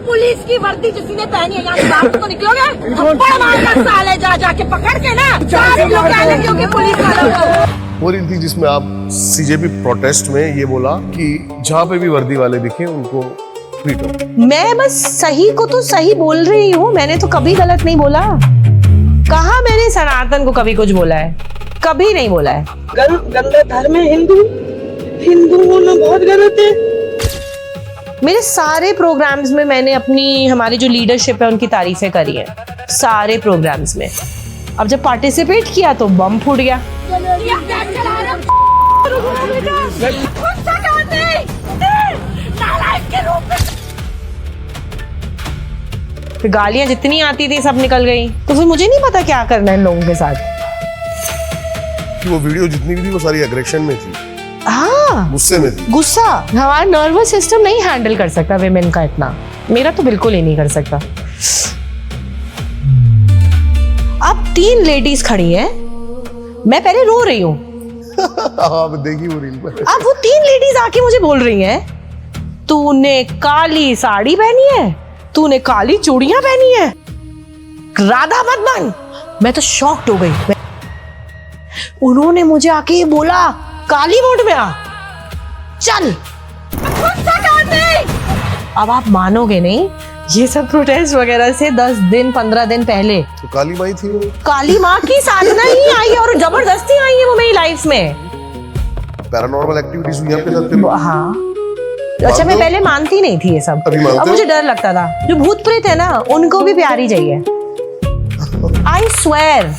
Police की वर्दी किसी ने पहनी है, यहाँ से बाहर को निकलोगे थप्पड़ मारना साले, जा जाके पकड़ के ना सारे लोग कहने क्योंकि पुलिस वालों को। वो रील थी जिसमें आप सीजेपी प्रोटेस्ट में ये बोला कि जहाँ पे भी वर्दी वाले दिखे उनको पीटो। मैं बस सही को तो सही बोल रही हूँ, मैंने तो कभी गलत नहीं बोला। कहा मैंने सनातन को कभी कुछ बोला है? कभी नहीं बोला है। गंदा धर्म है हिंदू होना बहुत गलत है। मेरे सारे प्रोग्राम्स में मैंने अपनी हमारी जो लीडरशिप है उनकी तारीफें करी है, सारे प्रोग्राम्स में। अब जब पार्टिसिपेट किया तो बम फूट गया। फिर गालियां जितनी आती थी सब निकल गई, तो फिर मुझे नहीं पता क्या करना है इन लोगों के साथ। कि वो वीडियो जितनी भी थी वो सारी एग्रेशन में थी, हाँ, गुस्से में थी। गुस्सा हमारा नर्वस सिस्टम नहीं हैंडल कर सकता विमेन का इतना, मेरा तो बिल्कुल ही नहीं कर सकता। अब 3 लेडीज खड़ी हैं, मैं पहले रो रही हूँ। आप देखी वो रील पर। अब वो 3 लेडीज आके मुझे बोल रही हैं, तूने काली साड़ी पहनी है, तूने काली चूड़ियां पहनी है, राधा मत बन। मैं तो शॉक्ड हो गई। उन्होंने मुझे आके ये बोला, काली वोट में आ, चल। अब आप मानोगे नहीं, ये सब प्रोटेस्ट वगैरह से 10 दिन 15 दिन पहले तो काली माई थी वो। काली माँ की साधना ही आई है और जबरदस्ती आई है वो मेरी लाइफ में। पैरानॉर्मल एक्टिविटीज हुई आपके साथ कभी? हाँ, अच्छा मैं पहले मानती नहीं थी ये सब, अभी मानते अब हो? मुझे डर लगता था। जो भूत प्रेत है ना, उनको भी प्यार ही चाहिए। आई स्वेयर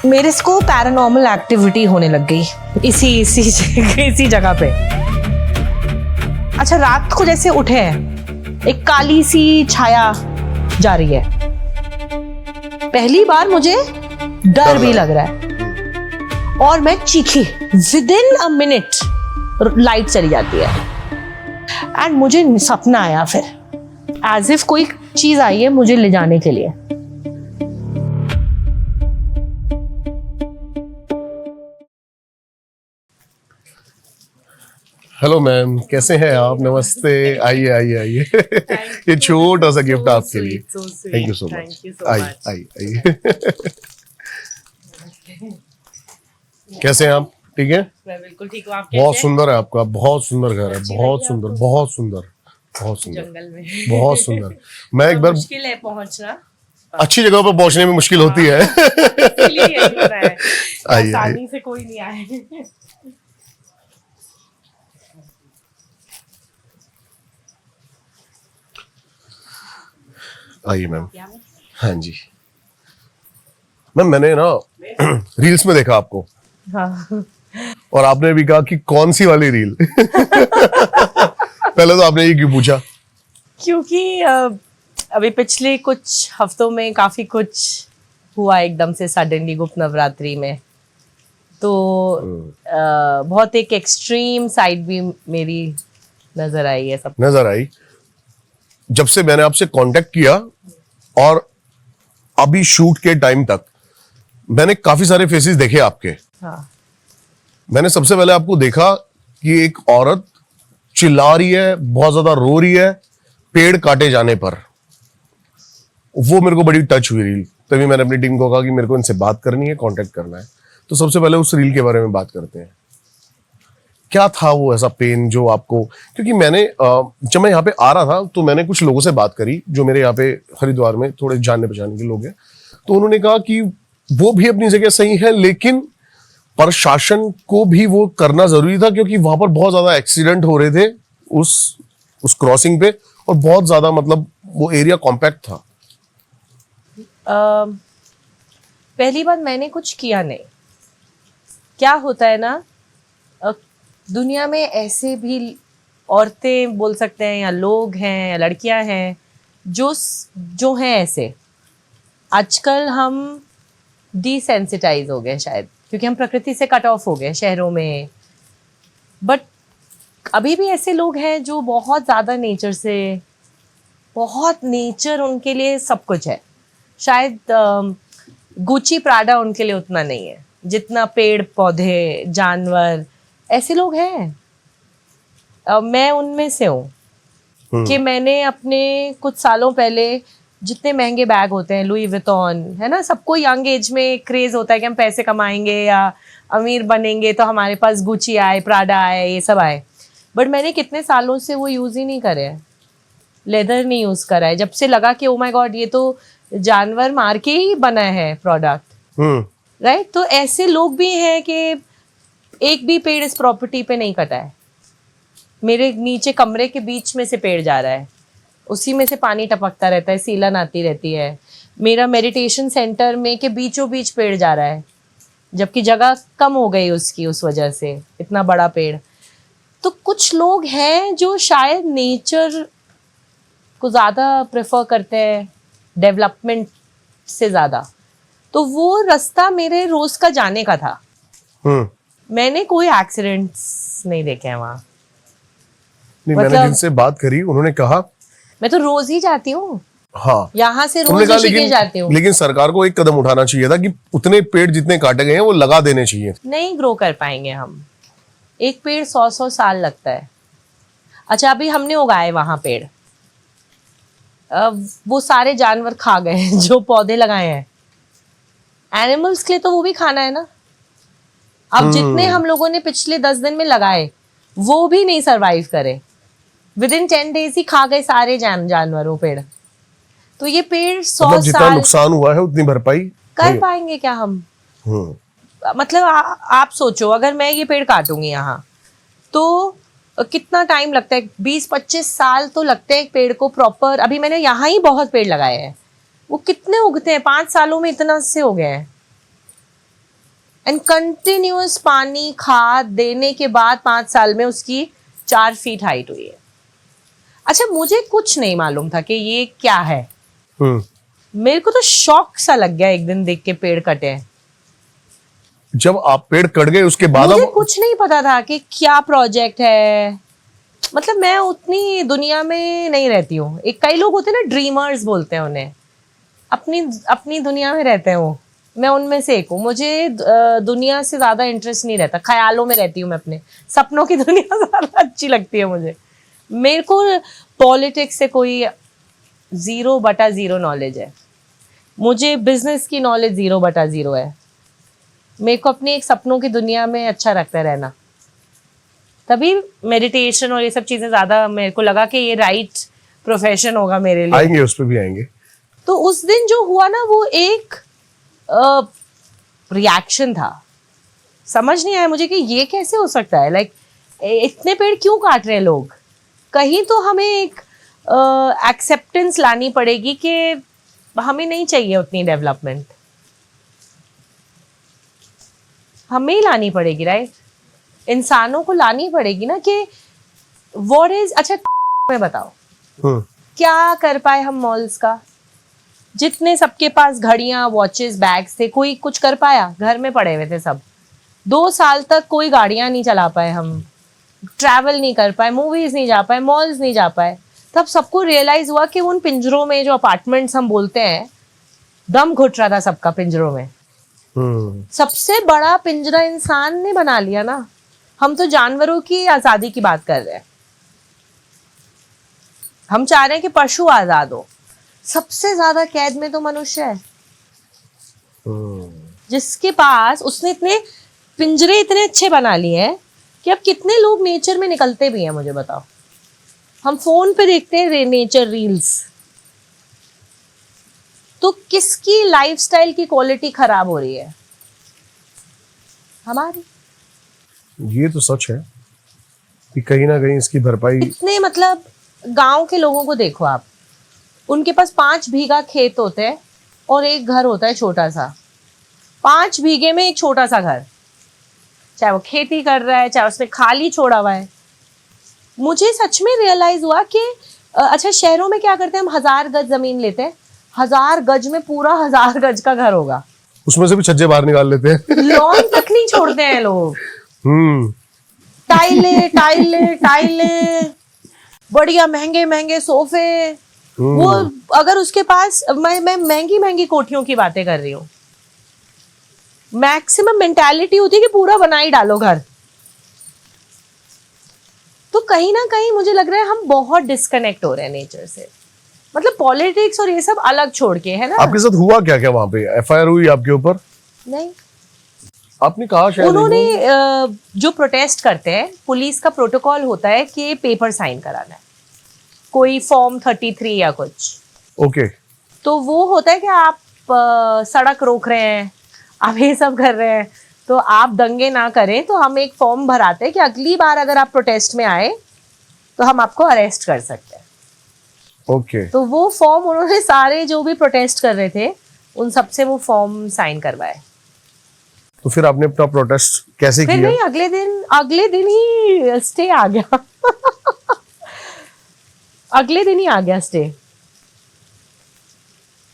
मेरे को पैरानॉर्मल एक्टिविटी होने लग गई इसी जगह पे। अच्छा, रात को जैसे उठे हैं, एक काली सी छाया जा रही है, पहली बार मुझे डर भी लग रहा है और मैं चीखी। विदिन अ मिनट लाइट चली जाती है एंड मुझे सपना आया, फिर एज इफ कोई चीज आई है मुझे ले जाने के लिए। हेलो मैम, कैसे हैं आप? नमस्ते, आइए आइए आइए। ये छोटा सा गिफ्ट आपके लिए। Thank you so much. आइए आइए आइए। कैसे हैं आप? ठीक है? मैं बिल्कुल ठीक हूँ। आप बहुत सुंदर है आपका, बहुत सुंदर घर है, बहुत सुंदर, बहुत सुंदर, बहुत सुंदर, जंगल में बहुत सुंदर। मैं एक बार मुश्किल है पहुंचना, अच्छी जगह पर पहुंचने में मुश्किल होती है। इसलिए यही हो रहा है। आइए आसानी से कोई नहीं आए। आइए मैम। हाँ जी मैम, मैंने ना रील्स में देखा आपको। हाँ। और आपने भी कहा कि कौन सी वाली रील। पहले तो आपने ये क्यों पूछा? क्योंकि अभी पिछले कुछ हफ्तों में काफी कुछ हुआ एकदम से सडनली गुप्त नवरात्रि में, तो बहुत एक एक्सट्रीम साइड भी मेरी नजर आई है। सब नजर आई। जब से मैंने आपसे कांटेक्ट किया और अभी शूट के टाइम तक मैंने काफी सारे फेसेस देखे आपके। हाँ। मैंने सबसे पहले आपको देखा कि एक औरत चिल्ला रही है, बहुत ज्यादा रो रही है पेड़ काटे जाने पर। वो मेरे को बड़ी टच हुई रील। तभी मैंने अपनी टीम को कहा कि मेरे को इनसे बात करनी है, कांटेक्ट करना है। तो सबसे पहले उस रील के बारे में बात करते हैं। क्या था वो ऐसा पेन जो आपको, क्योंकि मैंने जब मैं यहाँ पे आ रहा था तो मैंने कुछ लोगों से बात करी जो मेरे यहाँ पे हरिद्वार में थोड़े जानने पहचाने के लोग हैं। तो उन्होंने कहा कि वो भी अपनी जगह सही है, लेकिन प्रशासन को भी वो करना जरूरी था, क्योंकि वहां पर बहुत ज्यादा एक्सीडेंट हो रहे थे उस क्रॉसिंग पे, और बहुत ज्यादा मतलब वो एरिया कॉम्पैक्ट था। पहली बात, मैंने कुछ किया नहीं। क्या होता है ना, दुनिया में ऐसे भी औरतें बोल सकते हैं या लोग हैं या लड़कियां हैं जो हैं ऐसे। आजकल हम डिसेंसिटाइज हो गए शायद, क्योंकि हम प्रकृति से कट ऑफ हो गए शहरों में। बट अभी भी ऐसे लोग हैं जो बहुत ज़्यादा नेचर उनके लिए सब कुछ है। शायद गुची प्राडा उनके लिए उतना नहीं है जितना पेड़ पौधे जानवर, ऐसे लोग हैं। मैं उनमें से हूँ। कि मैंने अपने कुछ सालों पहले जितने महंगे बैग होते हैं, लुई विटॉन, है ना, सबको यंग एज में क्रेज होता है कि हम पैसे कमाएंगे या अमीर बनेंगे तो हमारे पास गुची आए, प्राडा आए, ये सब आए। बट मैंने कितने सालों से वो यूज ही नहीं करे है, लेदर नहीं यूज करा है, जब से लगा कि ओ माय गॉड ये तो जानवर मार के ही बना है प्रोडक्ट, राइट। तो ऐसे लोग भी हैं कि एक भी पेड़ इस प्रॉपर्टी पे नहीं कटा है। मेरे नीचे कमरे के बीच में से पेड़ जा रहा है, उसी में से पानी टपकता रहता है, सीलन आती रहती है। मेरा मेडिटेशन सेंटर में के बीचों बीच पेड़ जा रहा है, जबकि जगह कम हो गई उसकी, उस वजह से इतना बड़ा पेड़। तो कुछ लोग हैं जो शायद नेचर को ज़्यादा प्रेफर करते हैं डेवलपमेंट से ज़्यादा। तो वो रास्ता मेरे रोज का जाने का था। मैंने कोई एक्सीडेंट्स नहीं देखे हैं वहाँ। नहीं, मैंने जिनसे बात करी उन्होंने कहा मैं तो रोज ही जाती हूँ, हाँ, यहाँ से उन्होंने रोज कहा ऋषिकेश जाती हूँ। लेकिन सरकार को एक कदम उठाना चाहिए था कि उतने पेड़ जितने काटे गए हैं वो लगा देने चाहिए। नहीं ग्रो कर पाएंगे हम, एक पेड़ 100 साल लगता है। अच्छा अभी हमने उगाए वहां पेड़, वो सारे जानवर खा गए जो पौधे लगाए हैं। एनिमल्स के लिए तो वो भी खाना है ना। अब जितने हम लोगों ने पिछले 10 दिन में लगाए वो भी नहीं सरवाइव करे, विद इन 10 डेज ही खा गए सारे जानवरों पेड़। तो ये पेड़ 100 मतलब जितना साल नुकसान हुआ है उतनी भरपाई कर पाएंगे क्या हम? मतलब आप सोचो, अगर मैं ये पेड़ काटूंगी यहाँ तो कितना टाइम लगता है? 20-25 साल तो लगते हैं एक पेड़ को प्रॉपर। अभी मैंने यहाँ ही बहुत पेड़ लगाए हैं, वो कितने उगते हैं? 5 सालों में इतना से हो गए हैं। एंड कंटिन्यूअस पानी खाद देने के बाद 5 साल में उसकी 4 फीट हाइट हुई है। अच्छा मुझे कुछ नहीं मालूम था कि ये क्या है। मेरे को तो शॉक सा लग गया एक दिन देख के पेड़ कटे हैं। जब आप पेड़ कट गए उसके बाद मुझे कुछ नहीं पता था कि क्या प्रोजेक्ट है। मतलब मैं उतनी दुनिया में नहीं रहती हूँ। एक कई लोग होते हैं ना, ड्रीमर्स बोलते हैं उन्हें, अपनी दुनिया में रहते हैं वो। मैं उनमें से एक हूँ। मुझे दुनिया से ज्यादा इंटरेस्ट नहीं रहता, ख्यालों में रहती हूँ मैं, अपने सपनों की दुनिया ज्यादा अच्छी लगती है मुझे। मेरे को पॉलिटिक्स से कोई 0/0 नॉलेज है। मुझे बिजनेस की नॉलेज 0/0 है। मेरे को अपनी एक सपनों की दुनिया में अच्छा लगता है रहना। तभी मेडिटेशन और ये सब चीजें ज्यादा मेरे को लगा कि ये राइट प्रोफेशन होगा मेरे लिए। आएंगे, उस पर भी आएंगे। तो उस दिन जो हुआ ना, वो एक रिएक्शन था। समझ नहीं आया मुझे कि ये कैसे हो सकता है। लाइक इतने पेड़ क्यों काट रहे हैं लोग? कहीं तो हमें एक एक्सेप्टेंस लानी पड़ेगी कि हमें नहीं चाहिए उतनी डेवलपमेंट, हमें ही लानी पड़ेगी, राइट? इंसानों को लानी पड़ेगी ना कि व्हाट इज। अच्छा में बताओ क्या कर पाए हम मॉल्स का? जितने सबके पास घड़ियां, वॉचेस, बैग्स थे, कोई कुछ कर पाया? घर में पड़े हुए थे सब। 2 साल तक कोई गाड़ियां नहीं चला पाए, हम ट्रैवल नहीं कर पाए, मूवीज नहीं जा पाए, मॉल्स नहीं जा पाए। तब सबको रियलाइज हुआ कि उन पिंजरों में जो अपार्टमेंट्स हम बोलते हैं, दम घुट रहा था सबका पिंजरों में। सबसे बड़ा पिंजरा इंसान ने बना लिया ना। हम तो जानवरों की आजादी की बात कर रहे हैं, हम चाह रहे हैं कि पशु आजाद हो। सबसे ज्यादा कैद में तो मनुष्य है, जिसके पास उसने इतने पिंजरे इतने अच्छे बना लिए हैं कि अब कितने लोग नेचर में निकलते भी हैं, मुझे बताओ। हम फोन पे देखते हैं नेचर रील्स, तो किसकी लाइफस्टाइल की क्वालिटी खराब हो रही है? हमारी। ये तो सच है कि कहीं ना कहीं इसकी भरपाई। इतने मतलब गांव के लोगों को देखो आप, उनके पास 5 बीघा खेत होते हैं और एक घर होता है छोटा सा। 5 बीघे में एक छोटा सा घर, चाहे वो खेती कर रहा है, चाहे उसने खाली छोड़ा हुआ है। मुझे सच में रियलाइज हुआ कि अच्छा शहरों में क्या करते हैं, हम 1000 गज जमीन लेते हैं, 1000 गज में पूरा 1000 गज का घर होगा, उसमें से भी छज्जे बाहर निकाल लेते हैं। लॉन तक नहीं छोड़ते हैं लोग। टाइले टाइले टाइले, बढ़िया महंगे महंगे सोफे। वो अगर उसके पास, मैं महंगी महंगी कोठियों की बातें कर रही हूँ। मैक्सिमम मेंटालिटी होती है कि पूरा बना ही डालो घर। तो कहीं ना कहीं मुझे लग रहा है हम बहुत डिस्कनेक्ट हो रहे हैं नेचर से, मतलब पॉलिटिक्स और ये सब अलग छोड़ के, है ना। आपके साथ हुआ क्या क्या वहां पे? एफआईआर हुई आपके ऊपर? नहीं, आपने कहा शायद उन्होंने जो प्रोटेस्ट करते हैं, पुलिस का प्रोटोकॉल होता है कि पेपर साइन कराना है, कोई फॉर्म 33 या कुछ। ओके। तो वो होता है कि आप सड़क रोक रहे हैं, आप ये सब कर रहे हैं, तो आप दंगे ना करें, तो हम एक फॉर्म भराते हैं कि अगली बार अगर आप प्रोटेस्ट में आए तो हम आपको अरेस्ट कर सकते हैं। ओके। तो वो फॉर्म उन्होंने सारे जो भी प्रोटेस्ट कर रहे थे उन सबसे वो फॉर्म साइन करवाए। तो फिर आपने अपना प्रोटेस्ट कैसे फिर किया? नहीं, अगले दिन ही स्टे आ गया अगले दिन ही आ गया स्टे।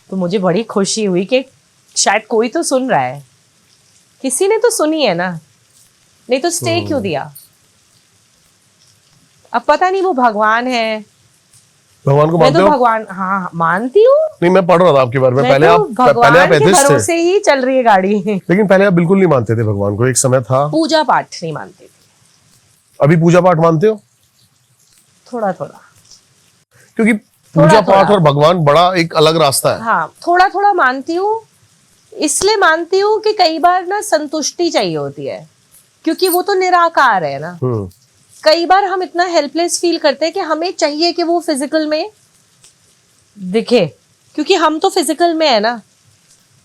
तो मुझे बड़ी खुशी हुई कि शायद कोई तो सुन रहा है, किसी ने तो सुनी है ना, नहीं तो स्टे क्यों दिया। अब पता नहीं वो भगवान है, भगवान को मैं मानते तो हो? भगवान, हाँ मानती हूँ। नहीं, मैं पढ़ रहा था आपके बारे में। मैं पहले तो आप भगवान के एथिस्ट थे, भरोसे ही चल रही है गाड़ी लेकिन पहले आप बिल्कुल नहीं मानते थे भगवान को, एक समय था। पूजा पाठ नहीं मानती थी, अभी पूजा पाठ मानते हो? थोड़ा थोड़ा। क्योंकि थोड़ा पूजा पाठ थोड़ा। और भगवान बड़ा एक अलग रास्ता है। हाँ, थोड़ा थोड़ा मानती हूँ। इसलिए मानती हूँ कि कई बार ना संतुष्टि चाहिए होती है, क्योंकि वो तो निराकार है ना। कई बार हम इतना हेल्पलेस फील करते हैं कि हमें चाहिए कि वो फिजिकल में दिखे, क्योंकि हम तो फिजिकल में है ना।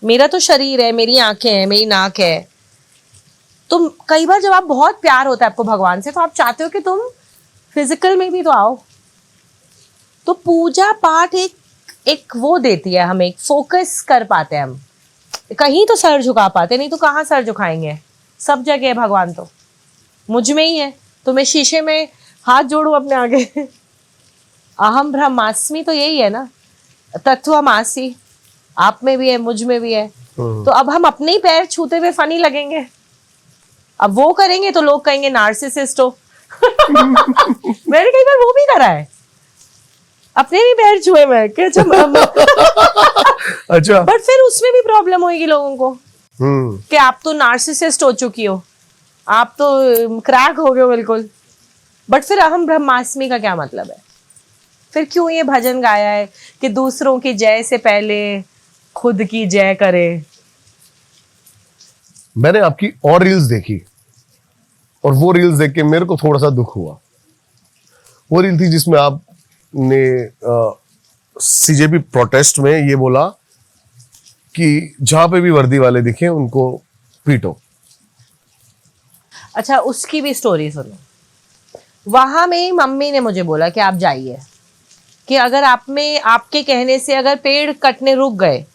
मेरा तो शरीर है, मेरी आंखें हैं, मेरी नाक है। तो कई बार जब आप बहुत प्यार होता है आपको भगवान से, तो आप चाहते हो कि तुम फिजिकल में भी तो आओ। तो पूजा पाठ एक वो देती है हमें, फोकस कर पाते हैं हम, कहीं तो सर झुका पाते, नहीं तो कहाँ सर झुकाएंगे। सब जगह है भगवान, तो मुझ में ही है। तो मैं शीशे में हाथ जोड़ू अपने आगे अहम ब्रह्मास्मि तो यही है ना, तत्वमासी, आप में भी है, मुझ में भी है। तो अब हम अपने ही पैर छूते हुए फनी लगेंगे। अब वो करेंगे तो लोग कहेंगे नार्सिसिस्ट हो मैंने कई बार वो भी करा है, अपने भी पैर छुए मैं कि अच्छा। बट फिर उसमें भी प्रॉब्लम होगी लोगों को कि आप तो नार्सिसिस्ट हो चुकी हो, आप तो क्रैक हो गए हो बिल्कुल। बट फिर अहम ब्रह्मास्मि का क्या मतलब है? फिर क्यों ये भजन गाया है कि दूसरों की जय से पहले खुद की जय करे? मैंने आपकी और रील्स देखी, और वो रील्स देख के मेरे को थोड़ा सा दुख हुआ। वो रील थी जिसमें आपने सीजेपी प्रोटेस्ट में ये बोला कि जहां पे भी वर्दी वाले दिखे उनको पीटो। अच्छा, उसकी भी स्टोरी सुनो। वहां मेरी मम्मी ने मुझे बोला कि आप जाइए, कि अगर आप में आपके कहने से अगर पेड़ कटने रुक गए,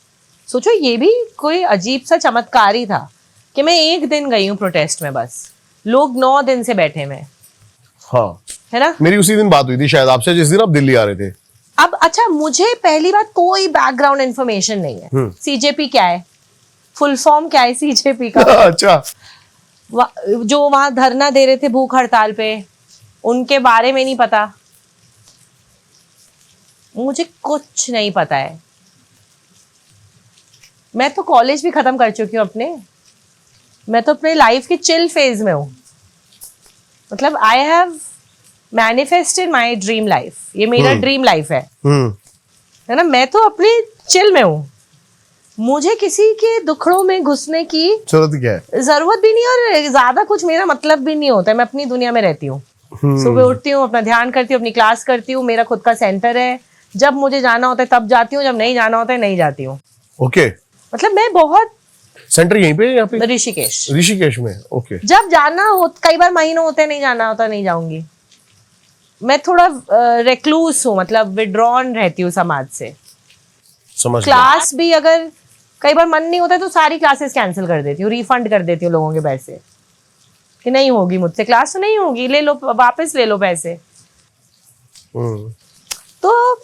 सोचो ये भी कोई अजीब सा चमत्कार ही था कि मैं एक दिन गई हूँ प्रोटेस्ट में, बस लोग 9 दिन से बैठे में, हाँ, है ना। मेरी उसी दिन बात हुई थी शायद आपसे, जिस दिन आप दिल्ली आ रहे थे। अब अच्छा, मुझे पहली बात कोई बैकग्राउंड इन्फॉर्मेशन नहीं है। सीजेपी क्या है, फुल फॉर्म क्या है सीजेपी का अच्छा। जो वहां धरना दे रहे थे भूख हड़ताल पे, उनके बारे में नहीं पता, मुझे कुछ नहीं पता है। मैं तो कॉलेज भी खत्म कर चुकी हूँ अपने, मैं तो अपने लाइफ के चिल फेज में हूँ। मतलब I have manifested my dream life, ये मेरा ड्रीम लाइफ है ना। मैं तो अपने चिल में हूँ, मुझे किसी के दुखड़ों में घुसने की जरूरत क्या है, जरूरत भी नहीं, और ज्यादा कुछ मेरा मतलब भी नहीं होता है। मैं अपनी दुनिया में रहती हूँ, सुबह उठती हूँ, अपना ध्यान करती हूँ, अपनी क्लास करती हूँ, मेरा खुद का सेंटर है। जब मुझे जाना होता है तब जाती हूँ, जब नहीं जाना होता है नहीं जाती हूँ। ओके। मतलब मैं बहुत, सेंटर यहीं पे, यहाँ पे ऋषिकेश में। ओके। जब जाना हो, कई बार महीनों होते हैं नहीं जाना होता, नहीं जाऊंगी। मैं थोड़ा रेक्लूस हूँ, मतलब विड्रॉन रहती हूँ समाज से। समझ गया। क्लास भी अगर कई बार मन नहीं होता है तो सारी क्लासेस कैंसिल कर देती हूँ, रिफंड कर देती हूँ लोगों के पैसे, कि नहीं होगी मुझसे क्लास, तो नहीं होगी, ले लो वापस, ले लो पैसे। तो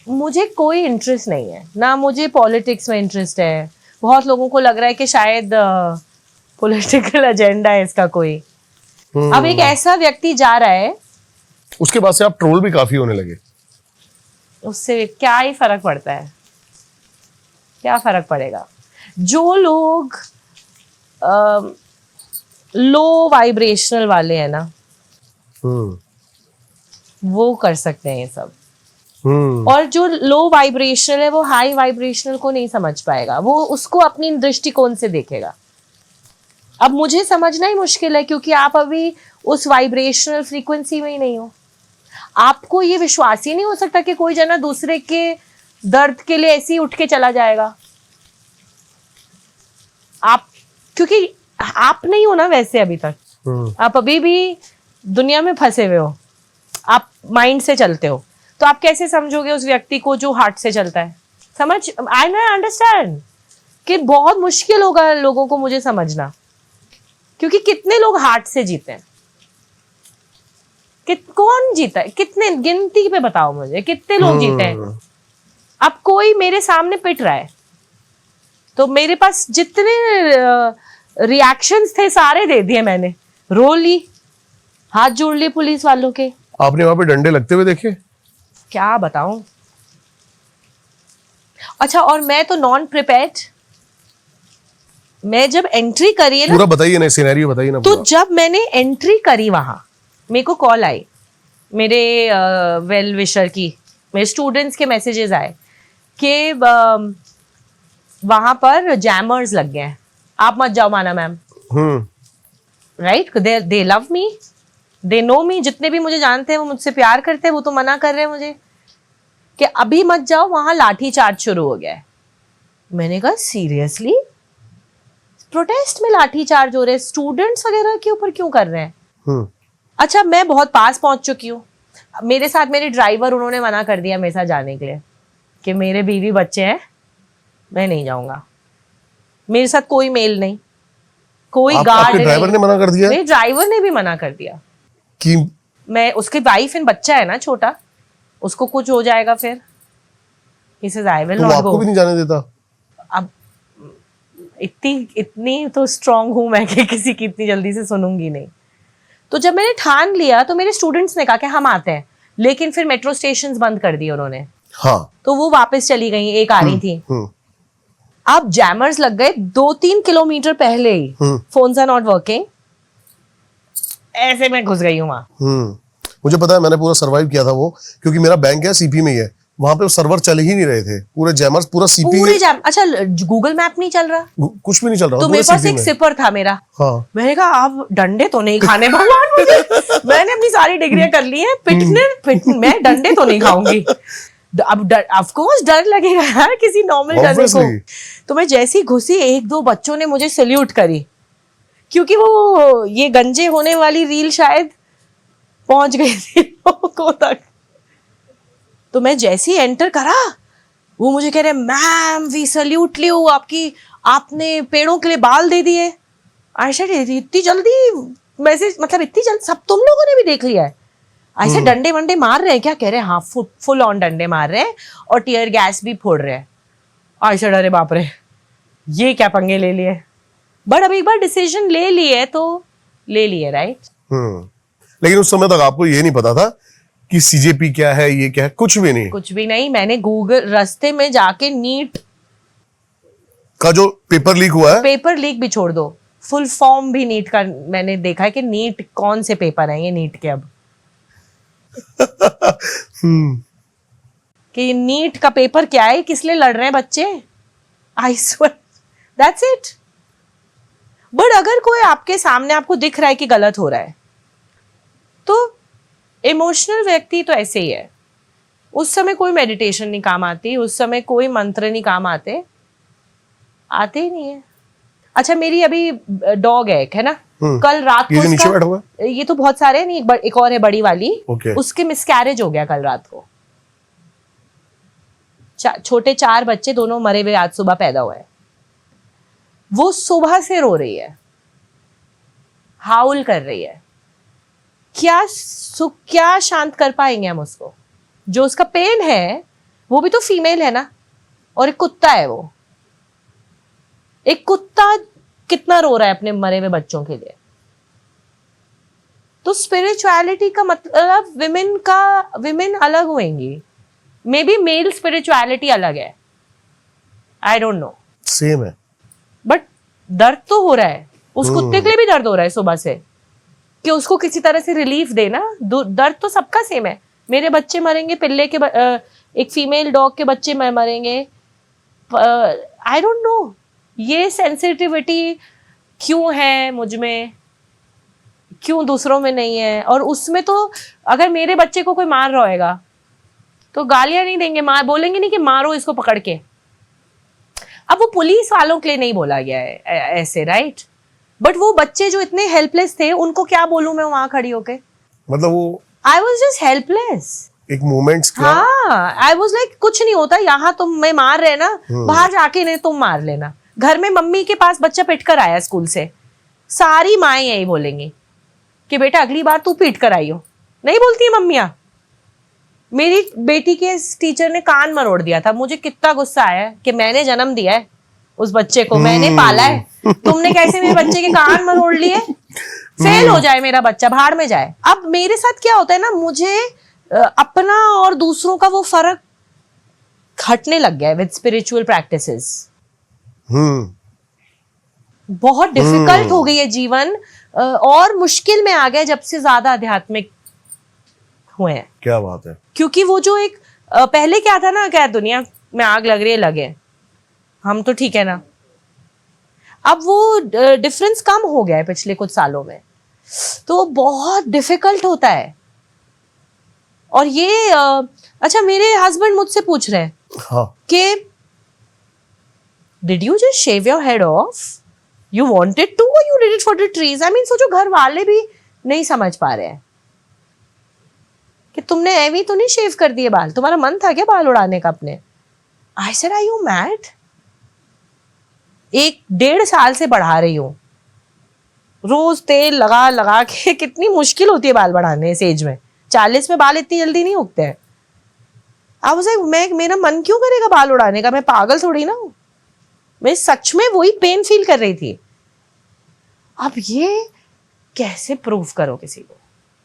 मुझे कोई इंटरेस्ट नहीं है ना, मुझे पॉलिटिक्स में इंटरेस्ट है। बहुत लोगों को लग रहा है कि शायद पॉलिटिकल एजेंडा है इसका कोई। अब एक ऐसा व्यक्ति जा रहा है, उसके बाद से आप ट्रोल भी काफी होने लगे। उससे क्या ही फर्क पड़ता है, क्या फर्क पड़ेगा? जो लोग लो वाइब्रेशनल वाले हैं ना, वो कर सकते हैं ये सब। हम्म। और जो लो वाइब्रेशनल है वो हाई वाइब्रेशनल को नहीं समझ पाएगा, वो उसको अपनी दृष्टिकोण से देखेगा। अब मुझे समझना ही मुश्किल है क्योंकि आप अभी उस वाइब्रेशनल फ्रीक्वेंसी में ही नहीं हो। आपको ये विश्वास ही नहीं हो सकता कि कोई जना दूसरे के दर्द के लिए ऐसे ही उठ के चला जाएगा। आप क्योंकि आप नहीं हो ना वैसे अभी तक, आप अभी भी दुनिया में फंसे हुए हो, आप माइंड से चलते हो, तो आप कैसे समझोगे उस व्यक्ति को जो हार्ट से चलता है? समझ, आई नो अंडरस्टैंड कि बहुत मुश्किल होगा लोगों को मुझे समझना, क्योंकि कितने लोग हार्ट से जीते हैं, कौन जीता है, कितने गिनती पे बताओ मुझे कितने लोग जीते हैं। अब कोई मेरे सामने पिट रहा है तो मेरे पास जितने रिएक्शंस थे सारे दे दिए मैंने, रो ली, हाथ जोड़ लिए पुलिस वालों के। आपने वहां पे डंडे लगते हुए देखे? क्या बताऊं। अच्छा, और मैं तो नॉन प्रिपेयर्ड, मैं जब एंट्री करी है ना, पूरा बताइए ना, सिनेरियो बताइए ना तो पूरा। जब मैंने एंट्री करी वहां, मेरे को कॉल आई मेरे वेल विशर की, मेरे स्टूडेंट्स के मैसेजेस आए कि वहां पर जैमर्स लग गए हैं, आप मत जाओ माना ma'am. Right, they love me, they know me, जितने भी मुझे जानते हैं वो मुझसे प्यार करते हैं, वो तो मना कर रहे हैं मुझे कि अभी मत जाओ, वहां लाठी चार्ज शुरू हो गया है। मैंने कहा सीरियसली, प्रोटेस्ट में लाठी चार्ज हो रहे हैं, स्टूडेंट्स वगैरह के ऊपर क्यों कर रहे हैं? अच्छा, मैं बहुत पास पहुंच चुकी हूँ, मेरे साथ मेरे ड्राइवर, उन्होंने मना कर दिया मेरे साथ जाने के लिए कि मेरे बीवी बच्चे हैं, मैं नहीं जाऊंगा। मेरे साथ कोई मेल नहीं, कोई गार्ड नहीं। ड्राइवर ने मना कर दिया? मेरे ड्राइवर ने भी मना कर दिया कि मैं, उसकी वाइफ एंड बच्चा है ना छोटा, उसको कुछ हो जाएगा फिर। He says, I will तो not आपको go। भी नहीं जाने देता? अब इतनी तो स्ट्रांग हूं मैं कि किसी की इतनी जल्दी से सुनूंगी नहीं। तो जब मैंने ठान लिया तो मेरे स्टूडेंट्स ने कहा कि हम आते हैं, लेकिन फिर मेट्रो स्टेशंस बंद कर दिए उन्होंने। हाँ। तो वो वापस चली गई, एक आ रही थी। अब जैमर्स लग गए 2-3 किलोमीटर पहले ही, फोन्स आर नॉट वर्किंग, ऐसे मैं घुस गई हूँ वहां। मुझे पता है, मैंने पूरा सर्वाइव किया था वो, क्योंकि मेरा बैंक है सीपी में ही है, वहां पे सर्वर चल ही नहीं रहे थे, पूरे जैमर्स, पूरा सीपी पूरे जैम। अच्छा, गूगल मैप नहीं चल रहा? कुछ भी नहीं चल रहा तो मेरे पास एक सिपर था मेरा। हाँ। मैंने कहा अब डंडे तो नहीं खाने भगवान मुझे, मैंने अपनी सारी डिग्रियां कर ली हैं, मैं डंडे तो नहीं खाऊंगी। अब ऑफ कोर्स डर लगेगा यार किसी नॉर्मल जने को। तो मैं जैसी घुसी, 1-2 बच्चों ने मुझे सैल्यूट करी, क्योंकि वो ये गंजे होने वाली रील शायद पहुंच गई थी लोगों तक। तो मैं जैसे ही एंटर करा, वो मुझे कह रहे मैम वी सैल्यूट यू, आपने पेड़ों के लिए बाल दे दिए। आयशा इतनी जल्दी मैसेज, मतलब इतनी जल्दी सब तुम लोगों ने भी देख लिया है? ऐसे डंडे वंडे मार रहे हैं क्या? कह रहे हैं हाँ, फुल ऑन डंडे मार रहे हैं और टीयर गैस भी फोड़ रहे हैं। आयशा अरे बाप रे, ये क्या पंगे ले लिए। बट अब एक बार डिसीजन ले लिए तो ले लिए, राइट। लेकिन उस समय तक आपको ये नहीं पता था कि सीजेपी क्या है, ये क्या है? कुछ भी नहीं? कुछ भी नहीं। मैंने गूगल रास्ते में जाके नीट का जो पेपर लीक हुआ है, पेपर लीक भी छोड़ दो, फुल फॉर्म भी नीट का मैंने देखा है कि नीट कौन से पेपर हैं ये नीट के। अब कि नीट का पेपर क्या है, किस लिए लड़ रहे हैं बच्चे, I swear that's it. But अगर कोई आपके सामने आपको दिख रहा है कि गलत हो रहा है, तो इमोशनल व्यक्ति तो ऐसे ही है। उस समय कोई मेडिटेशन नहीं काम आती, उस समय कोई मंत्र नहीं काम आते ही नहीं है। अच्छा, मेरी अभी डॉग है एक, है ना, कल रात को ये नीचे बैठा हुआ है? ये तो बहुत सारे नहीं, एक और है बड़ी वाली। Okay. उसके मिसकैरेज हो गया कल रात को। छोटे 4 बच्चे, दोनों मरे हुए, आज सुबह पैदा हुए। वो सुबह से रो रही है, हाउल कर रही है। क्या शांत कर पाएंगे हम उसको? जो उसका पेन है वो भी तो फीमेल है ना, और एक कुत्ता है। वो एक कुत्ता कितना रो रहा है अपने मरे हुए बच्चों के लिए। तो स्पिरिचुअलिटी का मतलब विमेन अलग होंगी, मे बी मेल स्पिरिचुअलिटी अलग है, आई डोंट नो। सेम है, बट दर्द तो हो रहा है। उस कुत्ते के लिए भी दर्द हो रहा है सुबह से, कि उसको किसी तरह से रिलीफ देना। दर्द तो सबका सेम है, मेरे बच्चे मरेंगे, पिल्ले के एक फीमेल डॉग के बच्चे मरेंगे। आई डोंट नो ये सेंसिटिविटी क्यों है मुझ में, क्यों दूसरों में नहीं है। और उसमें तो अगर मेरे बच्चे को कोई मार रहा होगा तो गालियां नहीं देंगे, बोलेंगे नहीं कि मारो इसको पकड़ के। अब वो पुलिस वालों के लिए नहीं बोला गया है ऐसे, राइट? बट वो बच्चे जो इतने हेल्पलेस थे, उनको क्या बोलूं मैं वहां खड़ी होके? मतलब वो आई वॉज जस्ट हेल्पलेस। एक मोमेंट्स का, हाँ, आई वॉज लाइक कुछ नहीं होता यहाँ, तुम मैं मार रहे ना, बाहर जाके नहीं तुम मार लेना। घर में मम्मी के पास बच्चा पिट कर आया स्कूल से, सारी माएं यही बोलेंगी कि बेटा अगली बार तू पीट कर आई हो। नहीं बोलती है मम्मियां। मेरी बेटी के टीचर ने कान मरोड़ दिया था, मुझे कितना गुस्सा आया कि मैंने जन्म दिया है उस बच्चे को, मैंने पाला है, तुमने कैसे मेरे बच्चे के कान मरोड़ लिए? फेल हो जाए मेरा बच्चा, भाड़ में जाए। अब मेरे साथ क्या होता है ना, मुझे अपना और दूसरों का वो फर्क हटने लग गया है विद स्पिरिचुअल प्रैक्टिसेस। बहुत डिफिकल्ट हो गई है जीवन, और मुश्किल में आ गया जब से ज्यादा आध्यात्मिक हुए हैं। क्या बात है। क्योंकि वो जो एक पहले क्या था ना, क्या दुनिया में आग लग रही है, लगे, हम तो ठीक है ना। अब वो डिफरेंस कम हो गया है पिछले कुछ सालों में, तो बहुत डिफिकल्ट होता है। और ये अच्छा, मेरे हस्बैंड मुझसे पूछ रहे हैं हाँ, कि did you just shave your head off, you wanted to, और you did it for the trees? I mean सोचो, घर वाले भी नहीं समझ पा रहे हैं कि तुमने एवी तो नहीं शेव कर दिए बाल, तुम्हारा मन था क्या बाल उड़ाने का अपने? I said are you mad? 1-1.5 साल से बढ़ा रही हूं, रोज तेल लगा लगा के। कितनी मुश्किल होती है बाल बढ़ाने इस एज में। 40 में बाल इतनी जल्दी नहीं उगते हैं। आई वाज लाइक, मेरा मन क्यों करेगा बाल उड़ाने का? मैं पागल थोड़ी ना हूं। मैं सच में वही पेन फील कर रही थी। अब ये कैसे प्रूव करो किसी को?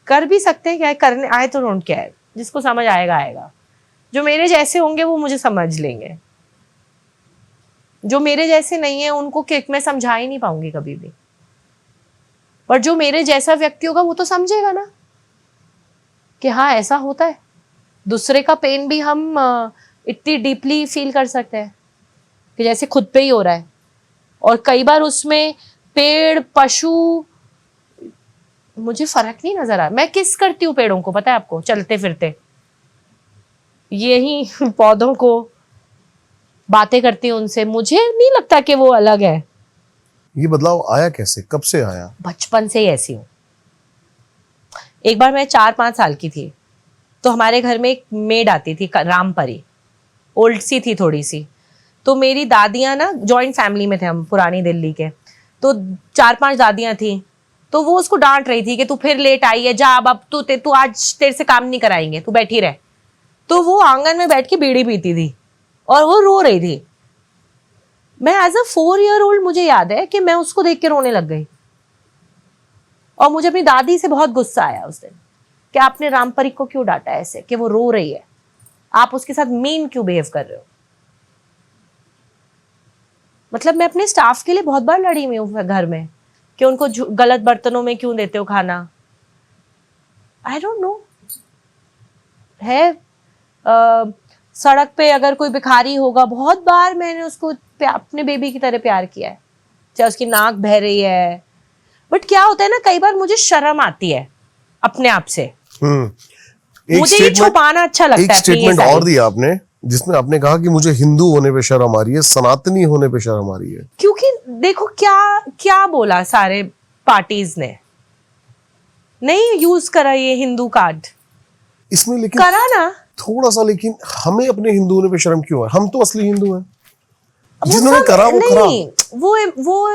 कर भी सकते हैं क्या? करने आए तो डोंट केयर, जिसको समझ आएगा आएगा। जो मेरे जैसे होंगे वो मुझे समझ लेंगे, जो मेरे जैसे नहीं है उनको मैं समझा ही नहीं पाऊंगी कभी भी। पर जो मेरे जैसा व्यक्ति होगा वो तो समझेगा ना कि हाँ ऐसा होता है। दूसरे का पेन भी हम इतनी डीपली फील कर सकते हैं कि जैसे खुद पे ही हो रहा है। और कई बार उसमें पेड़, पशु, मुझे फर्क नहीं नजर आ। मैं किस करती हूँ पेड़ों को, पता है आपको? चलते फिरते यही पौधों को बातें करती हूँ उनसे। मुझे नहीं लगता कि वो अलग है। ये बदलाव आया कैसे, कब से आया? बचपन से ही ऐसी हूँ। एक बार मैं 4-5 साल की थी, तो हमारे घर में एक मेड आती थी, रामपरी, ओल्ड सी थी थोड़ी सी। तो मेरी दादियाँ ना, जॉइंट फैमिली में थे हम, पुरानी दिल्ली के, तो 4-5 दादियाँ थी। तो वो उसको डांट रही थी कि तू फिर लेट आई है, जा अब तू आज तेरे से काम नहीं कराएंगे, तू बैठी रह। तो वो आंगन में बैठ के बीड़ी पीती थी और वो रो रही थी। मैं एज अ 4 ईयर ओल्ड, मुझे याद है कि मैं उसको देख के रोने लग गई। और मुझे अपनी दादी से बहुत गुस्सा आया उस दिन कि आपने रामपरी को क्यों डांटा ऐसे, कि वो रो रही है, आप उसके साथ मीन क्यों बिहेव कर रहे हो? मतलब मैं अपने स्टाफ के लिए बहुत बार लड़ी हुई हूँ घर में कि उनको गलत बर्तनों में क्यों देते हो खाना। आई डोंट नो है। सड़क पे अगर कोई भिखारी होगा, बहुत बार मैंने उसको अपने बेबी की तरह प्यार किया है, चाहे उसकी नाक बह रही है। बट क्या होता है ना, कई बार मुझे शर्म आती है अपने आप से। मुझे ये छुपाना अच्छा लगता है। एक स्टेटमेंट और दिया आपने जिसमें आपने कहा कि मुझे हिंदू होने पे शर्म आ रही है, सनातनी होने पे शर्म आ रही है। क्योंकि देखो क्या बोला सारे पार्टीज ने, नहीं यूज करा ये हिंदू कार्ड इसमें, लेकिन करा ना थोड़ा सा। लेकिन हमें अपने हिंदू होने पे शर्म क्यों है? हम तो असली हिंदू हैं। जिन्होंने करा वो करा। वो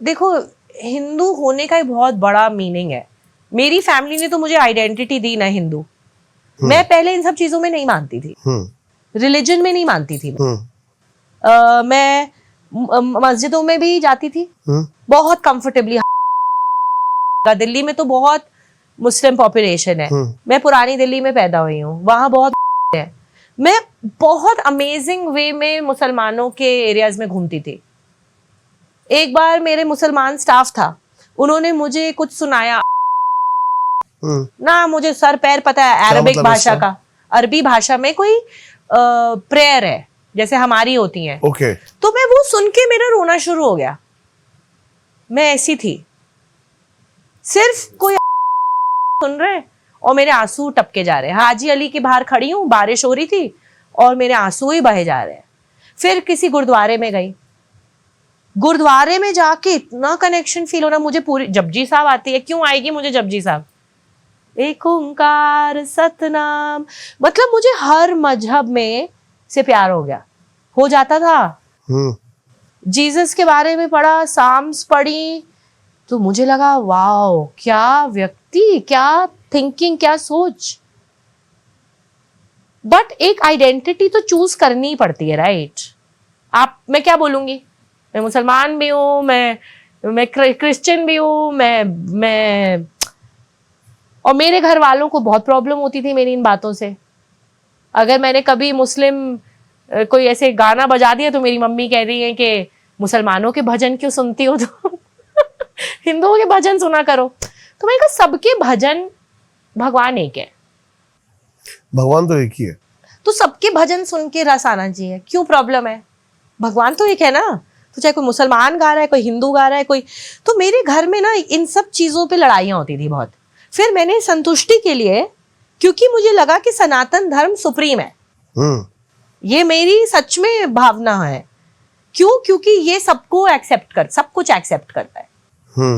देखो, हिंदू होने का एक बहुत बड़ा मीनिंग है। मेरी फैमिली ने तो मुझे आइडेंटिटी दी ना हिंदू। मैं पहले इन सब चीजों में नहीं मानती थी, रिलीजन में नहीं मानती थी। मैं मस्जिदों में भी जाती थी बहुत कंफर्टेबली। दिल्ली में तो बहुत मुस्लिम पॉपुलेशन है। मैं पुरानी दिल्ली में पैदा हुई हूँ, वहां बहुत है। मैं बहुत अमेजिंग वे में मुसलमानों के एरियाज में घूमती थी। एक बार मेरे मुसलमान स्टाफ था, उन्होंने मुझे कुछ सुनाया ना मुझे सर पैर पता है अरबिक मतलब भाषा इसका? का। अरबी भाषा में कोई प्रेयर है जैसे हमारी होती है, ओके। तो मैं वो सुन के मेरा रोना शुरू हो गया। मैं ऐसी थी, सिर्फ कोई सुन रहे और मेरे आंसू टपके जा रहे हैं। हाजी अली के बाहर खड़ी हूँ, बारिश हो रही थी और मेरे आंसू ही बहे जा रहे हैं। फिर किसी गुरुद्वारे में गई, गुरुद्वारे में जाके इतना कनेक्शन फील होना। मुझे पूरी जपजी साहब आती है, क्यों आएगी मुझे जपजी साहब, एक ओंकार सतनाम, मतलब मुझे हर मजहब में से प्यार हो गया, हो जाता था। जीसस के बारे में पढ़ा, साम्स पढ़ी, तो मुझे लगा वाओ क्या व्यक्ति, क्या थिंकिंग, क्या सोच। बट एक आइडेंटिटी तो चूज करनी ही पड़ती है, राइट? आप, मैं क्या बोलूंगी, मैं मुसलमान भी हूं, मैं क्रिश्चियन भी हूं, मैं और मेरे घर वालों को बहुत प्रॉब्लम होती थी मेरी इन बातों से। अगर मैंने कभी मुस्लिम कोई ऐसे गाना बजा दिया तो मेरी मम्मी कह रही है कि मुसलमानों के भजन क्यों सुनती हो तुम हिंदुओं के भजन सुना करो। तो मैंने कहा सबके भजन, भगवान एक है, भगवान तो एक ही है, तो सबके भजन सुन के रस आना चाहिए, क्यों प्रॉब्लम है? भगवान तो एक है ना। तो चाहे कोई मुसलमान गा रहा है, कोई हिंदू गा रहा है, कोई, तो मेरे घर में ना इन सब चीजों पे लड़ाइयाँ होती थी बहुत। फिर मैंने संतुष्टि के लिए, क्योंकि मुझे लगा कि सनातन धर्म सुप्रीम है, ये मेरी सच में भावना है। क्यों? क्योंकि ये सबको एक्सेप्ट कर, सब कुछ एक्सेप्ट करता है,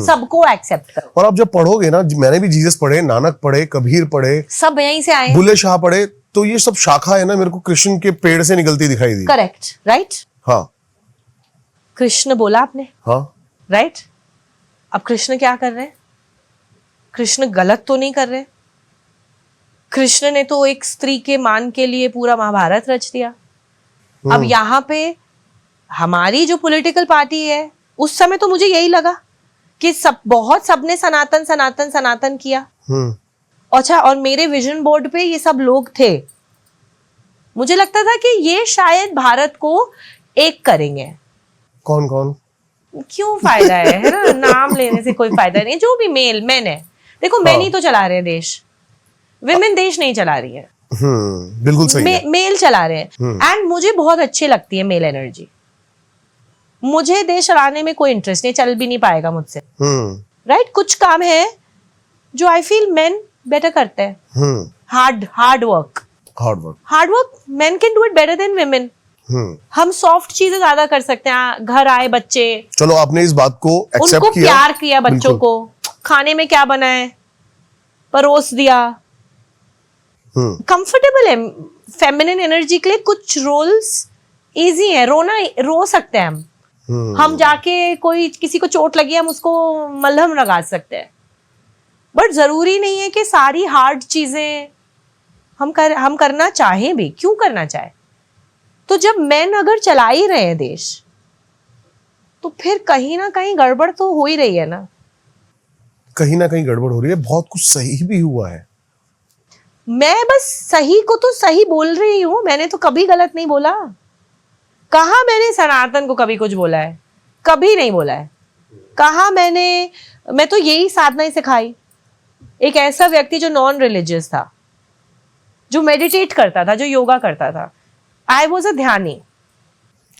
सबको एक्सेप्ट कर। और आप जब पढ़ोगे ना, मैंने भी जीसस पढ़े, नानक पढ़े, कबीर पढ़े, सब यहीं से आए, बुल्ले शाह पढ़े, तो ये सब शाखा है ना, मेरे को कृष्ण के पेड़ से निकलती दिखाई दी। Correct, right? हाँ कृष्ण बोला आपने, हाँ, राइट? अब कृष्ण क्या कर रहे हैं? कृष्ण गलत तो नहीं कर रहे। कृष्ण ने तो एक स्त्री के मान के लिए पूरा महाभारत रच दिया। अब यहाँ पे हमारी जो पॉलिटिकल पार्टी है, उस समय तो मुझे यही लगा कि सबने सनातन सनातन सनातन किया। अच्छा, और मेरे विजन बोर्ड पे ये सब लोग थे। मुझे लगता था कि ये शायद भारत को एक करेंगे। कौन कौन? क्यों फायदा है ना, नाम लेने से कोई फायदा नहीं। जो भी मेन है, देखो मैन ही तो चला रहे हैं देश, विमेन देश नहीं चला रही है। बिल्कुल सही है। मेल चला रहे हैं। एंड मुझे बहुत अच्छी लगती है मेल एनर्जी। मुझे देश चलाने में कोई इंटरेस्ट नहीं, चल भी नहीं पाएगा मुझसे, राइट? कुछ काम है जो आई फील मेन बेटर करते हैं। Hard work main can do it better than women. हम सॉफ्ट चीजें ज्यादा कर सकते हैं। घर आए बच्चे, चलो आपने इस बात को एक्सेप्ट उनको किया, प्यार किया, बच्चों को खाने में क्या बना है परोस दिया, कंफर्टेबल है। फेमिनिन एनर्जी के लिए कुछ रोल्स इजी है। रो सकते हैं हम जाके, कोई किसी को चोट लगी हम उसको मलहम लगा सकते हैं। बट जरूरी नहीं है कि सारी हार्ड चीजें हम करना चाहें भी। क्यों करना चाहे? तो जब मैन अगर चला ही रहे हैं देश, तो फिर कहीं ना कहीं गड़बड़ तो हो ही रही है ना। कहीं ना कहीं गड़बड़ हो रही है। बहुत कुछ सही भी हुआ है। मैं बस सही को तो सही बोल रही हूं, मैंने तो कभी गलत नहीं बोला। कहा मैंने सनातन को कभी कुछ बोला है? कभी नहीं बोला है। कहा मैं तो यही साधना ही सिखाई। एक ऐसा व्यक्ति जो नॉन रिलीजियस था, जो मेडिटेट करता था, जो योगा करता था, आई वॉज अ ध्यानी।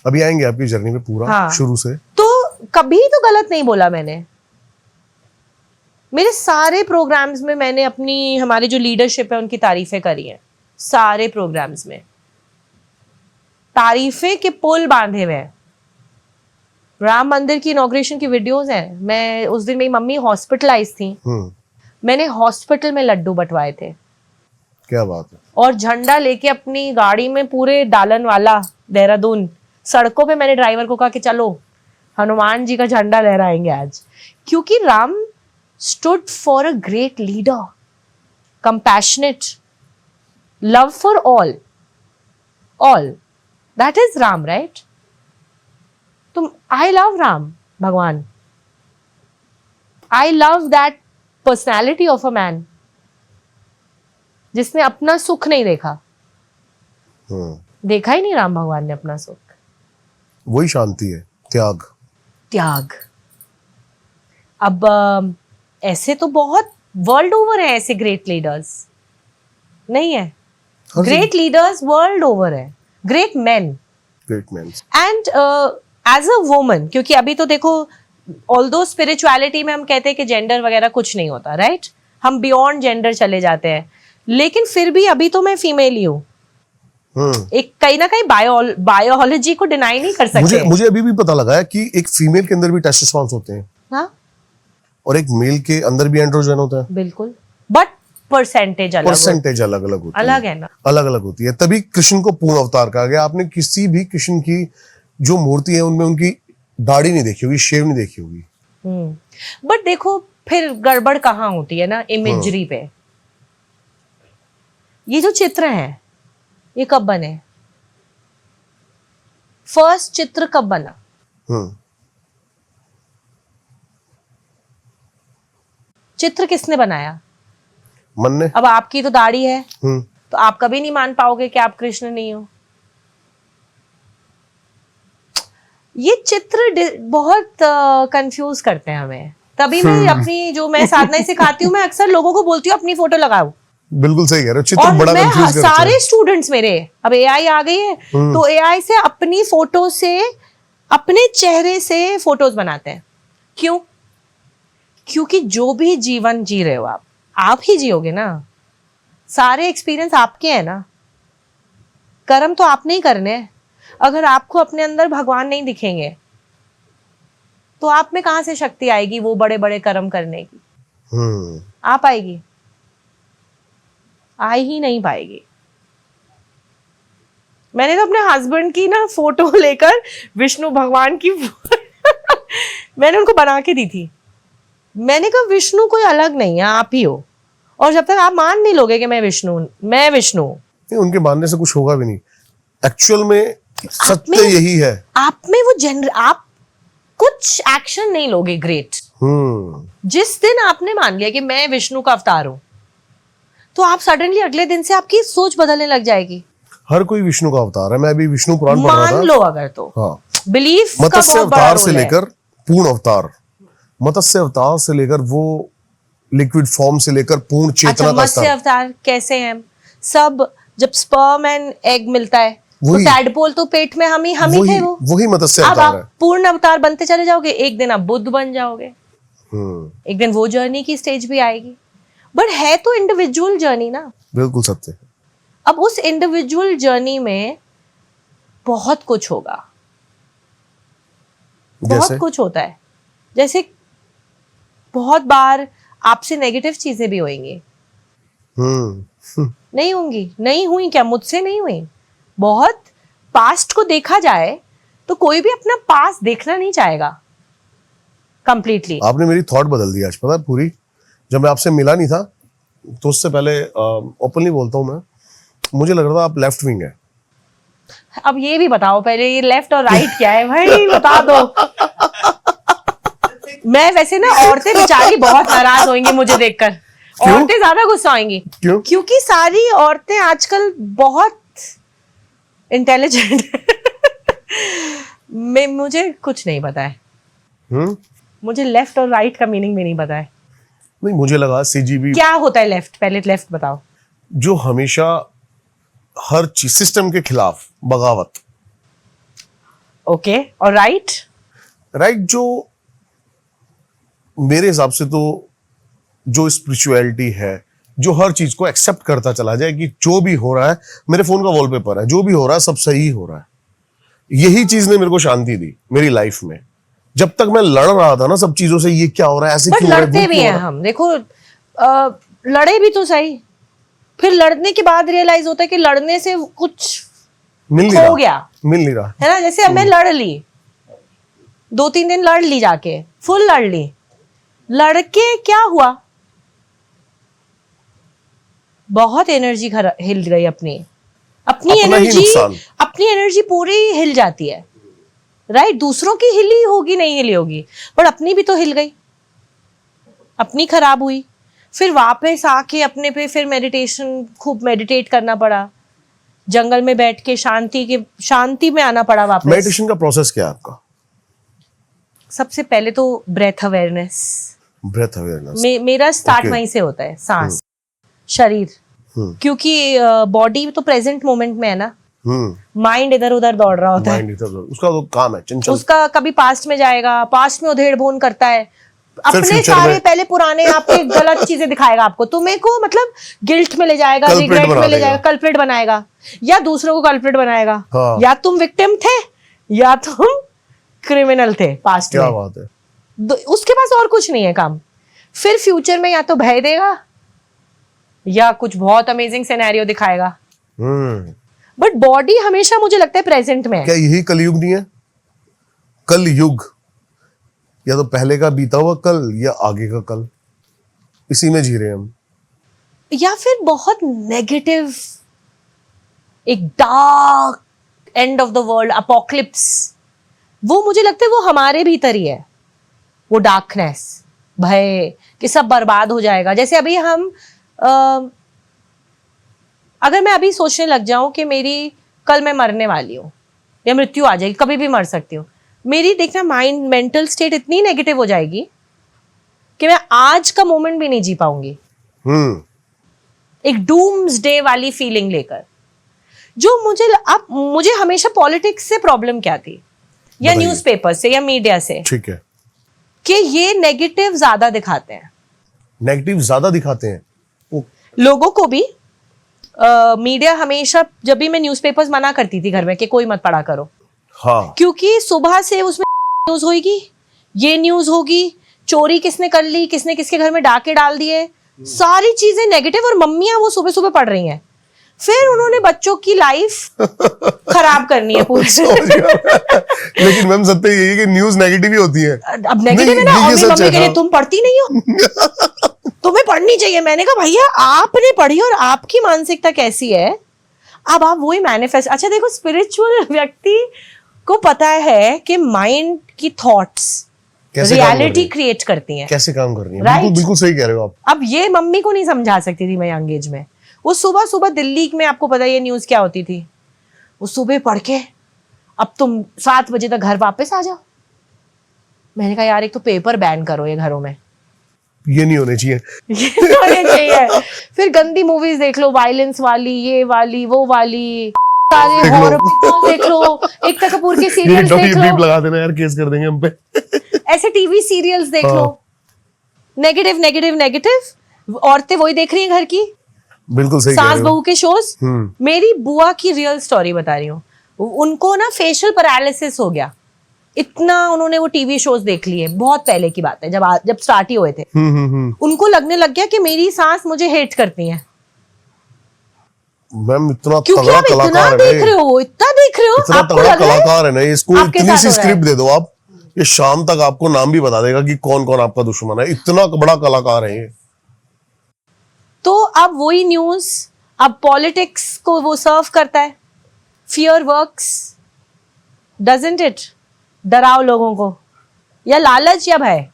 अभी आएंगे आपकी जर्नी में पूरा, हाँ। शुरू से। तो कभी तो गलत नहीं बोला मैंने। मेरे सारे प्रोग्राम्स में मैंने हमारी जो लीडरशिप है उनकी तारीफें करी हैं। सारे प्रोग्राम्स में तारीफें के पुल बांधे हुए हैं। राम मंदिर की इनॉग्रेशन की वीडियोस हैं। मैं उस दिन, मेरी मम्मी हॉस्पिटलाइज थी, मैंने हॉस्पिटल में लड्डू बंटवाए थे। क्या बात है। और झंडा लेके अपनी गाड़ी में पूरे दालन वाला देहरादून सड़कों पे मैंने ड्राइवर को कहा कि चलो हनुमान जी का झंडा लहराएंगे आज। क्योंकि Ram stood for a great leader, compassionate, love for all. That is Ram, right? तो I love Ram, भगवान. I love that personality of a man, जिसने अपना सुख नहीं देखा। देखा ही नहीं राम भगवान ने अपना सुख। वही शांति है, त्याग। अब ऐसे तो बहुत वर्ल्ड ओवर है ऐसे ग्रेट लीडर्स, नहीं है? हर ग्रेट लीडर्स वर्ल्ड ओवर है, great man. Great man. And as a woman, क्योंकि अभी तो देखो, ऑल्दो स्पिरिचुअलिटी में हम कहते हैं कि जेंडर वगैरह कुछ नहीं होता, राइट? हम बियॉन्ड जेंडर चले जाते हैं, लेकिन फिर भी अभी तो मैं फीमेल ही हूँ। एक कहीं ना कहीं बायोलॉजी को डिनाई नहीं कर सकते। मुझे अभी भी पता लगा है कि एक फीमेल के अंदर भी टेस्टोस्टेरोन होते हैं, हाँ, और एक मेल के अंदर भी एंड्रोजन होता है। बिल्कुल, बट परसेंटेज अलग अलग अलग होती अलग है ना, अलग अलग होती है। तभी कृष्ण को पूर्ण अवतार कहा गया। आपने किसी भी कृष्ण की जो मूर्ति है उनमें उनकी दाढ़ी नहीं देखी होगी, शेव नहीं देखी होगी। बट देखो फिर गड़बड़ कहाँ होती है ना, इमेजरी पे। ये जो चित्र है ये कब बने? फर्स्ट चित्र कब बना? चित्र किसने बनाया? मन ने। अब आपकी तो दाढ़ी है, तो आप कभी नहीं मान पाओगे कि आप कृष्ण नहीं हो। ये चित्र बहुत कंफ्यूज करते हैं हमें। तभी मैं अपनी जो मैं साधना सिखाती हूँ, मैं अक्सर लोगों को बोलती हूँ अपनी फोटो लगाओ। बिल्कुल सही कह रहे हो, चित्र और बड़ा मैं कंफ्यूज करता है। सारे स्टूडेंट्स मेरे, अब एआई आ गई है तो एआई से अपनी फोटो से, अपने चेहरे से फोटोज बनाते हैं। क्यों? क्योंकि जो भी जीवन जी रहे हो आप ही जियोगे ना। सारे एक्सपीरियंस आपके हैं ना, कर्म तो आपने ही करने हैं। अगर आपको अपने अंदर भगवान नहीं दिखेंगे तो आप में कहां से शक्ति आएगी वो बड़े बड़े कर्म करने की? आ पाएगी? आ ही नहीं पाएगी। मैंने तो अपने हस्बैंड की ना फोटो लेकर विष्णु भगवान की मैंने उनको बना के दी थी। मैंने कहा विष्णु कोई अलग नहीं है, आप ही हो। और जब तक आप मान नहीं लोगे कि मैं विष्णु हूं, उनके मानने से कुछ होगा भी नहीं। एक्चुअल में सत्य यही है। आप में वो जेनर, आप कुछ एक्शन नहीं लोगे ग्रेट। जिस दिन आपने मान लिया कि मैं विष्णु का अवतार हूं, तो आप सडनली अगले दिन से आपकी सोच बदलने लग जाएगी। हर कोई विष्णु का अवतार है। मैं अभी विष्णु पुराण पढ़ रहा था। मान लो अगर तो। हाँ। बिलीफ का मत्स्य बहुत बड़ा अवतार रोल से है। लेकर पूर्ण अवतार, मत्स्य अवतार से लेकर वो लिक्विड फॉर्म से लेकर पूर्ण चेतना अच्छा, का मत्स्य स्तर। अवतार कैसे हैं सब? जब स्पर्म एंड एग मिलता है तो वही। टैडपोल तो पेट में हम ही थे वो। वही मत्स्य अब अवतार है। आप पूर्ण अवतार बनते चले जाओगे, एक दिन आप बुद्ध बन जाओगे, एक दिन वो जर्नी की स्टेज भी आएगी। बट है तो इंडिविजुअल जर्नी ना। बिल्कुल सत्य है। अब उस इंडिविजुअल जर्नी में बहुत कुछ होगा, बहुत कुछ होता है। जैसे बहुत बार आपसे नेगेटिव चीजें भी होंगी। नहीं होंगी? नहीं हुई क्या? मुझसे नहीं हुई। बहुत पास्ट को देखा जाए तो कोई भी अपना पास्ट देखना नहीं चाहेगा कंप्लीटली। आपने मेरी थॉट बदल दी आज, पता है पूरी। जब मैं आपसे मिला नहीं था तो उससे पहले ओपनली बोलता हूं मैं, मुझे लग रहा था आप लेफ्ट विंग है। अब ये भी बताओ पहले, ये लेफ्ट और राइट क्या है भाई, बता दो। मैं वैसे ना, औरतें बेचारी बहुत नाराज होंगी मुझे देखकर। औरतें ज्यादा गुस्सा आएंगी। क्यों? क्योंकि सारी औरतें आजकल बहुत इंटेलिजेंट मुझे कुछ नहीं पता है। मुझे लेफ्ट और राइट का मीनिंग भी नहीं पता है। नहीं, मुझे लगा सीजीबी क्या होता है लेफ्ट? पहले लेफ्ट बताओ। जो हमेशा हर चीज सिस्टम के खिलाफ बगावत। ओके, और राइट? राइट जो मेरे हिसाब से तो जो स्पिरिचुअलिटी है, जो हर चीज को एक्सेप्ट करता चला जाए कि जो भी हो रहा है, मेरे फोन का वॉलपेपर है, जो भी हो रहा है सब सही हो रहा है। यही चीज ने मेरे को शांति दी मेरी लाइफ में। जब तक मैं लड़ रहा था ना सब चीजों से, ये क्या हो रहा है, ऐसे क्यों हो रहा है, लड़ते भी हैं हम। देखो लड़े भी तो सही, फिर लड़ने के बाद रियलाइज होता है कि लड़ने से कुछ मिल हो गया, मिल नहीं रहा है ना। जैसे अब मैं लड़ ली, 2-3 दिन लड़ ली, जाके फुल लड़ ली, लड़के क्या हुआ? बहुत एनर्जी हिल गई अपनी एनर्जी पूरी हिल जाती है, राइट? दूसरों की हिली होगी नहीं हिली होगी, पर अपनी भी तो हिल गई, अपनी खराब हुई। फिर वापस आके अपने पे फिर मेडिटेशन, खूब मेडिटेट करना पड़ा, जंगल में बैठ के शांति में आना पड़ा वापस। मेडिटेशन का प्रोसेस क्या है आपका? सबसे पहले तो ब्रेथ अवेयरनेस। Breath awareness. मेरा स्टार्ट Okay. वहीं से होता है, सांस, शरीर, क्योंकि बॉडी तो प्रेजेंट मोमेंट में है ना, माइंड इधर उधर दौड़ रहा होता है, माइंड इधर उसका तो काम है चंचल। उसका कभी पास्ट में जाएगा, पास्ट में उधेड़ बुन करता है, अपने future सारे में। पहले पुराने आपके गलत चीजें दिखाएगा आपको, तुम्हें को मतलब गिल्ट में ले जाएगा, Culprit रिग्रेट बना में ले देगा। जाएगा, कल्प्रिट बनाएगा, या दूसरों को कल्प्रिट बनाएगा। हाँ। या तुम विक्टिम थे या तुम क्रिमिनल थे पास्ट क्या में, बात है। उसके पास और कुछ नहीं है काम। फिर फ्यूचर में या तो भय देगा या कुछ बहुत अमेजिंग सिनेरियो दिखाएगा, बट बॉडी हमेशा मुझे लगता है प्रेजेंट में है। क्या यही कलयुग नहीं है? कल युग, या तो पहले का बीता हुआ कल या आगे का कल, इसी में जी रहे हैं हम। या फिर बहुत नेगेटिव, एक dark end of the world, apocalypse, वो मुझे लगता है वो हमारे भीतर ही है, वो डार्कनेस, भय कि सब बर्बाद हो जाएगा। जैसे अभी हम अगर मैं अभी सोचने लग जाऊं कि मेरी कल मैं मरने वाली हूं या मृत्यु आ जाएगी, कभी भी मर सकती हूँ, मेरी देखना माइंड मेंटल स्टेट इतनी नेगेटिव हो जाएगी कि मैं आज का मोमेंट भी नहीं जी पाऊंगी, एक डूम्स डे वाली फीलिंग लेकर। जो मुझे हमेशा पॉलिटिक्स से प्रॉब्लम क्या थी, या बताइए। न्यूज़पेपर से या मीडिया से, ठीक है, कि ये नेगेटिव ज्यादा दिखाते हैं, नेगेटिव ज्यादा दिखाते हैं लोगों को भी। मीडिया हमेशा, जब भी मैं न्यूज़पेपर्स मना करती थी घर में कि कोई मत पढ़ा करो, हाँ, क्योंकि सुबह से उसमें न्यूज होगी, ये न्यूज होगी, चोरी किसने कर ली, किसने किसके घर में डाके डाल दिए, सारी चीजें नेगेटिव, और मम्मियां वो सुबह सुबह पढ़ रही हैं। फिर उन्होंने बच्चों की लाइफ खराब करनी है पूरी। लेकिन मैम सत्य यही है कि न्यूज नेगेटिव ही होती है। अब नेगेटिव है ना, और ये मेरी सच मम्मी है, कह रही हाँ। तुम पढ़ती नहीं हो, तुम्हें पढ़नी चाहिए। मैंने कहा भैया आपने पढ़ी और आपकी मानसिकता कैसी है, अब आप वही मैनिफेस्ट। अच्छा देखो, स्पिरिचुअल व्यक्ति को पता है कि माइंड की थॉट्स कैसे काम कर रही रियलिटी है? क्रिएट करती हैं। कैसे काम कर रही है, Right. बिल्कुल बिल्कुल सही कह रहे हो आप। अब ये मम्मी को नहीं समझा सकती थी मैं यंग एज में। वो सुबह सुबह दिल्ली में, आपको पता है ये न्यूज क्या होती थी, वो सुबह पढ़ के अब तुम 7 बजे तक घर वापस आ जाओ। मैंने कहा यार एक तो पेपर बैन करो ये घरों में, ये नहीं होने चाहिए। ये होने चाहिए। फिर गंदी मूवीज देख लो, वायलेंस वाली, ये वाली, वो वाली, सारे हॉरर देख लो, एकता कपूर के ये सीरियल्स देख बीप लो, लगा देना यार, केस कर देंगे हम पे। ऐसे टीवी सीरियल्स देख लो, नेगेटिव नेगेटिव नेगेटिव। औरतें वही देख रही हैं घर की, बिल्कुल सही कह सास रहे बहू हो। के शोज। मेरी बुआ की रियल स्टोरी बता रही हूँ, उनको ना फेशियल पैरालिसिस हो गया, इतना उन्होंने वो टीवी शोज देख लिए, बहुत पहले की बात है, जब स्टार्ट ही हुए थे। उनको लगने लग गया कि मेरी सास मुझे हेट करती है, मैम इतना क्योंकि तगड़ा आप इतना कलाकार है देख ना रहे ये। हो, इतना देख रहे हो, इतना आपको तगड़ा लग रहा है कलाकार है ना ये, इसको आपके इतनी साथ सी हो रहा है। स्क्रिप्ट दे दो आप, ये शाम तक आपको नाम भी बता देगा कि कौन कौन आपका दुश्मन है, इतना बड़ा कलाकार है ये। तो अब वही न्यूज, अब पॉलिटिक्स को वो सर्व करता है। Fear works, doesn't it? डराओ लोगों को, या लालच या भय,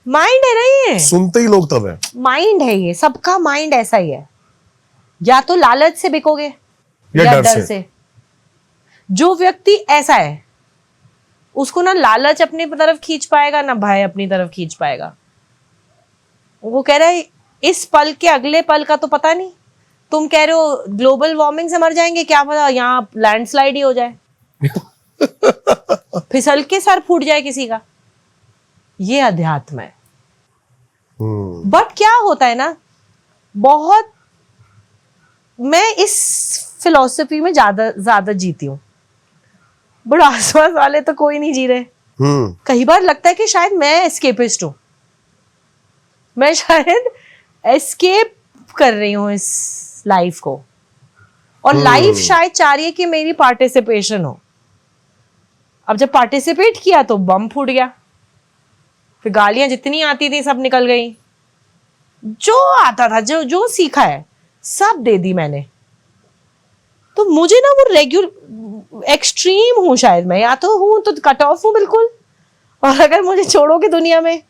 माइंड है ना ये, सुनते ही लोग तब है। माइंड है ये, सबका माइंड ऐसा ही है। या तो लालच से बिकोगे या या डर डर से। से। जो व्यक्ति ऐसा है उसको ना लालच अपनी तरफ खींच पाएगा ना भय अपनी तरफ खींच पाएगा। वो कह रहा है इस पल के अगले पल का तो पता नहीं, तुम कह रहे हो ग्लोबल वार्मिंग से मर जाएंगे, क्या पता यहाँ लैंडस्लाइड ही हो जाए, फिसल के सर फूट जाए किसी का। ये अध्यात्म है। बट क्या होता है ना, बहुत मैं इस फिलॉसफी में ज्यादा जीती हूँ, बट आसपास वाले तो कोई नहीं जी रहे। कई बार लगता है कि शायद मैं एस्केपिस्ट हूं, मैं शायद एस्केप कर रही हूं इस लाइफ को, और लाइफ शायद चाह रही है कि मेरी पार्टिसिपेशन हो। अब जब पार्टिसिपेट किया तो बम फूट गया, फिर गालियां जितनी आती थी सब निकल गई, जो आता था, जो सीखा है सब दे दी मैंने। तो मुझे ना वो रेगुलर एक्सट्रीम हूं शायद मैं, या तो हूं तो कट ऑफ हूं बिल्कुल, और अगर मुझे छोड़ोगे दुनिया में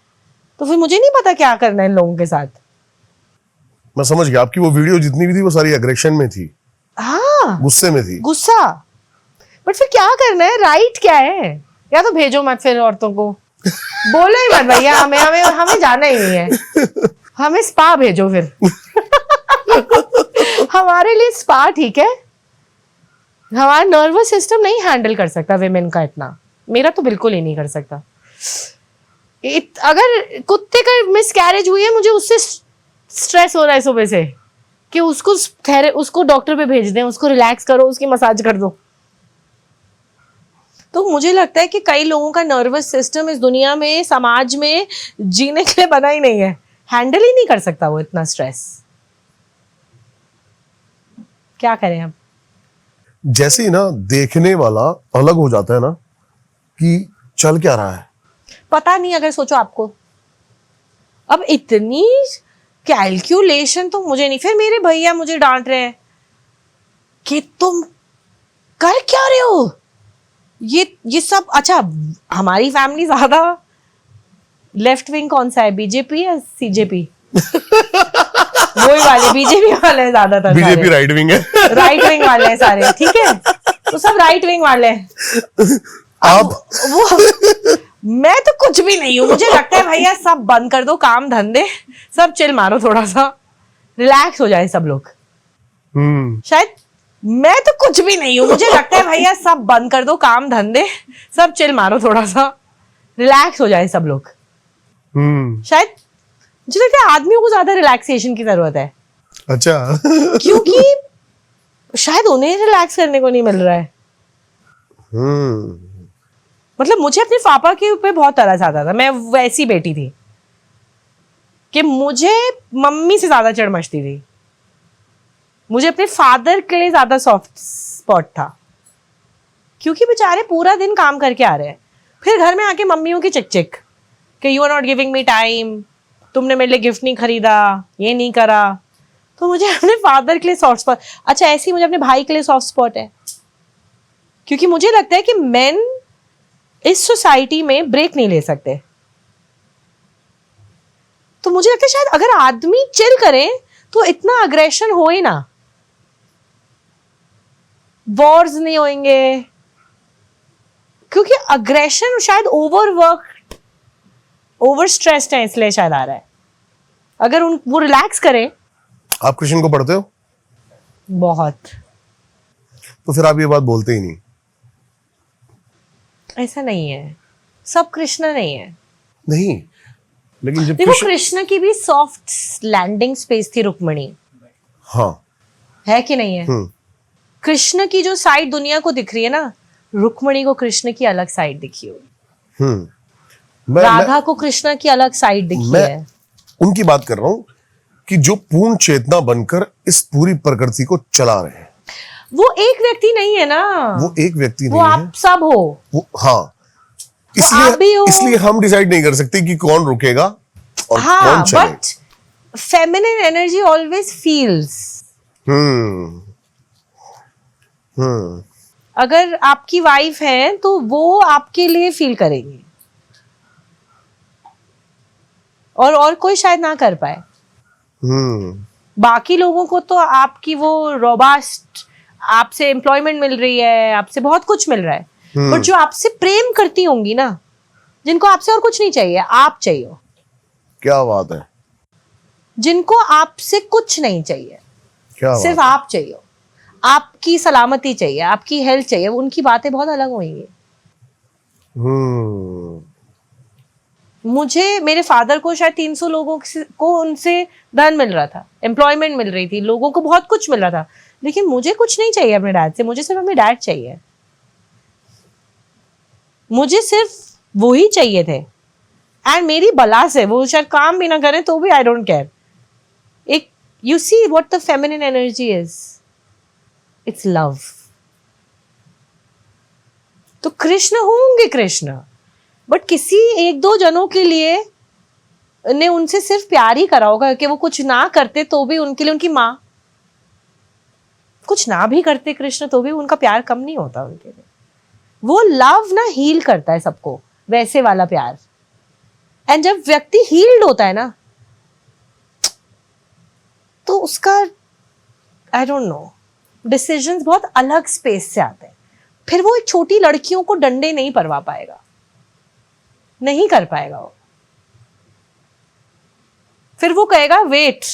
तो फिर मुझे नहीं पता क्या करना है इन लोगों के साथ। मैं समझ गया, आपकी वो वीडियो जितनी भी थी वो सारी एग्रेशन में थी, हाँ, गुस्से में थी। गुस्सा। बट फिर क्या करना है, राइट क्या है? या तो भेजो मत फिर औरतों को, बोलो ही मत भैया, हमें हमें हमें जाना ही नहीं है, हमें स्पा भेजो फिर। हमारे लिए स्पा ठीक है, हमारा नर्वस सिस्टम नहीं हैंडल कर सकता विमेन का इतना, मेरा तो बिल्कुल ही नहीं कर सकता। अगर कुत्ते का मिसकैरेज हुई है, मुझे उससे स्ट्रेस हो रहा है सुबह से कि उसको डॉक्टर पे भेज दें, उसको रिलैक्स करो, उसकी मसाज कर दो। तो मुझे लगता है कि कई लोगों का नर्वस सिस्टम इस दुनिया में, समाज में जीने के लिए बना ही नहीं है, हैंडल ही नहीं कर सकता वो इतना स्ट्रेस। क्या करें अब? जैसे ही ना देखने वाला अलग हो जाता है ना कि चल क्या रहा है, पता नहीं, अगर सोचो आपको अब इतनी कैलकुलेशन तो मुझे नहीं, फिर मेरे भैया मुझे डांट रहे हैं कि तुम कर क्या रहे हो ये सब। अच्छा, हमारी फैमिली ज्यादा लेफ्ट विंग कौन सा है, बीजेपी या सीजेपी? वही वाले बीजेपी वाले हैं ज्यादातर, बीजेपी राइट विंग है, राइट विंग वाले हैं सारे, ठीक है, तो सब राइट विंग वाले हैं। आप वो मैं तो कुछ भी नहीं हूँ, मुझे लगता है भैया सब बंद कर दो, काम धंधे सब चिल मारो, थोड़ा सा रिलैक्स हो जाए सब लोग। शायद मैं तो कुछ भी नहीं हूँ, मुझे लगता है भैया सब बंद कर दो, काम धंधे सब चिल मारो, थोड़ा सा रिलैक्स हो जाए सब लोग। शायद मुझे लगता है आदमियों को ज्यादा रिलैक्सेशन की जरूरत है। अच्छा। क्योंकि शायद उन्हें रिलैक्स करने को नहीं मिल रहा है। मतलब मुझे अपने पापा के ऊपर बहुत तरस आता था, मैं वैसी बेटी थी कि मुझे मम्मी से ज्यादा चिढ़ मचती थी, मुझे अपने फादर के लिए ज्यादा सॉफ्ट स्पॉट था, क्योंकि बेचारे पूरा दिन काम करके आ रहे हैं, फिर घर में आके मम्मियों की चिक चिक कि you are not giving me time, तुमने मेरे लिए गिफ्ट नहीं खरीदा, ये नहीं करा। तो मुझे अपने फादर के लिए सॉफ्ट स्पॉट, अच्छा ऐसे ही मुझे अपने भाई के लिए सॉफ्ट स्पॉट है, क्योंकि मुझे लगता है कि मेन इस सोसाइटी में ब्रेक नहीं ले सकते। तो मुझे लगता है शायद अगर आदमी चिल करे तो इतना अग्रेशन हो ही ना, वॉर्स नहीं होंगे, क्योंकि अग्रेशन शायद ओवरवर्क, ओवर स्ट्रेस्ड है, इसलिए शायद आ रहा है। अगर वो रिलैक्स करें। आप कृष्ण को पढ़ते हो? बहुत। तो फिर आप ये बात बोलते ही नहीं। ऐसा नहीं है, सब कृष्ण नहीं है। नहीं, लेकिन जब देखो कृष्ण की भी सॉफ्ट लैंडिंग स्पेस थी रुक्मिणी, हाँ है कि नहीं है? कृष्ण की जो साइड दुनिया को दिख रही है ना, रुक्मिणी को कृष्ण की अलग साइड दिखी होगी, राधा को कृष्ण की अलग साइड दिखी है। उनकी बात कर रहा हूं कि जो पूर्ण चेतना बनकर इस पूरी प्रकृति को चला रहे हैं। वो एक व्यक्ति नहीं है ना, वो एक व्यक्ति वो नहीं है, आप सब हो। वो हाँ, इसलिए हम डिसाइड नहीं कर सकते कि कौन रुकेगा और कौन चलेगा। But feminine energy always feels. अगर आपकी वाइफ है तो वो आपके लिए फील करेगी, और कोई शायद ना कर पाए। बाकी लोगों को तो आपकी वो रोबास्ट, आपसे एम्प्लॉयमेंट मिल रही है, आपसे बहुत कुछ मिल रहा है, बट जो आपसे प्रेम करती होंगी ना, जिनको आपसे और कुछ नहीं चाहिए, आप चाहिए। क्या बात है। जिनको आपसे कुछ नहीं चाहिए, क्या सिर्फ बात आप चाहिए, आपकी सलामती चाहिए, आपकी हेल्थ चाहिए, उनकी बातें बहुत अलग होंगी। मुझे मेरे फादर को शायद 300 लोगों को उनसे धन मिल रहा था, एम्प्लॉयमेंट मिल रही थी, लोगों को बहुत कुछ मिल रहा था, लेकिन मुझे कुछ नहीं चाहिए अपने डैड से, मुझे सिर्फ अपने डैड चाहिए, मुझे सिर्फ वो ही चाहिए थे। एंड मेरी बला से वो शायद काम भी ना करें तो भी आई डोंट केयर। एक you see what the feminine energy is, it's love. तो कृष्ण होंगे कृष्ण, बट किसी एक दो जनों के लिए ने उनसे सिर्फ प्यार ही करा होगा, कि वो कुछ ना करते तो भी उनके लिए, उनकी माँ कुछ ना भी करते कृष्ण तो भी उनका प्यार कम नहीं होता उनके लिए। वो लव ना हील करता है सबको, वैसे वाला प्यार। एंड जब व्यक्ति हील्ड होता है ना, तो उसका आई डोंट नो डिसीजंस बहुत अलग स्पेस से आते हैं। फिर वो एक छोटी लड़कियों को डंडे नहीं परवा पाएगा, नहीं कर पाएगा वो। फिर वो कहेगा वेट,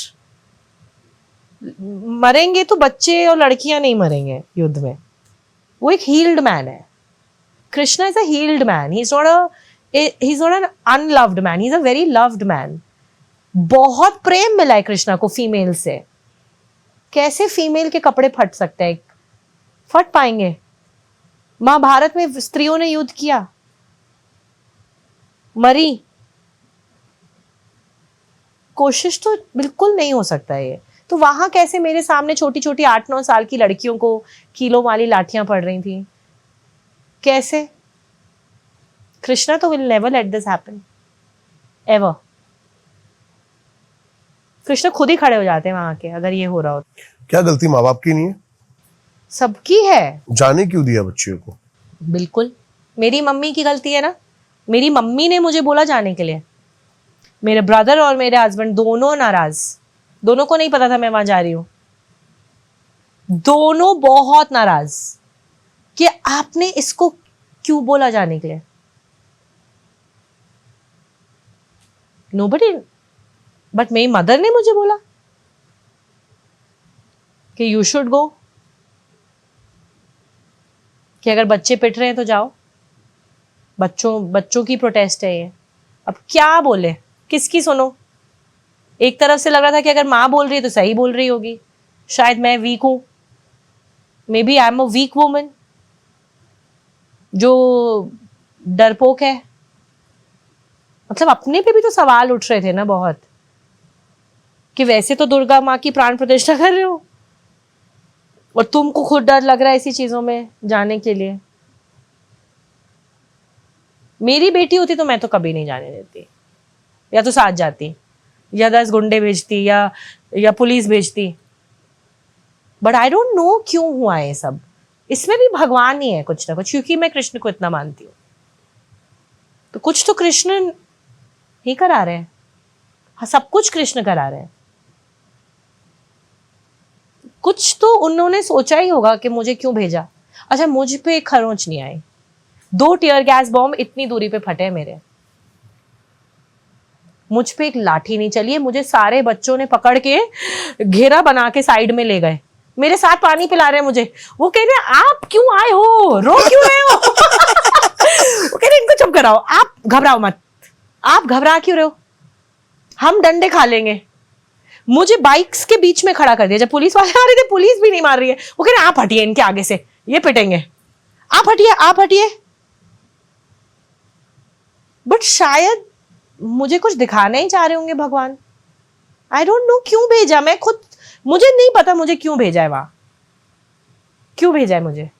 मरेंगे तो बच्चे और लड़कियां नहीं मरेंगे युद्ध में। वो एक हील्ड मैन है। Krishna is a healed man, he is not an unloved man, he is a very loved man. बहुत प्रेम मिला है कृष्णा को फीमेल से। कैसे फीमेल के कपड़े फट सकते हैं? फट पाएंगे? महाभारत में स्त्रियों ने युद्ध किया, मरी। कोशिश तो बिल्कुल नहीं हो सकता है ये। तो वहां कैसे मेरे सामने छोटी छोटी 8-9 साल की लड़कियों को किलो वाली लाठियां पड़ रही थी? कैसे? कृष्णा तो will never let this happen ever. Krishna खुद ही खड़े हो जाते हैं वहां के, अगर ये हो रहा हो। क्या गलती माँ बाप की नहीं है? सबकी है। जाने क्यों दिया बच्चे को? बिल्कुल मेरी मम्मी की गलती है ना। मेरी मम्मी ने मुझे बोला जाने के लिए। मेरे ब्रदर और मेरे हस्बैंड दोनों नाराज, दोनों को नहीं पता था मैं वहां जा रही हूं। दोनों बहुत नाराज कि आपने इसको क्यों बोला जाने के लिए। नोबडी, बट मेरी मदर ने मुझे बोला कि यू शुड गो, कि अगर बच्चे पिट रहे हैं तो जाओ। बच्चों की प्रोटेस्ट है ये। अब क्या बोले, किसकी सुनो? एक तरफ से लग रहा था कि अगर माँ बोल रही है तो सही बोल रही होगी, शायद मैं वीक हूं, maybe I am a weak woman जो डरपोक है। मतलब अपने पे भी तो सवाल उठ रहे थे ना बहुत, कि वैसे तो दुर्गा माँ की प्राण प्रतिष्ठा कर रहे हो और तुमको खुद डर लग रहा है ऐसी चीजों में जाने के लिए। मेरी बेटी होती तो मैं तो कभी नहीं जाने देती, या तो साथ जाती, या 10 गुंडे भेजती, या पुलिस भेजती। बट आई डोंट नो क्यों हुआ है सब। इसमें भी भगवान ही है कुछ ना कुछ, क्योंकि मैं कृष्ण को इतना मानती हूँ। तो कुछ तो कृष्ण ही करा रहे हैं। हाँ, सब कुछ कृष्ण करा रहे हैं। कुछ तो उन्होंने सोचा ही होगा कि मुझे क्यों भेजा। अच्छा, मुझ पे एक खरोंच नहीं आई। 2 टीयर गैस बॉम्ब इतनी दूरी पे फटे मेरे, मुझ पे एक लाठी नहीं चली है। मुझे सारे बच्चों ने पकड़ के घेरा बना के साइड में ले गए, मेरे साथ पानी पिला रहे हैं मुझे। वो कह रहे आप क्यों आए हो, रो क्यों रहे हो? वो कह रहे इनको चुप कराओ, आप घबराओ मत, आप घबरा क्यों रहे हो, हम डंडे खा लेंगे। मुझे बाइक्स के बीच में खड़ा कर दिया। जब पुलिस वाले आ रहे थे, पुलिस भी नहीं मार रही है, वो कह रहे आप हटिए इनके आगे से, ये पिटेंगे, आप हटिए, आप हटिए। बट शायद मुझे कुछ दिखाना ही चाह रहे होंगे भगवान। आई डोंट नो क्यों भेजा, मैं खुद मुझे नहीं पता मुझे क्यों भेजा है वहां, क्यों भेजा है मुझे।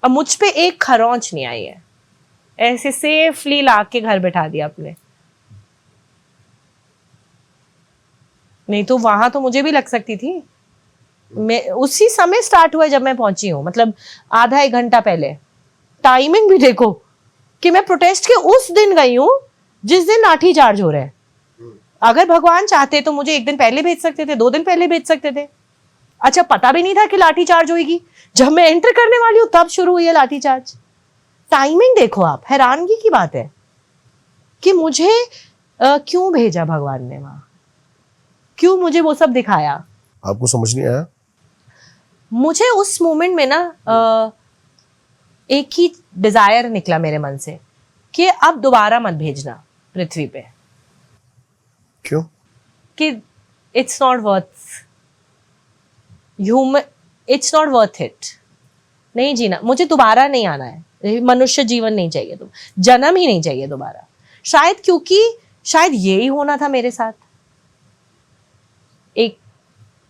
अब मुझ पे एक खरोंच नहीं आई है, ऐसे सेफली लाके घर बैठा दिया अपने। नहीं तो वहां तो मुझे भी लग सकती थी। मैं उसी समय स्टार्ट हुआ जब मैं पहुंची हूं, मतलब आधा 1 घंटा पहले। टाइमिंग भी देखो कि मैं प्रोटेस्ट के उस दिन गई हूं जिस दिन लाठी चार्ज हो रहा है। अगर भगवान चाहते तो मुझे 1 दिन पहले भेज सकते थे, 2 दिन पहले भेज सकते थे। अच्छा, पता भी नहीं था कि लाठी चार्ज होगी। जब मैं एंटर करने वाली हूं तब शुरू हुई है लाठी चार्ज। टाइमिंग देखो आप, हैरानगी की बात है कि मुझे क्यों भेजा भगवान ने वहां, क्यों मुझे वो सब दिखाया। आपको समझ नहीं आया? मुझे उस मोमेंट में ना एक ही डिजायर निकला मेरे मन से कि अब दोबारा मत भेजना पृथ्वी पे। क्यों? कि it's not worth human, it's not worth it. नहीं जीना, मुझे दोबारा नहीं आना है। मनुष्य जीवन नहीं चाहिए, तुम जन्म ही नहीं चाहिए दोबारा। शायद क्योंकि शायद यही होना था मेरे साथ, एक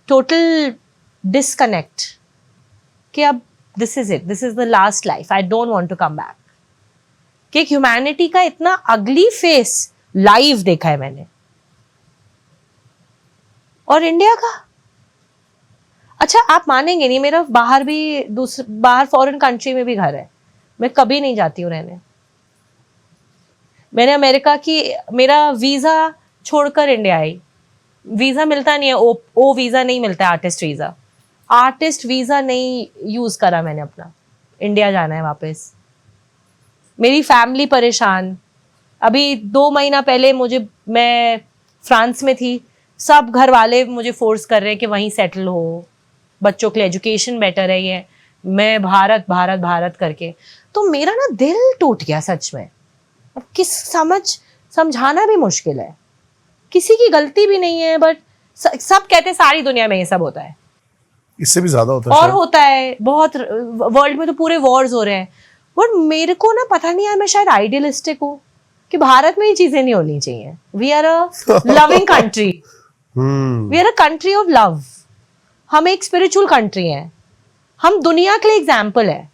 टोटल डिस्कनेक्ट कि अब this is it, this is the last life, I don't want to come back. कि ह्यूमैनिटी का इतना अगली फेस लाइव देखा है मैंने, और इंडिया का। अच्छा, आप मानेंगे नहीं, मेरा बाहर भी बाहर फॉरेन कंट्री में भी घर है, मैं कभी नहीं जाती हूँ रहने। मैंने अमेरिका की, मेरा वीजा छोड़कर इंडिया आई। वीजा मिलता नहीं है, ओ वीजा नहीं मिलता है, आर्टिस्ट वीजा। आर्टिस्ट वीजा नहीं यूज करा मैंने अपना, इंडिया जाना है वापस। मेरी फैमिली परेशान। अभी 2 महीना पहले मैं फ्रांस में थी, सब घर वाले मुझे फोर्स कर रहे हैं कि वहीं सेटल हो, बच्चों के लिए एजुकेशन बेटर है, ये मैं भारत भारत भारत करके। तो मेरा ना दिल टूट गया सच में। अब समझाना भी मुश्किल है, किसी की गलती भी नहीं है, बट सब कहते हैं सारी दुनिया में ये सब होता है, इससे भी ज्यादा होता है और शायद। होता है बहुत, वर्ल्ड में तो पूरे वॉर्स हो रहे हैं। बट मेरे को ना पता नहीं है, मैं शायद आइडियलिस्टिक हूँ कि भारत में ये चीजें नहीं होनी चाहिए। We are a loving country, we are a country of love. हम एक स्पिरिचुअल कंट्री हैं, हम दुनिया के लिए एग्जाम्पल है।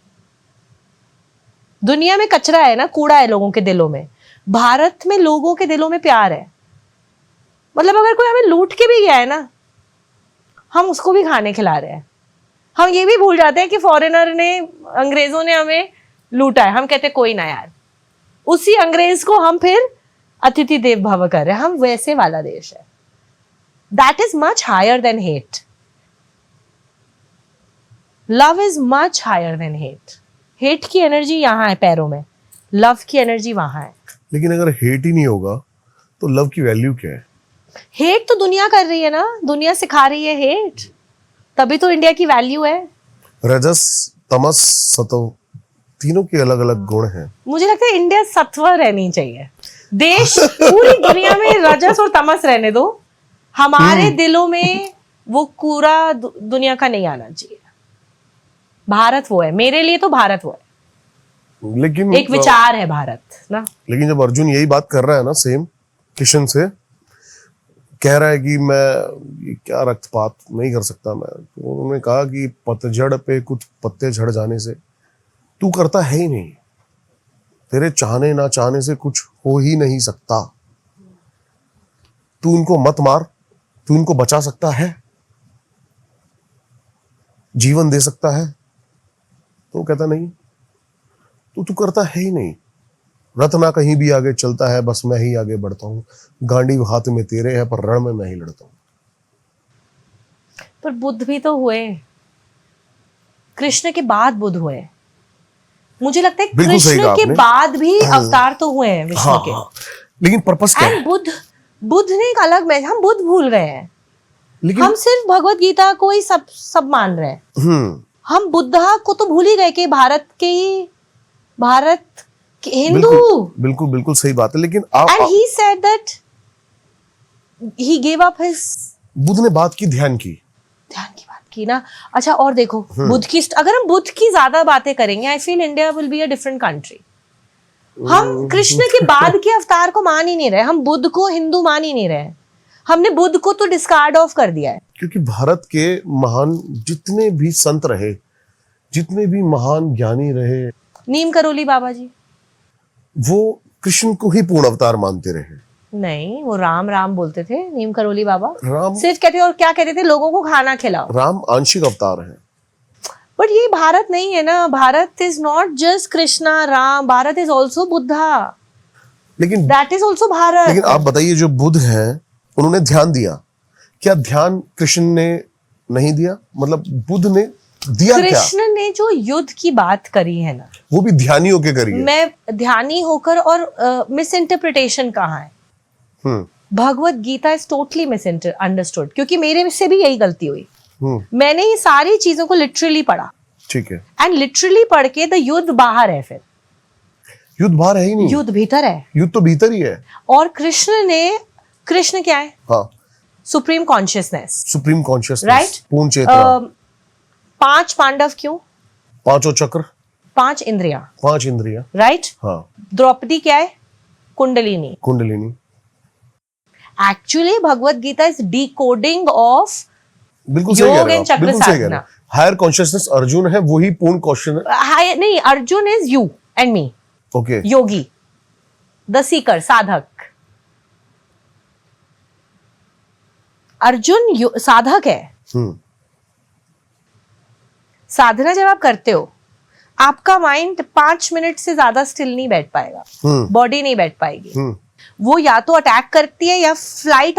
दुनिया में कचरा है ना, कूड़ा है लोगों के दिलों में, भारत में लोगों के दिलों में प्यार है। मतलब अगर कोई हमें लूट के भी गया है ना, हम उसको भी खाने खिला रहे हैं। हम ये भी भूल जाते हैं कि फॉरेनर ने, अंग्रेजों ने हमें लूटा है, हम कहते हैं कोई ना यार, उसी अंग्रेज को हम फिर अतिथि देव भव कर रहे हैं। हम वैसे वाला देश है। That is much higher than hate. Love is much higher than hate. Hate की एनर्जी यहाँ है पैरों में, लव की एनर्जी वहां है। लेकिन अगर हेट ही नहीं होगा तो लव की वैल्यू क्या है? हेट तो दुनिया कर रही है ना, दुनिया सिखा रही है हेट, तभी तो इंडिया की वैल्यू है। रजस, तमस, सतो, तीनों के अलग अलग गुण हैं। मुझे लगता है इंडिया सत्व रहनी चाहिए। देश पूरी दुनिया में रजस और तमस रहने दो, हमारे दिलों में वो कूड़ा दुनिया का नहीं आना चाहिए। भारत वो है, मेरे लिए तो भारत वो है, लेकिन एक विचार है भारत ना। लेकिन जब अर्जुन यही बात कर रहा है ना, सेम किशन से कह रहा है कि मैं ये क्या रक्तपात नहीं कर सकता मैं, तो उन्होंने कहा कि पतझड़ पे कुछ पत्ते झड़ जाने से तू करता है ही नहीं, तेरे चाहने ना चाहने से कुछ हो ही नहीं सकता। तू इनको मत मार, तू इनको बचा सकता है, जीवन दे सकता है, तो कहता नहीं, तो तू करता है ही नहीं। रथ ना कहीं भी आगे चलता है, बस मैं ही आगे बढ़ता हूं। गांडी हाथ में तेरे है, पर रण में मैं ही लड़ता हूं। पर बुद्ध भी तो हुए, कृष्ण के बाद बुद्ध हुए। मुझे लगता है बिल्कुल सही कृष्ण कहा के आपने। बाद भी अवतार तो हुए हैं विष्णु हाँ, के। हाँ। लेकिन पर्पस क्या है? एंड बुद्ध ने एक अलग मैच, हम बुद्ध भूल गए हैं। लेकिन हम सिर्फ भगवत गीता को ही सब मान रहे हैं। हम बुद्धा को तो भूल ही गए कि भारत के हिंदू। बिल्कुल बिल्कुल सही बात है। लेकिन and he said that he give up his. Buddha ने बात की, ध्यान की ना। अच्छा, और देखो बुद्ध की, अगर हम बुद्ध की ज्यादा बातें करेंगे, I feel India will be a different country. हम कृष्ण के बाद के अवतार को मान ही नहीं रहे, हम बुद्ध को हिंदू मान ही नहीं रहे, हमने बुद्ध को तो डिस्कार्ड ऑफ कर दिया है। क्योंकि भारत के महान जितने भी संत रहे, जितने भी महान ज्ञानी रहे, नीम करोली बाबा जी, वो कृष्ण को ही पूर्ण अवतार मानते रहे। नहीं, वो राम राम बोलते थे। नीम करोली बाबा राम सिर्फ कहते, और क्या कहते थे, लोगों को खाना खिलाओ। राम आंशिक अवतार है। बट ये भारत नहीं है ना। Bharat is not just Krishna Ram, Bharat is also Buddha, लेकिन दैट इज ऑल्सो भारत। लेकिन आप बताइए, जो बुद्ध हैं उन्होंने ध्यान दिया, क्या ध्यान कृष्ण ने नहीं दिया? मतलब बुद्ध ने दिया क्या? कृष्ण ने जो युद्ध की बात करी है ना, वो भी ध्यानी होके करी है। मैं ध्यानी होकर, और मिस इंटरप्रिटेशन कहाँ है? Bhagavad Gita is totally misunderstood, क्योंकि मेरे से भी यही गलती हुई। मैंने ये सारी चीजों को लिटरली पढ़ा, ठीक है, एंड लिटरली पढ़ के द युद्ध बाहर है, फिर युद्ध बाहर है ही नहीं, युद्ध भीतर है। युद्ध तो भीतर ही है। और कृष्ण क्या है? हाँ, supreme consciousness, supreme consciousness, right. पूर्ण चेतना। 5 पांडव क्यों? 5 चक्र, 5 इंद्रियां, 5 इंद्रियां, राइट। हाँ। द्रौपदी क्या है? Kundalini. Kundalini. Actually Bhagavad Gita is decoding of बिल्कुल सही कह योग रहे एंड हो आप, चक्र बिल्कुल सही कह रहे साधना। हो। हायर कॉन्शियसनेस अर्जुन है, वही पूर्ण क्वेश्चन है। नहीं, Arjun is you and me, okay, Yogi, the seeker, साधक। अर्जुन साधक है। साधना जब आप करते हो, आपका माइंड 5 मिनट से ज्यादा स्टिल नहीं बैठ पाएगा, बॉडी नहीं बैठ पाएगी। वो या तो अटैक करती है, या फाइट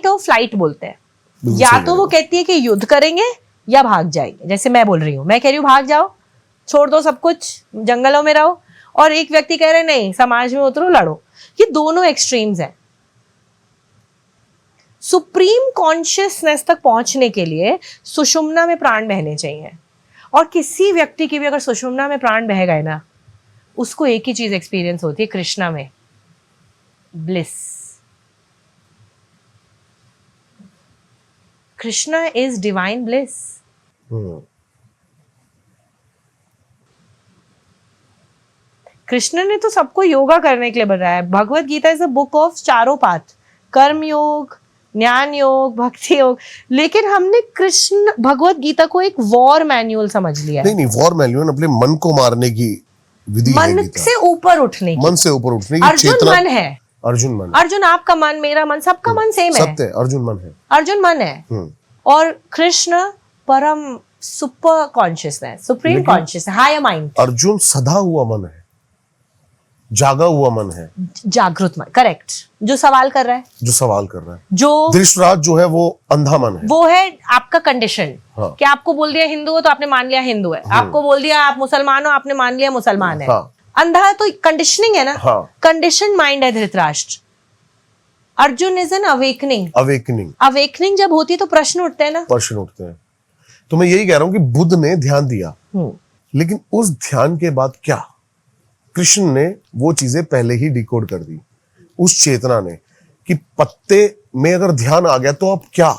और फ्लाइट बोलते हैं। या तो वो कहती है कि युद्ध करेंगे या भाग जाएंगे। जैसे मैं बोल रही हूँ, मैं कह रही हूँ भाग जाओ, छोड़ दो सब कुछ, जंगलों में रहो, और एक व्यक्ति कह रहे नहीं समाज में उतरो, लड़ो। ये दोनों एक्सट्रीम्स हैं। सुप्रीम कॉन्शियसनेस तक पहुंचने के लिए सुषुम्ना में प्राण बहने चाहिए, और किसी व्यक्ति की भी अगर सुषुम्ना में प्राण बह गए ना, उसको एक ही चीज एक्सपीरियंस होती है कृष्णा में, bliss. Krishna is divine bliss. Krishna ने तो सबको योगा करने के लिए बनाया है। Bhagavad Gita is a book of चारों पाथ, कर्म योग, ज्ञान योग, भक्ति योग, लेकिन हमने कृष्ण भगवत गीता को एक वॉर मैनुअल समझ लिया है। नहीं वॉर मैनुअल अपने मन को मारने की विधि है मन गीता। से ऊपर उठने की। मन से ऊपर उठने की अर्जुन चेतना। मन है। अर्जुन मन। अर्जुन आपका मन, मेरा मन, सबका मन सेम है। सत्य, अर्जुन मन है। अर्जुन मन है। और कृष्ण परम super consciousness, supreme consciousness, higher mind. Arjun सदा हुआ मन है, जागा हुआ मन है, जागृत मन, करेक्ट। जो सवाल कर रहा है, जो सवाल कर रहा है। जो धृतराष्ट्र जो है वो अंधा मन है, वो है आपका कंडीशन। हाँ। कि आपको बोल दिया हिंदू हो तो आपने मान लिया हिंदू है, आपको बोल दिया आप मुसलमान हो, आपने मान लिया मुसलमान है। हाँ। अंधा तो कंडीशनिंग है ना। हाँ। कंडीशन माइंड है Dhritarashtra. Arjun is an awakening. Awakening. Awakening जब होती है तो प्रश्न उठते हैं ना। प्रश्न उठते हैं। तो मैं यही कह रहा हूं कि बुद्ध ने ध्यान दिया, लेकिन उस ध्यान के बाद क्या? कृष्ण ने वो चीजें पहले ही डिकोड कर दी, उस चेतना ने, कि पत्ते में अगर ध्यान आ गया तो अब क्या?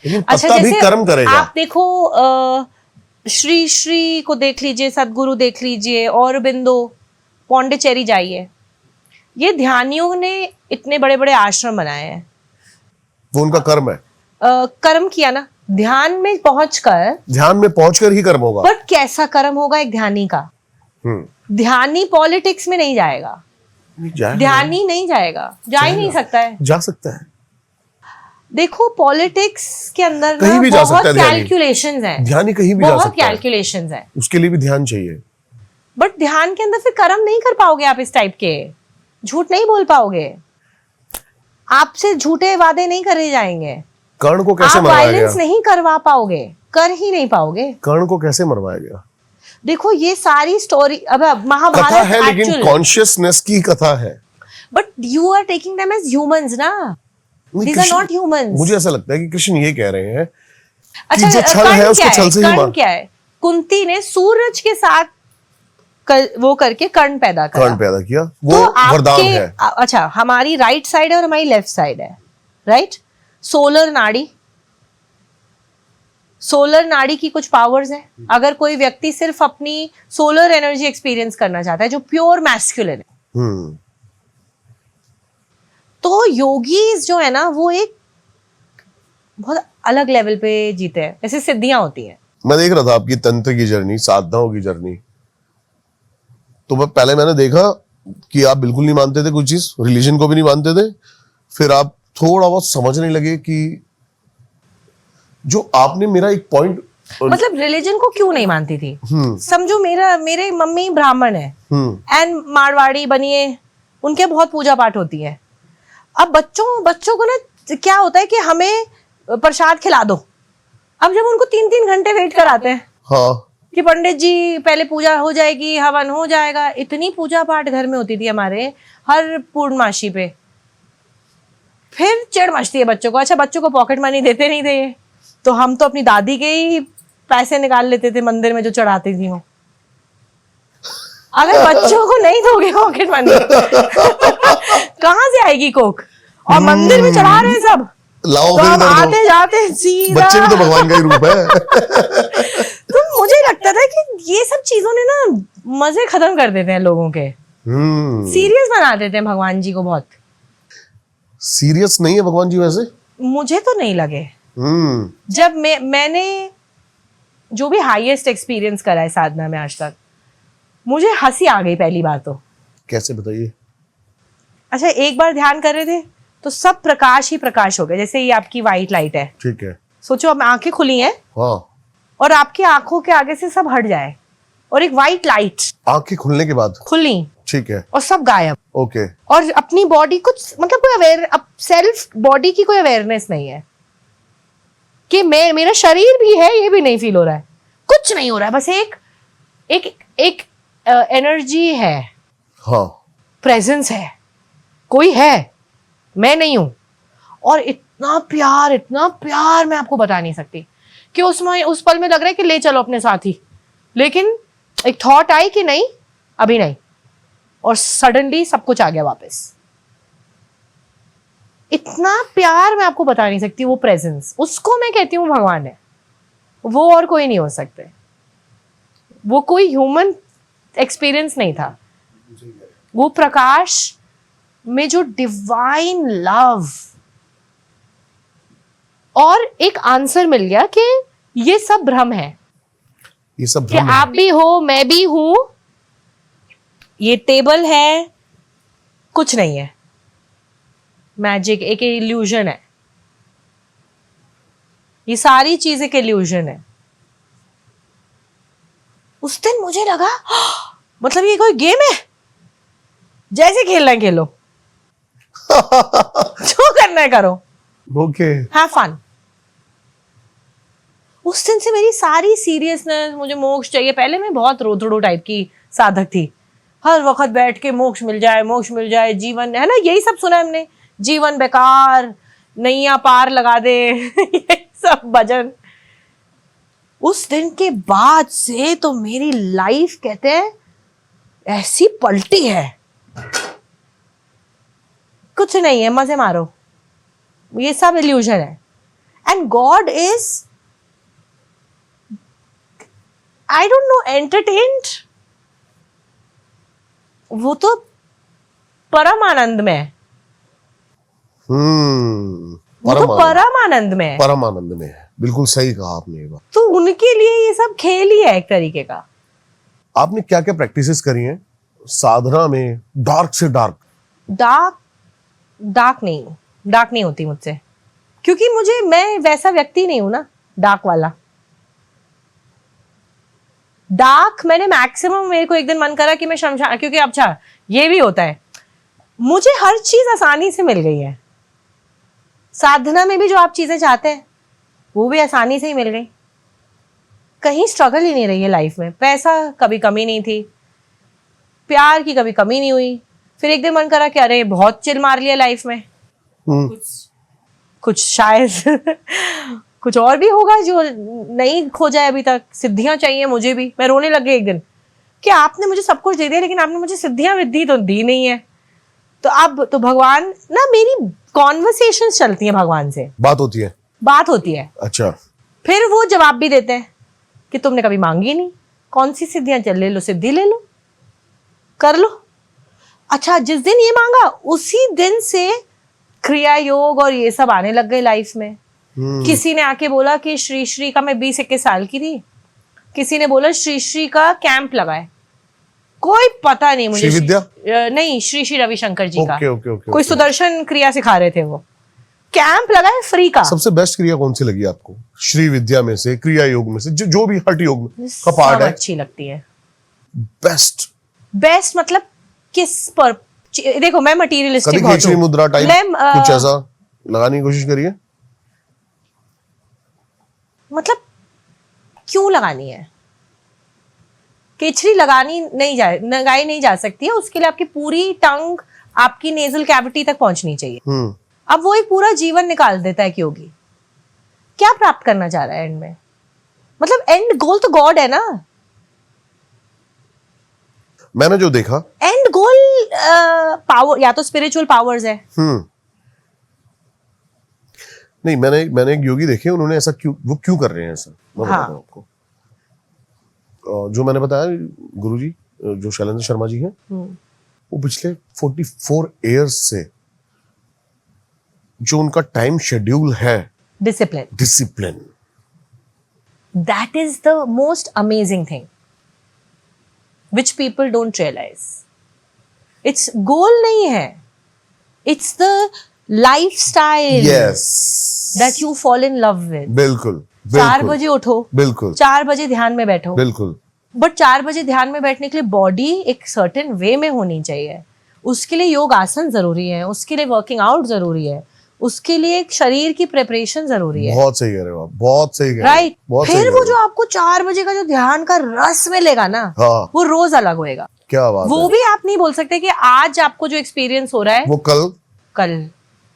लेकिन पत्ता भी कर्म करेगा। आप देखो श्री श्री को देख लीजिए, सदगुरु देख लीजिए, औरबिंदो, पौंडीचेरी जाइए, ये ध्यानियों ने इतने बड़े बड़े आश्रम बनाए हैं। वो उनका कर्म है। कर्म किया ना, ध्यान में पहुंचकर ही कर्म होगा। बट कैसा कर्म होगा एक ध्यानी का? ध्यानी पॉलिटिक्स में नहीं जाएगा, ध्यानी नहीं जाएगा, जा ही नहीं सकता है। जा सकता है। देखो पॉलिटिक्स के अंदर कहीं भी जा सकता बहुत है ध्यानी। कैलकुलेशंस हैं, ध्यानी कहीं भी जा बहुत सकता है, कैलकुलेशंस हैं। उसके लिए भी ध्यान चाहिए। बट ध्यान के अंदर फिर कर्म नहीं कर पाओगे आप, इस टाइप के झूठ नहीं बोल पाओगे, आपसे झूठे वादे नहीं करे जाएंगे, कर्ण को कैसे आप मरवाया गया? वायलेंस नहीं करवा पाओगे, कर ही नहीं पाओगे। कर्ण को कैसे मरवाया गया? देखो ये सारी स्टोरी, अब कथा महाभारत है, लेकिन कॉन्शियसनेस की कथा है। But you are taking them as humans ना, दीज आर नॉट ह्यूमंस। मुझे ऐसा लगता है कि कृष्ण ये कह रहे हैं अच्छा, कि जो छल है उसको छल से ही मार। कर्ण क्या है? कुंती ने सूरज के साथ वो करके कर्ण पैदा करा। कर्ण पैदा किया, वो तो वरदान है। अच्छा, हमारी राइट साइड है और हमारी लेफ्ट साइड है, राइट? सोलर नाड़ी, सोलर नाड़ी की कुछ पावर्स है। अगर कोई व्यक्ति सिर्फ अपनी सोलर एनर्जी एक्सपीरियंस करना चाहता है, जो प्योर मैस्कुलिन है, तो योगीज जो है ना वो एक बहुत अलग लेवल पे जीते हैं, ऐसे सिद्धियां होती हैं। मैं देख रहा था आपकी तंत्र की जर्नी, साधनाओं की जर्नी, तो मैंने देखा कि आप बिल्कुल नहीं मानते थे कुछ चीज, रिलीजन को भी नहीं मानते थे, फिर आप थोड़ा बहुत समझने लगे कि जो आपने मेरा एक पॉइंट, मतलब रिलीजन को क्यों नहीं मानती थी? समझो मेरे मम्मी ब्राह्मण है एंड मारवाड़ी बनिए, उनके बहुत पूजा पाठ होती है। अब बच्चों को ना क्या होता है कि हमें प्रसाद खिला दो। अब जब उनको 3-3 घंटे वेट कराते हैं, हाँ, कि पंडित जी पहले पूजा हो जाएगी, हवन हो जाएगा, इतनी पूजा पाठ घर में होती थी हमारे हर पूर्णमासी पे। फिर चिढ़ मचती है बच्चों को। अच्छा, बच्चों को पॉकेट मनी देते नहीं थे, तो हम तो अपनी दादी के ही पैसे निकाल लेते थे मंदिर में जो चढ़ाती थी वो। अगर बच्चों को नहीं दोगे पॉकेट मनी कहाँ से आएगी कोक? और मंदिर में चढ़ा रहे हैं सब, लाओ, तो हम आते जाते सीधा, बच्चे भी तो भगवान का ही रूप है। तो मुझे लगता था कि ये सब चीजों ने ना मजे खत्म कर देते हैं लोगों के, सीरियस बना देते हैं भगवान जी को। बहुत सीरियस नहीं है भगवान जी वैसे, मुझे तो नहीं लगे। जब मैंने जो भी हाईएस्ट एक्सपीरियंस करा है साधना में आज तक, मुझे हंसी आ गई पहली बार तो। कैसे बताइए? अच्छा, एक बार ध्यान कर रहे थे तो सब प्रकाश ही प्रकाश हो गया। जैसे ये आपकी व्हाइट लाइट है, ठीक है, सोचो अब आंखें खुली हैं, हाँ, और आपकी आंखों के आगे से सब हट जाए और एक व्हाइट लाइट आंखें खुलने के बाद खुली, ठीक है, और सब गायब। ओके। और अपनी बॉडी कुछ मतलब कोई सेल्फ बॉडी की कोई अवेयरनेस नहीं है कि मेरा शरीर भी है, ये भी नहीं फील हो रहा है, कुछ नहीं हो रहा है, बस एक एक एक एनर्जी है, हाँ, प्रेजेंस है, कोई है, मैं नहीं हूं। और इतना प्यार मैं आपको बता नहीं सकती कि उस पल में लग रहा है कि ले चलो अपने साथ ही, लेकिन एक थॉट आई कि नहीं अभी नहीं, और सडनली सब कुछ आ गया वापस। इतना प्यार मैं आपको बता नहीं सकती, वो प्रेजेंस, उसको मैं कहती हूँ भगवान है। वो और कोई नहीं हो सकते, वो कोई ह्यूमन एक्सपीरियंस नहीं था। वो प्रकाश में जो डिवाइन लव, और एक आंसर मिल गया कि ये सब भ्रम है, ये सब कि भ्रम है। आप भी हो, मैं भी हूं, ये टेबल है, कुछ नहीं है, मैजिक, एक इल्यूजन है, ये सारी चीज एक इल्यूजन है। उस दिन मुझे लगा मतलब ये कोई गेम है, जैसे खेलना है खेलो, जो करना है करो, ओके, हैव फन। उस दिन से मेरी सारी सीरियसनेस, मुझे मोक्ष चाहिए, पहले मैं बहुत रोतड़ू टाइप की साधक थी, हर वक्त बैठ के मोक्ष मिल जाए, जीवन है ना, यही सब सुना है हमने, जीवन बेकार, नैया पार लगा दे ये सब भजन। उस दिन के बाद से तो मेरी लाइफ कहते हैं ऐसी पलटी है, कुछ नहीं है, मजे मारो, ये सब इल्यूजन है। And God is, I don't no, entertained, वो तो परम आनंद में है, वो तो परम आनंद में है, परम आनंद में है। बिल्कुल सही कहा आपने ये बात। तो उनके लिए ये सब खेल ही है एक तरीके का। आपने क्या क्या प्रैक्टिसेस करी हैं साधना में, डार्क से डार्क? डार्क नहीं होती मुझसे, क्योंकि मैं वैसा व्यक्ति नहीं हूं ना डार्क वाला। डार्क मैंने मैक्सिमम, मेरे को एक दिन मन करा कि मैं शमशान, क्योंकि अच्छा ये भी होता है, मुझे हर चीज आसानी से मिल गई है। साधना में भी जो आप चीजें चाहते हैं वो भी आसानी से ही मिल गई, कहीं स्ट्रगल ही नहीं रही है लाइफ में। पैसा कभी कमी नहीं थी, प्यार की कभी कमी नहीं हुई। फिर एक दिन मन करा कि अरे बहुत चिल मार लिया लाइफ में, कुछ शायद कुछ और भी होगा जो नहीं खोजा है अभी तक। सिद्धियां चाहिए मुझे भी। मैं रोने लग गई एक दिन कि आपने मुझे सब कुछ दे दिया, लेकिन आपने मुझे सिद्धियां विद्धि तो दी नहीं है। तो अब तो भगवान ना, मेरी कॉन्वर्सेशंस चलती हैं भगवान से, बात होती है। अच्छा, फिर वो जवाब भी देते हैं कि तुमने कभी मांगी नहीं, कौन सी सिद्धियां, चल ले लो, सिद्धि ले लो, कर लो। अच्छा, जिस दिन ये मांगा उसी दिन से क्रिया योग और ये सब आने लग गए लाइफ में। किसी ने आके बोला कि श्री श्री का, मैं 20-21 साल की थी, किसी ने बोला श्री श्री का कैंप लगाए, कोई पता नहीं मुझे। श्री विद्या? नहीं, श्री श्री रविशंकर जी का। ओके, कोई सुदर्शन क्रिया सिखा रहे थे, वो कैंप लगाए फ्री का। सबसे बेस्ट क्रिया कौन सी लगी आपको श्री विद्या में से, क्रिया योग में से, जो भी हठ योग में का पार्ट है? अच्छी लगती है। बेस्ट मतलब किस पर? देखो, मैं मटीरियलिस्टिक कभी खींचड़ी मुद्रा टाइप कुछ ऐसा लगाने की कोशिश करिए। मतलब क्यों लगानी है? केचरी लगाई नहीं जा सकती है, उसके लिए आपकी पूरी टंग आपकी नेजल कैविटी तक पहुंचनी चाहिए। अब वो एक पूरा जीवन निकाल देता है कि योगी क्या प्राप्त करना चाह रहा है एंड में। मतलब एंड गोल तो गॉड है ना। मैंने जो देखा, एंड गोल पावर, या तो स्पिरिचुअल पावर्स है। नहीं, मैंने एक योगी देखे, उन्होंने ऐसा क्यों कर रहे हैं ऐसा, मैं बताता हूं आपको। जो मैंने बताया, गुरुजी जो शैलेंद्र शर्मा जी हैं, वो पिछले 44 इयर्स से जो उनका टाइम शेड्यूल है, discipline, that is the most amazing thing which people don't realise. It's goal नहीं है, it's the lifestyle that you fall in love with. बिल्कुल। 4 बजे उठो, बिल्कुल 4 बजे ध्यान में बैठो, बिल्कुल। बट 4 बजे ध्यान में बैठने के लिए बॉडी एक सर्टेन वे में होनी चाहिए। उसके लिए योग आसन जरूरी है, उसके लिए वर्किंग आउट जरूरी है, उसके लिए एक शरीर की प्रिपरेशन जरूरी है। बहुत सही कह रहे हो आप, बहुत सही कह रहे हो, राइट। बहुत सही फिर कह वो रहे जो हो। आपको 4 बजे का जो ध्यान का रस मिलेगा ना, हाँ। वो रोज अलग होएगा। क्या बात वो है। भी आप नहीं बोल सकते कि आज आपको जो एक्सपीरियंस हो रहा है वो कल कल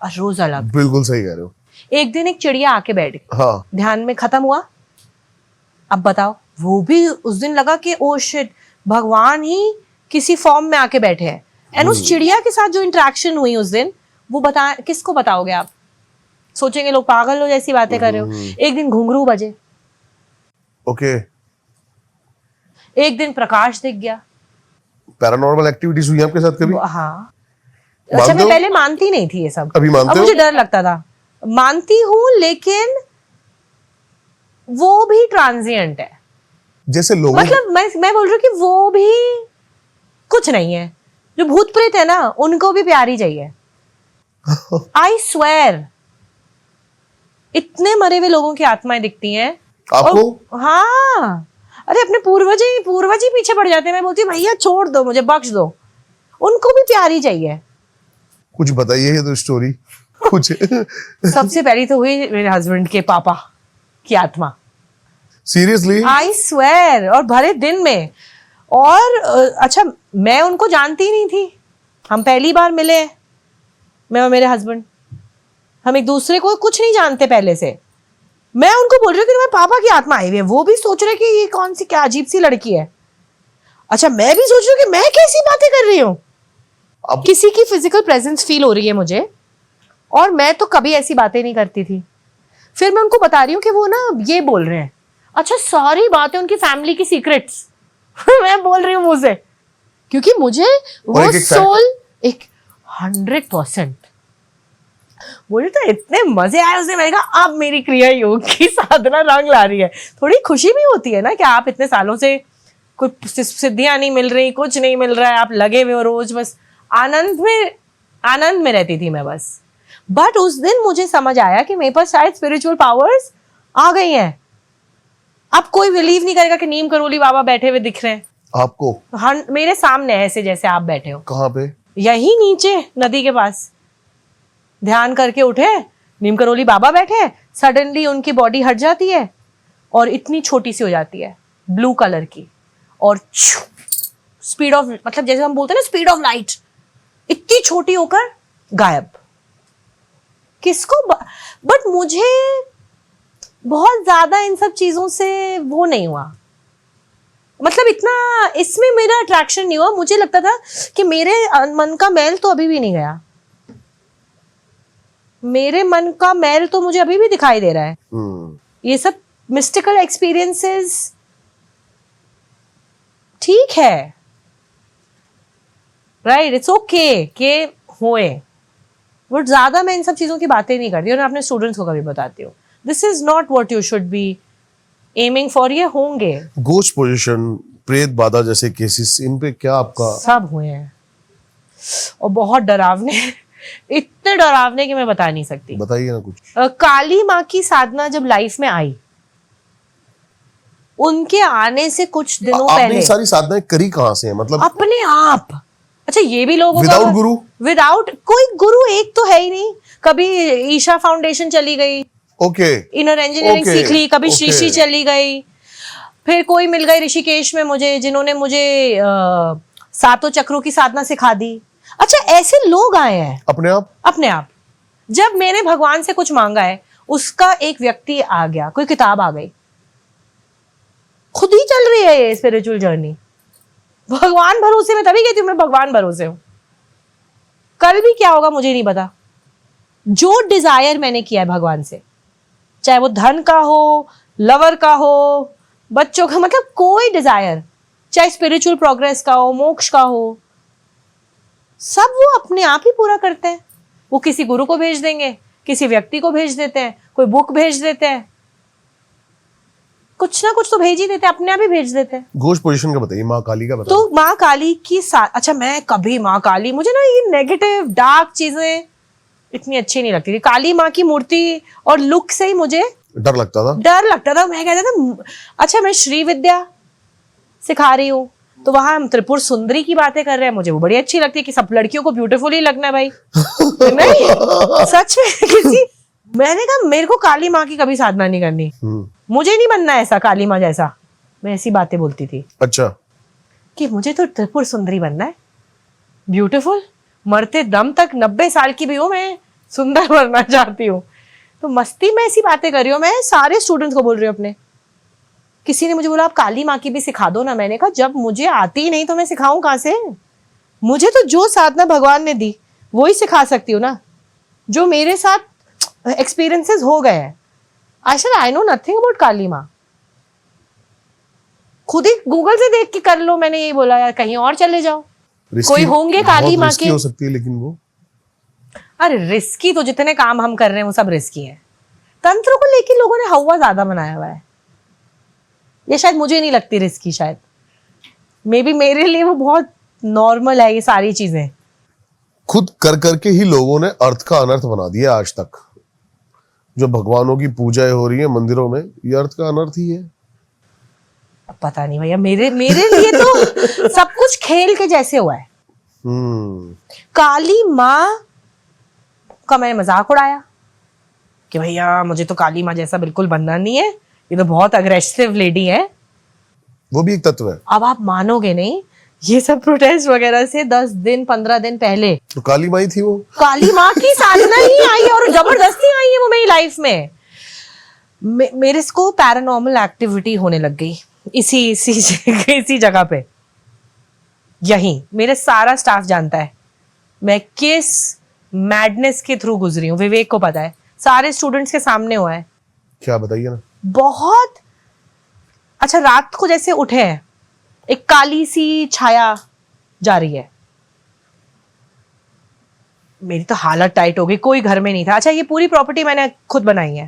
और रोज अलग। बिल्कुल सही कह रहे हो। एक दिन एक चिड़िया आके बैठ गई, हाँ ध्यान में खत्म हुआ। अब बताओ, वो भी उस दिन लगा कि ओ शिट, भगवान ही किसी फॉर्म में आके बैठे हैं। एंड उस चिड़िया के साथ जो इंटरेक्शन हुई उस दिन, वो बता, किसको बताओगे आप? सोचेंगे लोग पागल हो जैसी बातें कर रहे हो। एक दिन घुंघरू बजे, ओके। एक दिन प्रकाश दिख गया। पैरानॉर्मल एक्टिविटीज हुई आपके साथ कभी? हाँ। अच्छा, मानते मैं हो? पहले मानती नहीं थी ये सब। अभी मानते अब हो? मुझे डर लगता था। मानती हूँ, लेकिन वो भी ट्रांजिएंट है। जैसे लोगों मतलब मैं बोल रही हूँ कि वो भी कुछ नहीं है। जो भूत प्रेत है ना, उनको भी प्यार ही चाहिए। आई स्वेयर, इतने मरे हुए लोगों की आत्माएं दिखती हैं आपको? हाँ, अरे अपने पूर्वज ही पीछे पड़ जाते हैं। मैं बोलती हूँ भैया छोड़ दो, मुझे बख्श दो। उनको भी प्यार ही चाहिए। कुछ बताइए ये तो स्टोरी कुछ। सबसे पहली तो हुई मेरे हस्बैंड के पापा की आत्मा। सीरियसली? आई स्वेयर, और भरे दिन में। और अच्छा, मैं उनको जानती नहीं थी। हम पहली बार मिले, मैं और मेरे हस्बैंड। हम एक दूसरे को कुछ नहीं जानते पहले से। मैं उनको बोल रही हूँ कि तुम्हारे पापा की आत्मा आई हुई है। वो भी सोच रहे कि ये कौन सी क्या अजीब सी लड़की है। अच्छा, मैं भी सोच रही हूँ कि मैं कैसी बातें कर रही हूँ। अब किसी की फिजिकल प्रेजेंस फील हो रही है मुझे, और मैं तो कभी ऐसी बातें नहीं करती थी। फिर मैं उनको बता रही हूँ कि वो ना ये बोल रहे हैं। अच्छा, सारी बातें उनकी फैमिली की सीक्रेट्स मैं बोल रही हूँ मुंह से, क्योंकि मुझे वो एक-एक सोल एक 100%। मुझे तो इतने मजे आए उसने। मैंने कहा अब मेरी क्रिया योग की साधना रंग ला रही है। थोड़ी खुशी भी होती है ना कि आप इतने सालों से कुछ सिद्धियां नहीं मिल रही, कुछ नहीं मिल रहा है, आप लगे हुए हो रोज बस आनंद में रहती थी मैं बस। बट उस दिन मुझे समझ आया कि मेरे पास शायद स्पिरिचुअल पावर्स आ गई हैं। अब कोई बिलीव नहीं करेगा कि नीम करोली बाबा बैठे हुए दिख रहे हैं आपको? हाँ, मेरे सामने ऐसे जैसे आप बैठे हो। कहाँ पे? यही नीचे नदी के पास ध्यान करके उठे, नीम करोली बाबा बैठे, सडनली उनकी बॉडी हट जाती है और इतनी छोटी सी हो जाती है, ब्लू कलर की, और स्पीड ऑफ, मतलब जैसे हम बोलते हैं ना स्पीड ऑफ लाइट, इतनी छोटी होकर गायब। किसको बट मुझे बहुत ज्यादा इन सब चीजों से वो नहीं हुआ। मतलब इतना इसमें मेरा अट्रैक्शन नहीं हुआ। मुझे लगता था कि मेरे मन का मैल तो अभी भी नहीं गया। मेरे मन का मैल तो मुझे अभी भी दिखाई दे रहा है। ये सब मिस्टिकल एक्सपीरियंसेस ठीक है, राइट, इट्स ओके के होए, बट ज्यादा मैं इन सब चीजों की बातें नहीं करती। और मैं अपने स्टूडेंट्स को कभी बताती हूँ, this is not what you should be aiming for. ये होंगे गोस्ट पोजीशन, प्रेत बाधा जैसे केसेस, इन पे क्या आपका? सब हुए हैं, और बहुत डरावने इतने डरावने कि मैं बता नहीं सकती। बताइए ना कुछ। काली माँ की साधना जब लाइफ में आई, उनके आने से कुछ दिनों आपने पहले ये सारी साधनाएं करी कहाँ से हैं? मतलब अपने आप। अच्छा, ये भी लोग विदाउट गुरु? विदाउट कोई गुरु एक तो है ही नहीं। कभी ईशा फाउंडेशन चली गई, ओके, इनर इंजीनियरिंग Okay, सीख ली, कभी okay. श्री चली गई, फिर कोई मिल गई ऋषिकेश में मुझे, जिन्होंने मुझे सातों चक्रों की साधना सिखा दी। अच्छा, ऐसे लोग आए हैं अपने आप? अपने आप। जब मैंने भगवान से कुछ मांगा है, उसका एक व्यक्ति आ गया, कोई किताब आ गई, खुद ही चल रही है ये स्पिरिचुअल जर्नी। भगवान भरोसे में तभी कहती हूँ मैं, भगवान भरोसे हूं। कल भी क्या होगा मुझे नहीं पता। जो डिजायर मैंने किया है भगवान से, चाहे वो धन का हो, लवर का हो, बच्चों का, मतलब कोई डिजायर, चाहे स्पिरिचुअल प्रोग्रेस का हो, मोक्ष का हो, सब वो अपने आप ही पूरा करते हैं। वो किसी गुरु को भेज देंगे, किसी व्यक्ति को भेज देते हैं, कोई बुक भेज देते हैं, कुछ ना कुछ तो भेज ही देते हैं, अपने आप ही भेज देते हैं। गोस्ट पोजीशन का बताइए, माँ काली का बताइए। तो माँ काली की अच्छा, मैं कभी माँ काली, मुझे ना ये नेगेटिव डार्क चीजें इतनी अच्छी नहीं लगती थी। काली माँ की मूर्ति और लुक से ही मुझे डर लगता था। मैं कहता था अच्छा मैं श्री विद्या सिखा रही हूँ, तो वहां हम त्रिपुर सुंदरी की बातें कर रहे हैं, मुझे वो बड़ी अच्छी लगती है कि सब लड़कियों को ब्यूटीफुल ही लगना है भाई। नहीं सच में किसी, मैंने कहा मेरे को काली माँ की कभी साधना नहीं करनी, मुझे नहीं बनना ऐसा काली माँ जैसा। मैं ऐसी बातें बोलती थी अच्छा, कि मुझे तो त्रिपुर सुंदरी बनना है, ब्यूटीफुल, मरते दम तक 90 साल की भी हूँ मैं, सुंदर मरना चाहती हूँ। तो मस्ती में ऐसी बातें कर रही हूँ, मैं सारे स्टूडेंट्स को बोल रही हूँ अपने। किसी ने मुझे बोला आप काली माँ की भी सिखा दो ना। मैंने कहा जब मुझे आती ही नहीं तो मैं सिखाऊं कहाँ से? मुझे तो जो साधना भगवान ने दी वो ही सिखा सकती हूँ ना, जो मेरे साथ एक्सपीरियंसेस हो गए हैं। आई नो नथिंग अबाउट काली माँ। खुद ही गूगल से देख के कर लो, मैंने यही बोला यार, कहीं और चले जाओ, कोई होंगे काली माँ के। हो सकती है लेकिन वो, अरे रिस्की तो जितने काम हम कर रहे हैं वो सब रिस्की है। तंत्र को लेके लोगों ने हवा ज्यादा बनाया हुआ है, ये शायद मुझे नहीं लगती रिस्की, शायद मे बी मेरे लिए वो बहुत नॉर्मल है ये सारी चीजें। खुद कर करके ही लोगों ने अर्थ का अनर्थ बना दिया आज तक। जो भगवानों की पूजाएं हो रही है मंदिरों में, ये अर्थ का अनर्थ ही है। पता नहीं भैया, मेरे लिए तो सब कुछ खेल के जैसे हुआ है। काली माँ का मैंने मजाक उड़ाया कि भैया मुझे तो काली माँ जैसा बिल्कुल बनना नहीं है, ये तो बहुत अग्रेसिव लेडी है। वो भी एक तत्व है। अब आप मानोगे नहीं, ये सब प्रोटेस्ट वगैरह से 10 दिन 15 दिन पहले तो काली माँ ही थी वो, काली माँ की साधना ही आई और जबरदस्ती आई है वो मेरी लाइफ में। मेरे को पैरानॉर्मल एक्टिविटी होने लग गई इसी जगह पे। यही मेरे सारा स्टाफ जानता है मैं किस मैडनेस के थ्रू गुजरी हूँ, विवेक को पता है, सारे स्टूडेंट्स के सामने हुआ है। क्या बताइए ना। बहुत अच्छा, रात को जैसे उठे हैं, एक काली सी छाया जा रही है, मेरी तो हालत टाइट हो गई, कोई घर में नहीं था। अच्छा ये पूरी प्रॉपर्टी मैंने खुद बनाई है,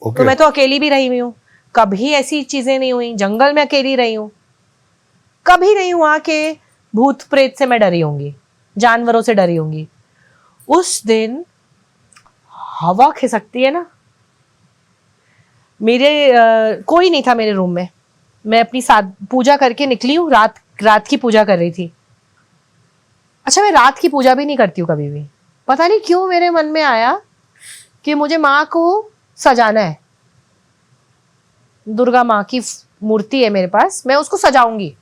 तो मैं तो अकेली भी रही हुई हूँ, कभी ऐसी चीजें नहीं हुई। जंगल में अकेली रही हूँ, कभी नहीं हुआ कि भूत प्रेत से मैं डरी होंगी, जानवरों से डरी होंगी। उस दिन हवा खिसकती है ना, मेरे कोई नहीं था मेरे रूम में, मैं अपनी पूजा करके निकली हूँ, रात की पूजा कर रही थी। अच्छा मैं रात की पूजा भी नहीं करती हूँ कभी भी, पता नहीं क्यों मेरे मन में आया कि मुझे माँ को सजाना है। दुर्गा माँ की मूर्ति है मेरे पास, मैं उसको सजाऊंगी।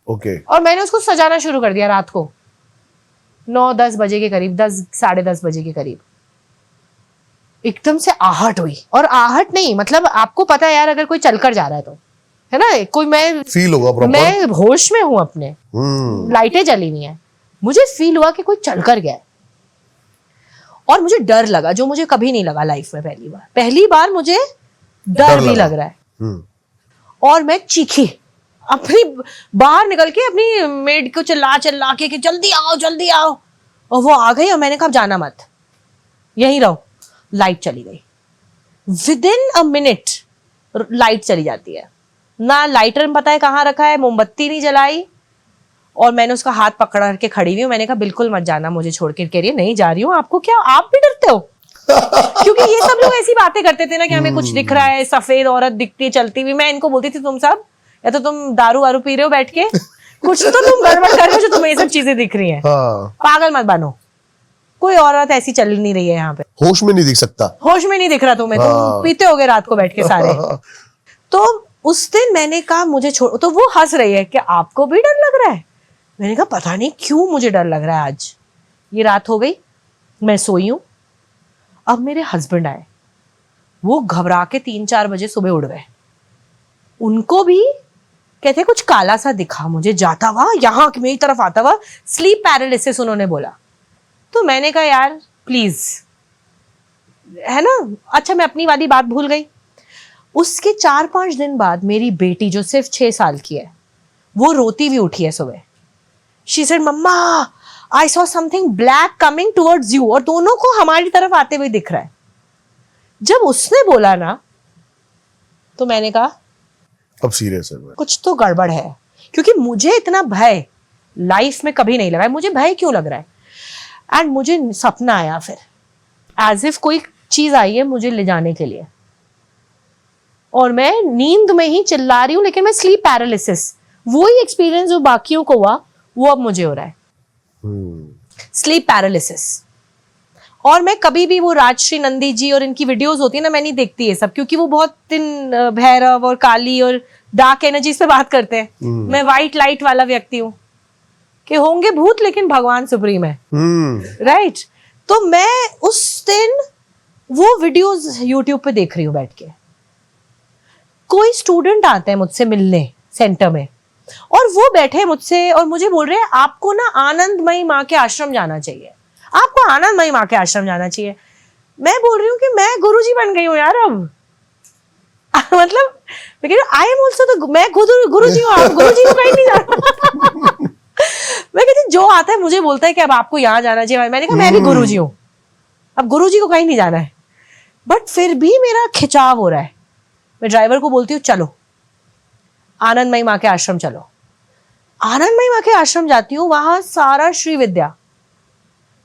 ओके। और मैंने उसको सजाना शुरू कर दिया रात को 9-10 बजे के करीब, 10 साढ़े 10 बजे के करीब। एकदम से आहट हुई, और आहट नहीं मतलब आपको पता है यार, अगर कोई चलकर जा रहा है तो, है ना, कोई, मैं फील होगा प्रॉपर, मैं होश में हूं अपने, लाइटें जली हुई हैं, मुझे फील हुआ कि कोई चलकर गया है। और मुझे डर लगा, जो मुझे कभी नहीं लगा लाइफ में, पहली बार मुझे डर भी लग रहा है। और मैं चीखी, अपनी बाहर निकल के अपनी मेड को चिल्ला के कि जल्दी आओ जल्दी आओ, और वो आ गई। और मैंने कहा जाना मत, यहीं रहो। लाइट चली गई, विदिन अ मिनट लाइट चली जाती है ना, लाइटर पता है कहाँ रखा है, मोमबत्ती नहीं जलाई। और मैंने उसका हाथ पकड़ के खड़ी हुई हूँ, मैंने कहा बिल्कुल मत जाना मुझे छोड़ के। कह रही है नहीं जा रही हूँ। आपको क्या, आप भी डरते हो? क्योंकि ये सब लोग ऐसी बातें करते थे ना कि हमें कुछ दिख रहा है, सफेद औरत दिखती है चलती हुई। मैं इनको बोलती थी तुम सब या तो तुम दारू वारू पी रहे हो बैठ के, कुछ तो तुम गड़बड़ कर रहे हो जो तुम्हें ये सब चीजें दिख रही हैं। पागल मत बनो, कोई औरत ऐसी चल नहीं रही है यहाँ पे। होश में नहीं दिख सकता, होश में नहीं दिख रहा तुम्हें, तुम पीते होगे रात को बैठ के सारे। तो उस दिन मैंने कहा मुझे छोड़, तो वो हंस रही है कि आपको भी डर लग रहा है। मैंने कहा पता नहीं क्यों मुझे डर लग रहा है आज। ये रात हो गई, मैं सोई हूं। अब मेरे हस्बैंड आए, वो घबरा के 3-4 बजे सुबह उठ गए। उनको भी कहते कुछ काला सा दिखा मुझे जाता हुआ, यहाँ मेरी तरफ आता हुआ, स्लीप पैरालिसिस उन्होंने बोला। तो मैंने कहा यार प्लीज, है ना। अच्छा मैं अपनी वाली बात भूल गई। उसके 4-5 दिन बाद मेरी बेटी जो सिर्फ 6 साल की है, वो रोती हुई उठी है सुबह। She said mamma I saw something black coming towards you, और दोनों को हमारी तरफ आते हुए दिख रहा है। जब उसने बोला ना, तो मैंने कहा अब सीरियस है, कुछ तो गड़बड़ है। क्योंकि मुझे इतना भय लाइफ में कभी नहीं लगा है। मुझे भय क्यों लग रहा है? एंड मुझे सपना आया फिर, एज इफ कोई चीज आई है मुझे ले जाने के लिए, और मैं नींद में ही चिल्ला रही हूँ, लेकिन मैं स्लीप पैरालिसिस, वही एक्सपीरियंस जो बाकियों को हुआ वो अब मुझे हो रहा है। Sleep paralysis. और मैं कभी भी वो राजश्री नंदी जी और इनकी वीडियोस होती है ना, मैं नहीं देखती ये सब, क्योंकि वो बहुत इन भैरव और काली और डार्क एनर्जीज पे बात करते हैं। मैं व्हाइट लाइट वाला व्यक्ति हूँ कि होंगे भूत लेकिन भगवान सुप्रीम है, राइट। तो मैं उस दिन वो वीडियोस यूट्यूब पे देख रही हूँ बैठ के। कोई स्टूडेंट आते हैं मुझसे मिलने सेंटर में और वो बैठे मुझसे और मुझे बोल रहे हैं आपको ना आनंदमयी माँ के आश्रम जाना चाहिए, आपको आनंदमयी माँ के आश्रम जाना चाहिए। मैं बोल रही हूँ कि मैं गुरुजी बन गई हूँ यार अब। मतलब मैं कह रही हूँ आई एम ऑल्सो, तो मैं खुद गुरुजी हूँ, आप गुरुजी को कहीं नहीं जाना। मैं कहती जो आता है मुझे बोलता है कि अब आपको यहाँ जाना चाहिए। मैंने कहा मैं भी गुरुजी हूँ, अब गुरुजी को कहीं नहीं जाना है। बट फिर भी मेरा खिंचाव हो रहा है। मैं ड्राइवर को बोलती हूँ चलो आनंदमयी माँ के आश्रम चलो। आनंदमयी माँ के आश्रम जाती हूँ, वहां सारा श्री विद्या,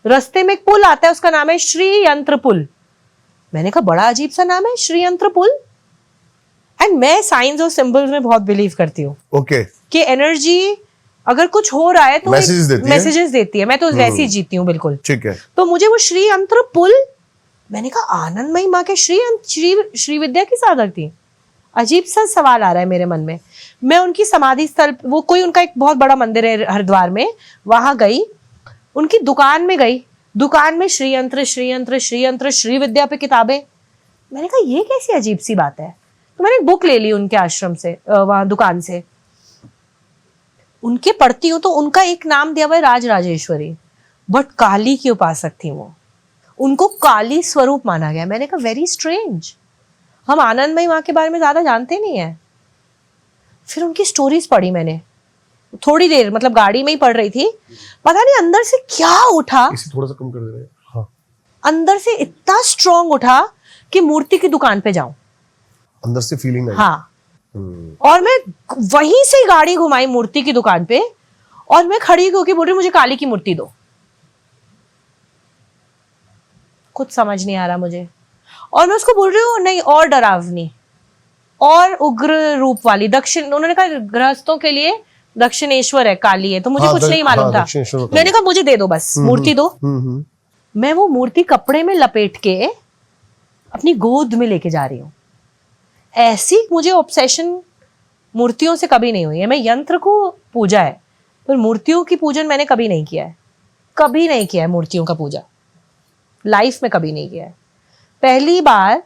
रास्ते में एक पुल आता है उसका नाम है श्री यंत्र पुल। मैंने कहा बड़ा अजीब सा नाम है श्री यंत्र पुल। एंड मैं साइंस और सिंबल्स में बहुत बिलीव करती हूँ। ओके। कि एनर्जी अगर कुछ हो रहा है तो मैसेजेस देती है। मैं तो वैसे ही जीती हूँ बिल्कुल। ठीक है। तो मुझे वो श्री यंत्र पुल, मैंने कहा आनंदमयी माँ के श्री विद्या की साधक थी। अजीब सा सवाल आ रहा है मेरे मन में। मैं उनकी समाधि स्थल, वो कोई उनका एक बहुत बड़ा मंदिर है हरिद्वार में, वहां गई, उनकी दुकान में गई, दुकान में श्री यंत्र श्री विद्या पे किताबें। मैंने कहा ये कैसी अजीब सी बात है। तो मैंने एक बुक ले ली उनके आश्रम से, वहां दुकान से, उनके पढ़ती हूँ तो उनका एक नाम दिया हुआ है राज राजेश्वरी, बट काली की उपासक थी वो, उनको काली स्वरूप माना गया। मैंने कहा वेरी स्ट्रेंज, हम आनंदमयी माँ के बारे में ज्यादा जानते नहीं है। फिर उनकी स्टोरीज पढ़ी मैंने थोड़ी देर, मतलब गाड़ी में ही पढ़ रही थी, पता नहीं अंदर से क्या उठा, इसे थोड़ा सा कम कर दे रहे हैं। हाँ। अंदर से इतना स्ट्रांग उठा कि मूर्ति की दुकान पे जाऊं। अंदर से फीलिंग आई। हाँ। और मैं वहीं से गाड़ी घुमाई मूर्ति की दुकान पे और मैं खड़ी होकर बोल रही मुझे काली की मूर्ति दो। कुछ समझ नहीं आ रहा मुझे। और मैं उसको बोल रही हूँ नहीं और डरावनी और उग्र रूप वाली दक्षिण, उन्होंने कहा गृहस्थों के लिए दक्षिणेश्वर है, काली है, तो मुझे कुछ नहीं मालूम था। मैंने कहा मुझे दे दो बस, मूर्ति दो। मैं वो मूर्ति कपड़े में लपेट के अपनी गोद में लेके जा रही हूँ। ऐसी मुझे ऑब्सेशन मूर्तियों से कभी नहीं हुई है। मैं यंत्र को पूजा है पर मूर्तियों की पूजन मैंने कभी नहीं किया है, कभी नहीं किया है मूर्तियों का पूजा, लाइफ में कभी नहीं किया है। पहली बार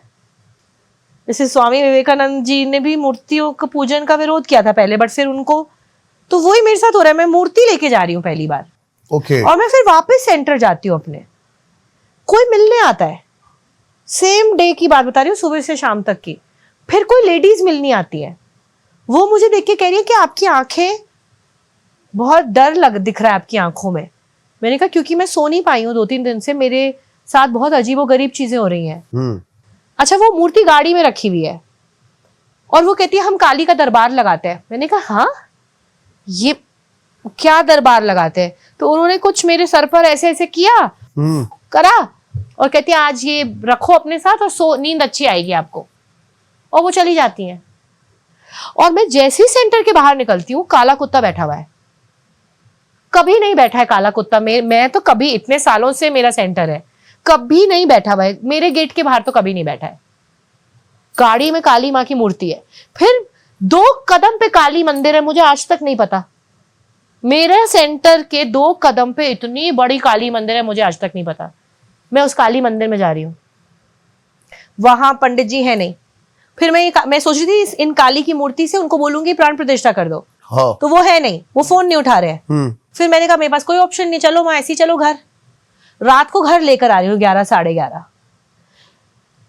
जैसे स्वामी विवेकानंद जी ने भी मूर्तियों का पूजन का विरोध किया था पहले, बट फिर उनको, तो वही मेरे साथ हो रहा है। मैं मूर्ति लेके जा रही हूँ पहली बार। ओके। और मैं फिर वापस सेंटर जाती हूँ अपने, कोई मिलने आता है, सेम डे की बात बता रही हूँ, सुबह से शाम तक की। फिर कोई लेडीज मिलनी आती है, वो मुझे देख के कह रही है कि आपकी आंखें, बहुत डर दिख रहा है आपकी आंखों में। मैंने कहा क्योंकि मैं सो नहीं पाई हूँ 2-3 दिन से, मेरे साथ बहुत अजीबोगरीब चीजें हो रही हैं। अच्छा, वो मूर्ति गाड़ी में रखी हुई है और वो कहती है हम काली का दरबार लगाते हैं। मैंने कहा हाँ, ये क्या दरबार लगाते हैं? तो उन्होंने कुछ मेरे सर पर ऐसे ऐसे किया, करा, और कहती है आज ये रखो अपने साथ और नींद अच्छी आएगी आपको, और वो चली जाती हैं। और मैं जैसे ही सेंटर के बाहर निकलती हूँ, काला कुत्ता बैठा हुआ है। कभी नहीं बैठा है काला कुत्ता, मैं तो कभी, इतने सालों से मेरा सेंटर है, कभी नहीं बैठा हुआ है मेरे गेट के बाहर, तो कभी नहीं बैठा है। गाड़ी में काली माँ की मूर्ति है, फिर 2 कदम पे काली मंदिर है, मुझे आज तक नहीं पता। मेरे सेंटर के 2 कदम पे इतनी बड़ी काली मंदिर है, मुझे आज तक नहीं पता। मैं उस काली मंदिर में जा रही हूँ, वहां पंडित जी है नहीं। फिर मैं सोच रही थी इन काली की मूर्ति से उनको बोलूंगी प्राण प्रतिष्ठा कर दो। हाँ। तो वो है नहीं, वो फोन नहीं उठा रहे हैं। फिर मैंने कहा मेरे पास कोई ऑप्शन नहीं, चलो मैं ऐसे ही चलो घर। रात को घर लेकर आ रही हूँ 11 साढ़े 11।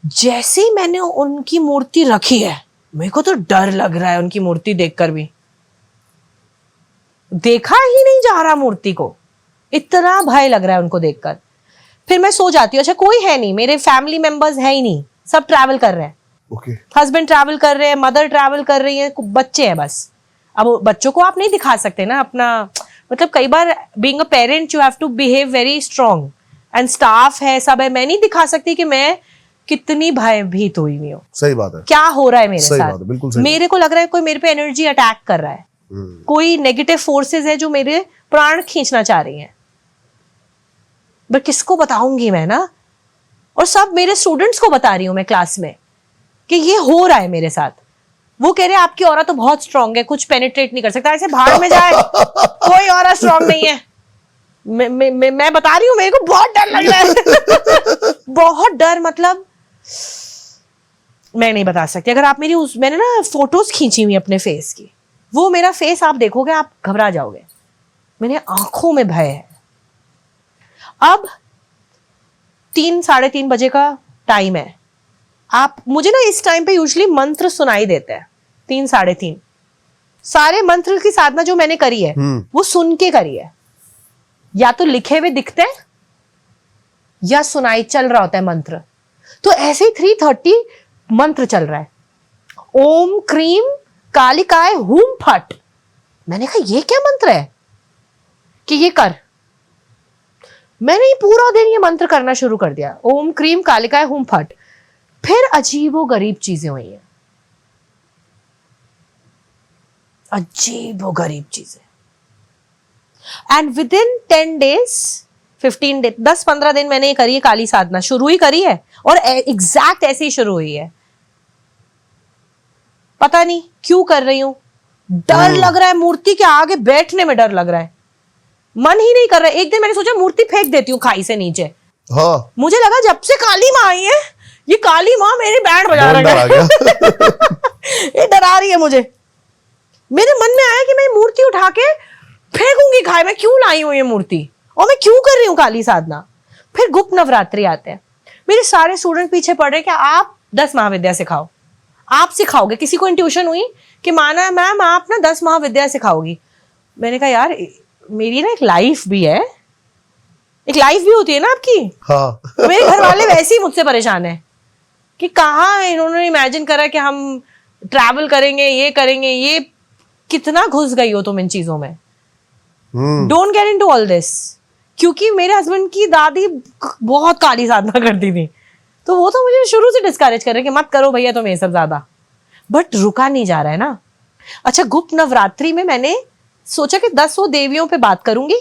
जैसे ही मैंने उनकी मूर्ति रखी है, मेरे को तो डर लग रहा है उनकी मूर्ति देखकर भी, देखा ही नहीं जा रहा मूर्ति को, इतना भय लग रहा है उनको देखकर। फिर मैं सो जाती हूँ। अच्छा, कोई है नहीं, मेरे फैमिली मेंबर्स है ही नहीं, सब ट्रैवल कर रहे हैं। हस्बैंड ट्रैवल कर रहे हैं, मदर ट्रैवल कर रही है, बच्चे हैं बस। अब बच्चों को आप नहीं दिखा सकते ना अपना, मतलब कई बार being a parent you have to behave very strong, and staff है, सब है, मैं नहीं दिखा सकती कि मैं कितनी भयभीत हुई हूँ। सही बात है। क्या हो रहा है मेरे साथ? बिल्कुल सही। मेरे को लग रहा है कोई मेरे पे एनर्जी अटैक कर रहा है। कोई नेगेटिव फोर्सेस है जो मेरे प्राण खींचना चाह रही हैं, बट किसको बताऊंगी मैं ना। और सब मेरे स्टूडेंट्स को बता रही हूं मैं क्लास में कि ये हो रहा है मेरे साथ। वो कह रहे हैं आपकी ऑरा तो बहुत स्ट्रांग है, कुछ पेनिट्रेट नहीं कर सकता, ऐसे भाड़ में जाए, कोई ऑरा स्ट्रांग नहीं है। मैं बता रही हूँ, मेरे को बहुत डर लग रहा है। बहुत डर, मतलब मैं नहीं बता सकती। अगर आप मैंने ना फोटोज खींची हुई अपने फेस की, वो मेरा फेस आप देखोगे आप घबरा जाओगे। मेरे आंखों में भय है। अब 3-3:30 बजे का टाइम है। आप मुझे ना इस टाइम पे यूजुअली मंत्र सुनाई देते हैं 3-3:30। सारे मंत्र की साधना जो मैंने करी है वो सुन के करी है। या तो लिखे हुए दिखते हैं या सुनाई चल रहा होता है मंत्र। तो ऐसे ही 3:30 मंत्र चल रहा है, ओम क्रीम कालिकाय हुम फट। मैंने कहा ये क्या मंत्र है कि ये कर। मैंने ये पूरा दिन ये मंत्र करना शुरू कर दिया, ओम क्रीम कालिकाय हुम फट। फिर अजीबो गरीब चीजें हुई हैं, अजीबो गरीब चीजें। And with in 10 days 15 days 10-15 दिन मैंने ये करी है, काली साधना शुरू ही करी है और एग्जैक्ट ऐसे ही शुरू हुई है। पता नहीं क्यों कर रही हूं, डर लग रहा है, मूर्ति के आगे बैठने में डर लग रहा है, मन ही नहीं कर रहा है। एक दिन मैंने सोचा मूर्ति फेंक देती हूँ खाई से नीचे। हाँ। मुझे लगा जब से काली माँ आई है, ये काली माँ मेरी बैंड बजा रही है। ये डरा रही है मुझे। मेरे मन में आया कि मैं मूर्ति उठा के फेंकूंगी खाई में, क्यों लाई हूं ये मूर्ति और मैं क्यों कर रही हूँ काली साधना। फिर गुप्त नवरात्रि आते हैं, मेरे सारे स्टूडेंट पीछे पड़ रहे कि आप 10 महाविद्या सिखाओ, आप सिखाओगे। किसी को इंट्यूशन हुई कि माना है मैम आप ना 10 महाविद्या सिखाओगी। मैंने कहा यार मेरी ना एक लाइफ भी है, एक लाइफ भी होती है ना आपकी। हाँ। मेरे घर वाले वैसे ही मुझसे परेशान है कि कहाँ इन्होंने इमेजिन करा कि हम ट्रैवल करेंगे, ये करेंगे, ये कितना घुस गई हो तुम इन चीजों में। Don't get into all this. क्योंकि मेरे हस्बैंड की दादी बहुत काली साधना करती थी, तो वो तो मुझे शुरू से डिस्करेज कर रहे कि मत करो भैया तुम ये सब ज्यादा। बट रुका नहीं जा रहा है ना। अच्छा, गुप्त नवरात्रि में मैंने सोचा कि 10 देवियों पे बात करूंगी,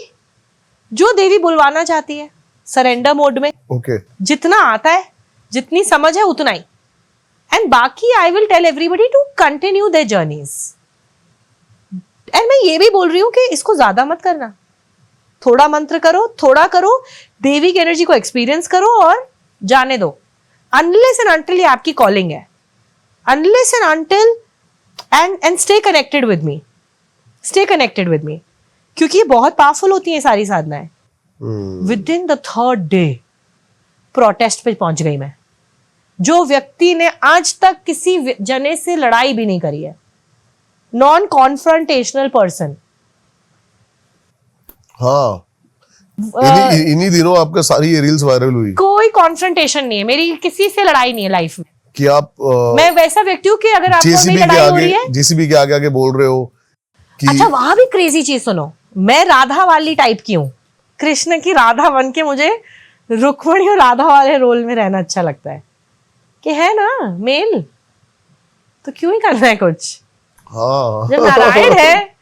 जो देवी बुलवाना चाहती है, सरेंडर मोड में। ओके। जितना आता है, जितनी समझ है उतना ही, एंड बाकी I will tell everybody to continue their journeys. And मैं ये भी बोल रही हूँ कि इसको ज्यादा मत करना, थोड़ा मंत्र करो, थोड़ा करो, देवी की एनर्जी को एक्सपीरियंस करो और जाने दो। अनलेस एंड अनटिल ये आपकी कॉलिंग है, unless and until and stay connected with me, stay connected with me, क्योंकि ये बहुत पावरफुल होती है सारी साधनाएं। Within the 3rd day protest पे पहुंच गई मैं। जो व्यक्ति ने आज तक किसी जने से लड़ाई भी नहीं करी है, नॉन कॉन्फ्रंटेशनल पर्सन। हाँ, इन्हीं दिनों आपका सारी ये रील्स वायरल हुई। कोई कॉन्फ्रंटेशन नहीं है मेरी, किसी से लड़ाई नहीं है लाइफ में कि आप मैं वैसा व्यक्ति हूँ कि अगर आपको मेरी लड़ाई हो रही है, जेसीबी के आगे आगे बोल रहे हो कि... अच्छा, वहां भी क्रेजी चीज सुनो, मैं राधा वाली टाइप की हूँ, कृष्ण की राधा बन के मुझे रुक्मणी और राधा वाले रोल में रहना अच्छा लगता है कि है ना मेल, तो क्यों ही करना है कुछ। हाँ। जब नारायण है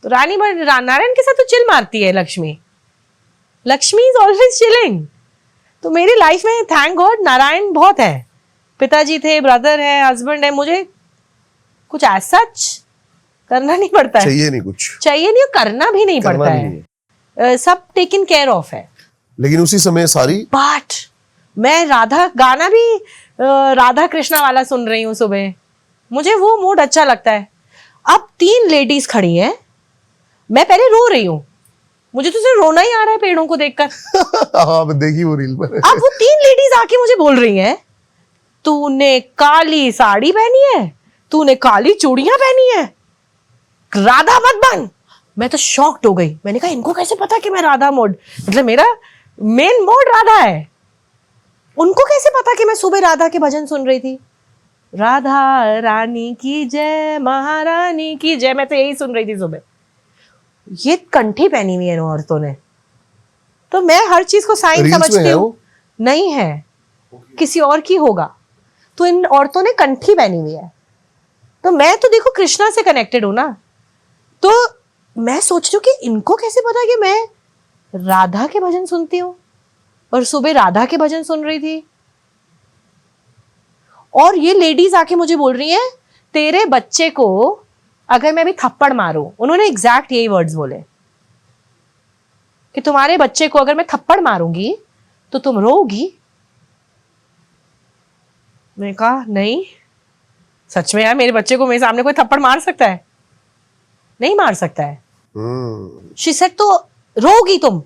तो रानी नारायण के साथ तो चिल मारती है Lakshmi. Lakshmi is always chilling. तो मेरी लाइफ में थैंक गॉड नारायण बहुत है, पिताजी थे, ब्रदर है, हस्बैंड है, मुझे कुछ ऐसा करना नहीं पड़ता है। चाहिए नहीं, कुछ चाहिए नहीं, करना भी नहीं पड़ता है, सब टेकन केयर ऑफ है। लेकिन उसी समय सारी बट मैं राधा गाना भी राधा कृष्णा वाला सुन रही हूँ सुबह, मुझे वो मूड अच्छा लगता है। अब 3 लेडीज खड़ी हैं, मैं पहले रो रही हूँ, मुझे तो सिर्फ रोना ही आ रहा है पेड़ों को देखकर। हाँ, मैं देखी वो रील पर। अब वो 3 लेडीज आके मुझे बोल रही हैं, तूने काली साड़ी पहनी है, तूने काली चूड़ियां पहनी है, राधा मत बन। मैं तो शॉक्ड हो गई। मैंने कहा इनको कैसे पता कि मैं राधा मोड, मतलब मेरा मेन मोड राधा है, उनको कैसे पता कि मैं सुबह राधा के भजन सुन रही थी, राधा रानी की जय, महारानी की जय, मैं तो यही सुन रही थी सुबह। ये कंठी पहनी हुई है औरतों ने, तो मैं हर चीज को साइन समझती हूँ। नहीं है, किसी और की होगा। तो इन औरतों ने कंठी पहनी हुई है, तो मैं तो देखो कृष्णा से कनेक्टेड हूं ना। तो मैं सोच रही हूँ कि इनको कैसे पता कि मैं राधा के भजन सुनती हूँ, और सुबह राधा के भजन सुन रही थी। और ये लेडीज आके मुझे बोल रही हैं, तेरे बच्चे को अगर मैं भी थप्पड़ मारूं, उन्होंने एग्जैक्ट यही वर्ड्स बोले कि तुम्हारे बच्चे को अगर मैं थप्पड़ मारूंगी तो तुम रोगी। मैंने कहा नहीं, सच में यार, मेरे बच्चे को मेरे सामने कोई थप्पड़ मार सकता है? नहीं मार सकता है। शी सेड तो रोगी तुम।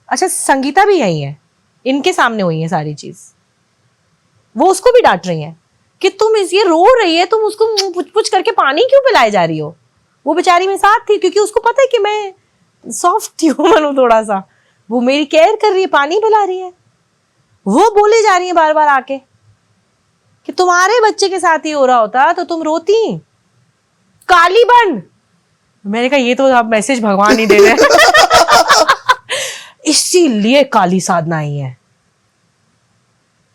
अच्छा, संगीता भी यही है, इनके सामने हुई है सारी चीज। वो उसको भी डांट रही है कि तुम ये रो रही है, तुम उसको पुछ पुछ करके पानी क्यों पिलाए जा रही हो। वो बेचारी मेरे साथ थी, क्योंकि उसको पता है कि मैं सॉफ्ट ह्यूमन हूं थोड़ा सा। वो मेरी केयर कर रही है, पानी पिला रही है। वो बोले जा रही है बार बार आके कि तुम्हारे बच्चे के साथ ही हो रहा होता तो तुम रोती, काली बन। मैंने कहा ये तो आप मैसेज भगवान ही दे रहे हैं। इसीलिए काली साधना ही है।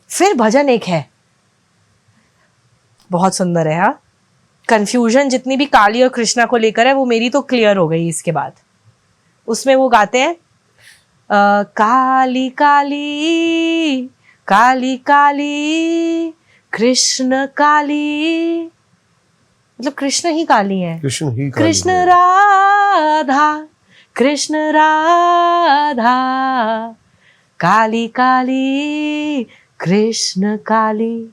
फिर भजन एक है, बहुत सुंदर है। हाँ, कंफ्यूजन जितनी भी काली और कृष्णा को लेकर है वो मेरी तो क्लियर हो गई इसके बाद। उसमें वो गाते हैं काली काली काली काली कृष्ण काली, मतलब कृष्ण ही काली है। कृष्ण राधा कृष्ण राधा काली काली कृष्ण काली।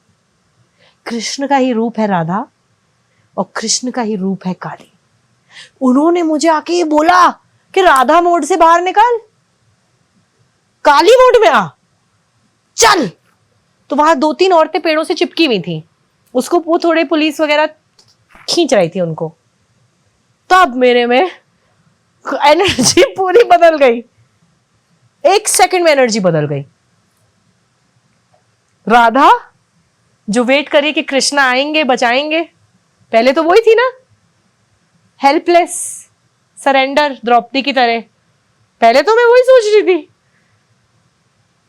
कृष्ण का ही रूप है राधा और कृष्ण का ही रूप है काली। उन्होंने मुझे आके ये बोला कि राधा मोड से बाहर निकल, काली मोड में आ, चल। तो वहां 2-3 औरतें पेड़ों से चिपकी हुई थी, उसको वो थोड़े पुलिस वगैरह खींच रही थी उनको। तब मेरे में एनर्जी पूरी बदल गई, 1 सेकंड में एनर्जी बदल गई। राधा जो वेट करी कि कृष्णा आएंगे बचाएंगे, पहले तो वही थी ना, हेल्पलेस, सरेंडर, द्रौपदी की तरह। पहले तो मैं वही सोच रही थी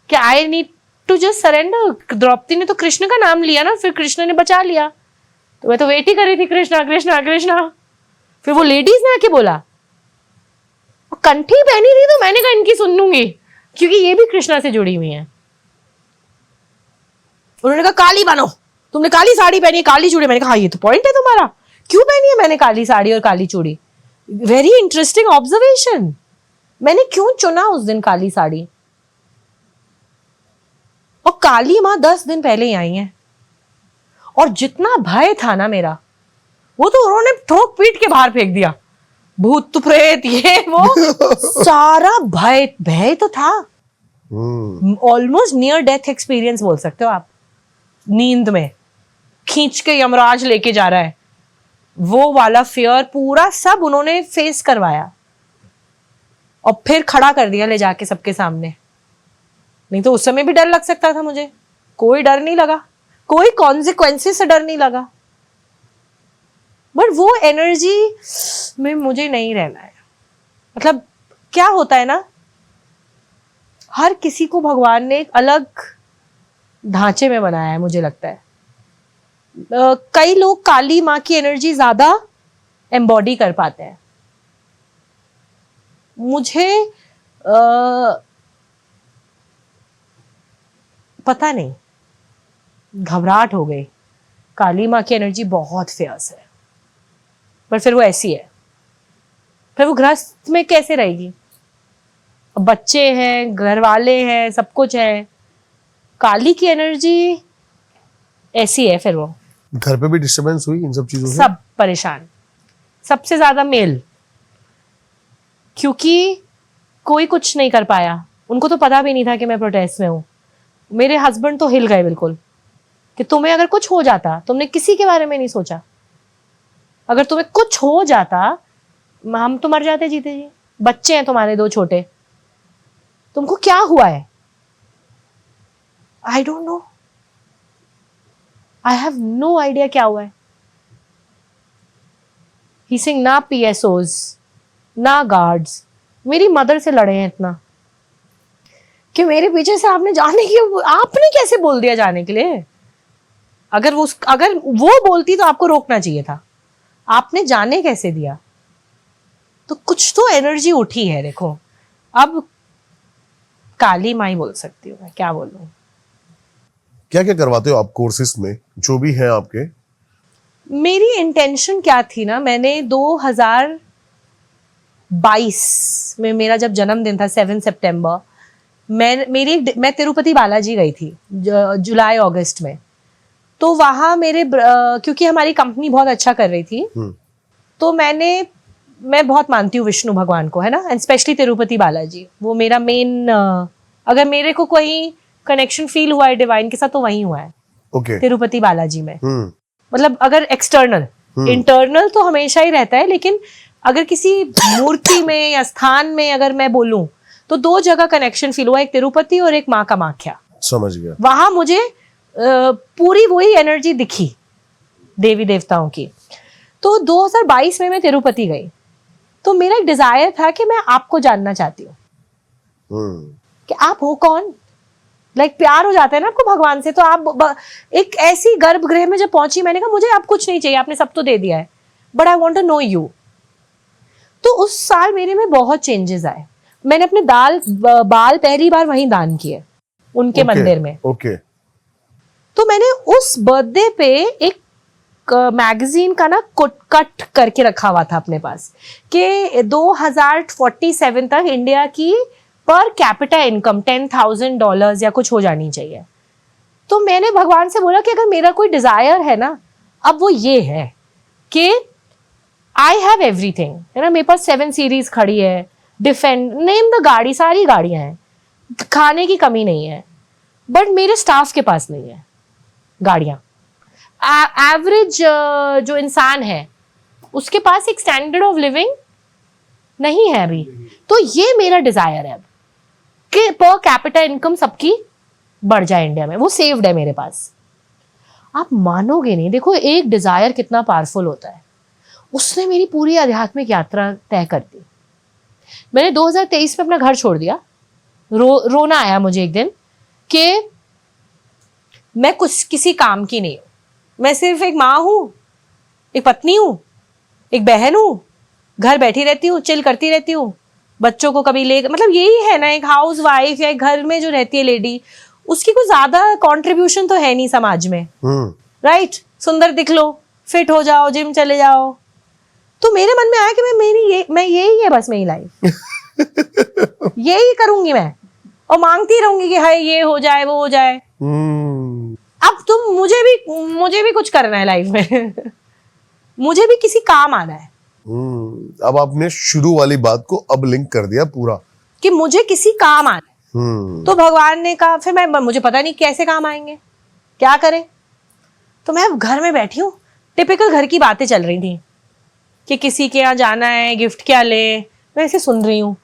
कि I need to just surrender. Draupadi ने तो कृष्ण का नाम लिया ना, फिर कृष्ण ने बचा लिया, तो मैं तो वेट ही कर रही थी कृष्णा कृष्णा कृष्णा। फिर वो लेडीज ने आके बोला, कंठी पहनी थी तो मैंने कहा इनकी सुन लूंगी क्योंकि ये भी कृष्णा से जुड़ी हुई हैं। उन्होंने कहा काली बनो, तुमने काली साड़ी पहनी है, काली चूड़ी। मैंने कहा हाँ, ये तो पॉइंट है तुम्हारा, क्यों पहनी है मैंने काली साड़ी और काली चूड़ी। Very interesting observation. मैंने क्यों चुना उस दिन काली साड़ी। और काली माँ 10 दिन पहले ही आई हैं, और जितना भय था ना मेरा, वो तो उन्होंने ठोक पीट के बाहर फेंक दिया। भूत प्रेत ये वो सारा भय तो था। ऑलमोस्ट नियर डेथ एक्सपीरियंस बोल सकते हो आप। नींद में खींच के यमराज लेके जा रहा है, वो वाला फियर पूरा सब उन्होंने फेस करवाया और फिर खड़ा कर दिया ले जाके सबके सामने। नहीं तो उस समय भी डर लग सकता था मुझे, कोई डर नहीं लगा, कोई कॉन्सिक्वेंसेस से डर नहीं लगा। बट वो एनर्जी में मुझे नहीं रहना है। मतलब क्या होता है ना, हर किसी को भगवान ने एक अलग ढांचे में बनाया है, मुझे लगता है। कई लोग काली माँ की एनर्जी ज्यादा एम्बॉडी कर पाते हैं। मुझे पता नहीं, घबराहट हो गई। काली माँ की एनर्जी बहुत फेयर्स है, पर फिर वो ऐसी है, फिर वो गृहस्थ में कैसे रहेगी। बच्चे हैं, घर वाले हैं, सब कुछ है। काली की एनर्जी ऐसी है। फिर वो घर पे भी डिस्टरबेंस हुई इन सब चीजों से? सब परेशान, सबसे ज्यादा मेल, क्योंकि कोई कुछ नहीं कर पाया। उनको तो पता भी नहीं था कि मैं प्रोटेस्ट में हूं। मेरे हस्बैंड तो हिल गए बिल्कुल कि तुम्हें अगर कुछ हो जाता, तुमने किसी के बारे में नहीं सोचा, अगर तुम्हें कुछ हो जाता हम तो मर जाते जीते जी। बच्चे हैं तुम्हारे 2 छोटे, तुमको क्या हुआ है? I don't know, I have no idea क्या हुआ है। ही सिंग ना PSOs ना गार्ड्स मेरी मदर से लड़े हैं इतना कि मेरे पीछे से आपने कैसे बोल दिया जाने के लिए? अगर वो बोलती तो आपको रोकना चाहिए था, आपने जाने कैसे दिया? तो कुछ तो एनर्जी उठी है। देखो अब काली माई बोल सकती हूँ मैं, क्या बोलूं। क्या क्या करवाते हो आप कोर्सेस में, जो भी है आपके? मेरी इंटेंशन क्या थी ना, मैंने 2022 में मेरा जब जन्मदिन था 7 सितंबर, मैं तिरुपति बालाजी गई थी जुलाई अगस्त में। तो वहाँ क्योंकि हमारी कंपनी बहुत अच्छा कर रही थी, तो मैं बहुत मानती हूँ विष्णु भगवान को, है ना, एंड स्पेशली तिरुपति बालाजी। वो मेरा मेन, अगर मेरे को कोई कनेक्शन फील हुआ है डिवाइन के साथ तो वही हुआ है, ओके। तिरुपति बालाजी में। मतलब अगर एक्सटर्नल, इंटरनल तो हमेशा ही रहता है, लेकिन अगर किसी मूर्ति में या स्थान में अगर मैं बोलूं तो 2 जगह कनेक्शन फील हुआ, एक तिरुपति और एक माँ कामाख्या। समझ गया। वहां मुझे पूरी वही एनर्जी दिखी देवी देवताओं की। तो 2022 में मैं तिरुपति गई, तो मेरा एक डिजायर था कि मैं आपको जानना चाहती हूँ कि आप हो कौन। लाइक प्यार हो जाता है ना आपको भगवान से। तो आप एक ऐसी गर्भगृह में जब पहुंची, मैंने कहा मुझे आप कुछ नहीं चाहिए, आपने सब तो दे दिया है, but I want to know you. तो उस साल मेरे में बहुत चेंजेस आए। मैंने अपने बाल पहली बार वहीं दान किए उनके मंदिर में। ओके। तो मैंने उस बर्थडे पे एक मैगजीन का ना कट करके रखा हुआ था अपने पास कि 2047 तक इंडिया की पर कैपिटा इनकम $10,000 या कुछ हो जानी चाहिए। तो मैंने भगवान से बोला कि अगर मेरा कोई डिजायर है ना, अब वो ये है कि आई हैव एवरीथिंग, है ना, मेरे पास 7 सीरीज खड़ी है, डिफेंड नेम द गाड़ी, सारी गाड़ियां हैं, खाने की कमी नहीं है, बट मेरे स्टाफ के पास नहीं है गाड़ियां। एवरेज जो इंसान है उसके पास एक स्टैंडर्ड ऑफ लिविंग नहीं है अभी। तो ये मेरा डिजायर है अब कि पर कैपिटा इनकम सबकी बढ़ जाए इंडिया में। वो सेव्ड है मेरे पास। आप मानोगे नहीं, देखो एक डिजायर कितना पावरफुल होता है। उसने मेरी पूरी आध्यात्मिक यात्रा तय कर दी। मैंने 2023 में अपना घर छोड़ दिया। रोना आया मुझे एक दिन कि मैं किसी काम की नहीं हूं, मैं सिर्फ एक माँ हूं, एक पत्नी हूं, एक बहन हूं, घर बैठी रहती हूँ, चिल करती रहती हूँ, बच्चों को कभी ले, मतलब यही है ना, एक हाउस वाइफ या एक घर में जो रहती है लेडी, उसकी कोई ज्यादा कंट्रीब्यूशन तो है नहीं समाज में, राइट। सुंदर दिख लो, फिट हो जाओ, जिम चले जाओ। तो मेरे मन में आया कि मैं यही है बस मेरी लाइफ यही करूंगी मैं, और मांगती रहूंगी कि हाय ये हो जाए वो हो जाए। अब तुम मुझे भी कुछ करना है लाइफ में मुझे भी किसी काम आना है। अब आपने शुरू वाली बात को अब लिंक कर दिया पूरा कि मुझे किसी काम आना है। तो भगवान ने कहा, फिर मुझे पता नहीं कैसे काम आएंगे, क्या करें। तो मैं घर में बैठी हूँ, टिपिकल घर की बातें चल रही थी कि किसी के यहाँ जाना है, गिफ्ट क्या ले। मैं ऐसे सुन रही हूँ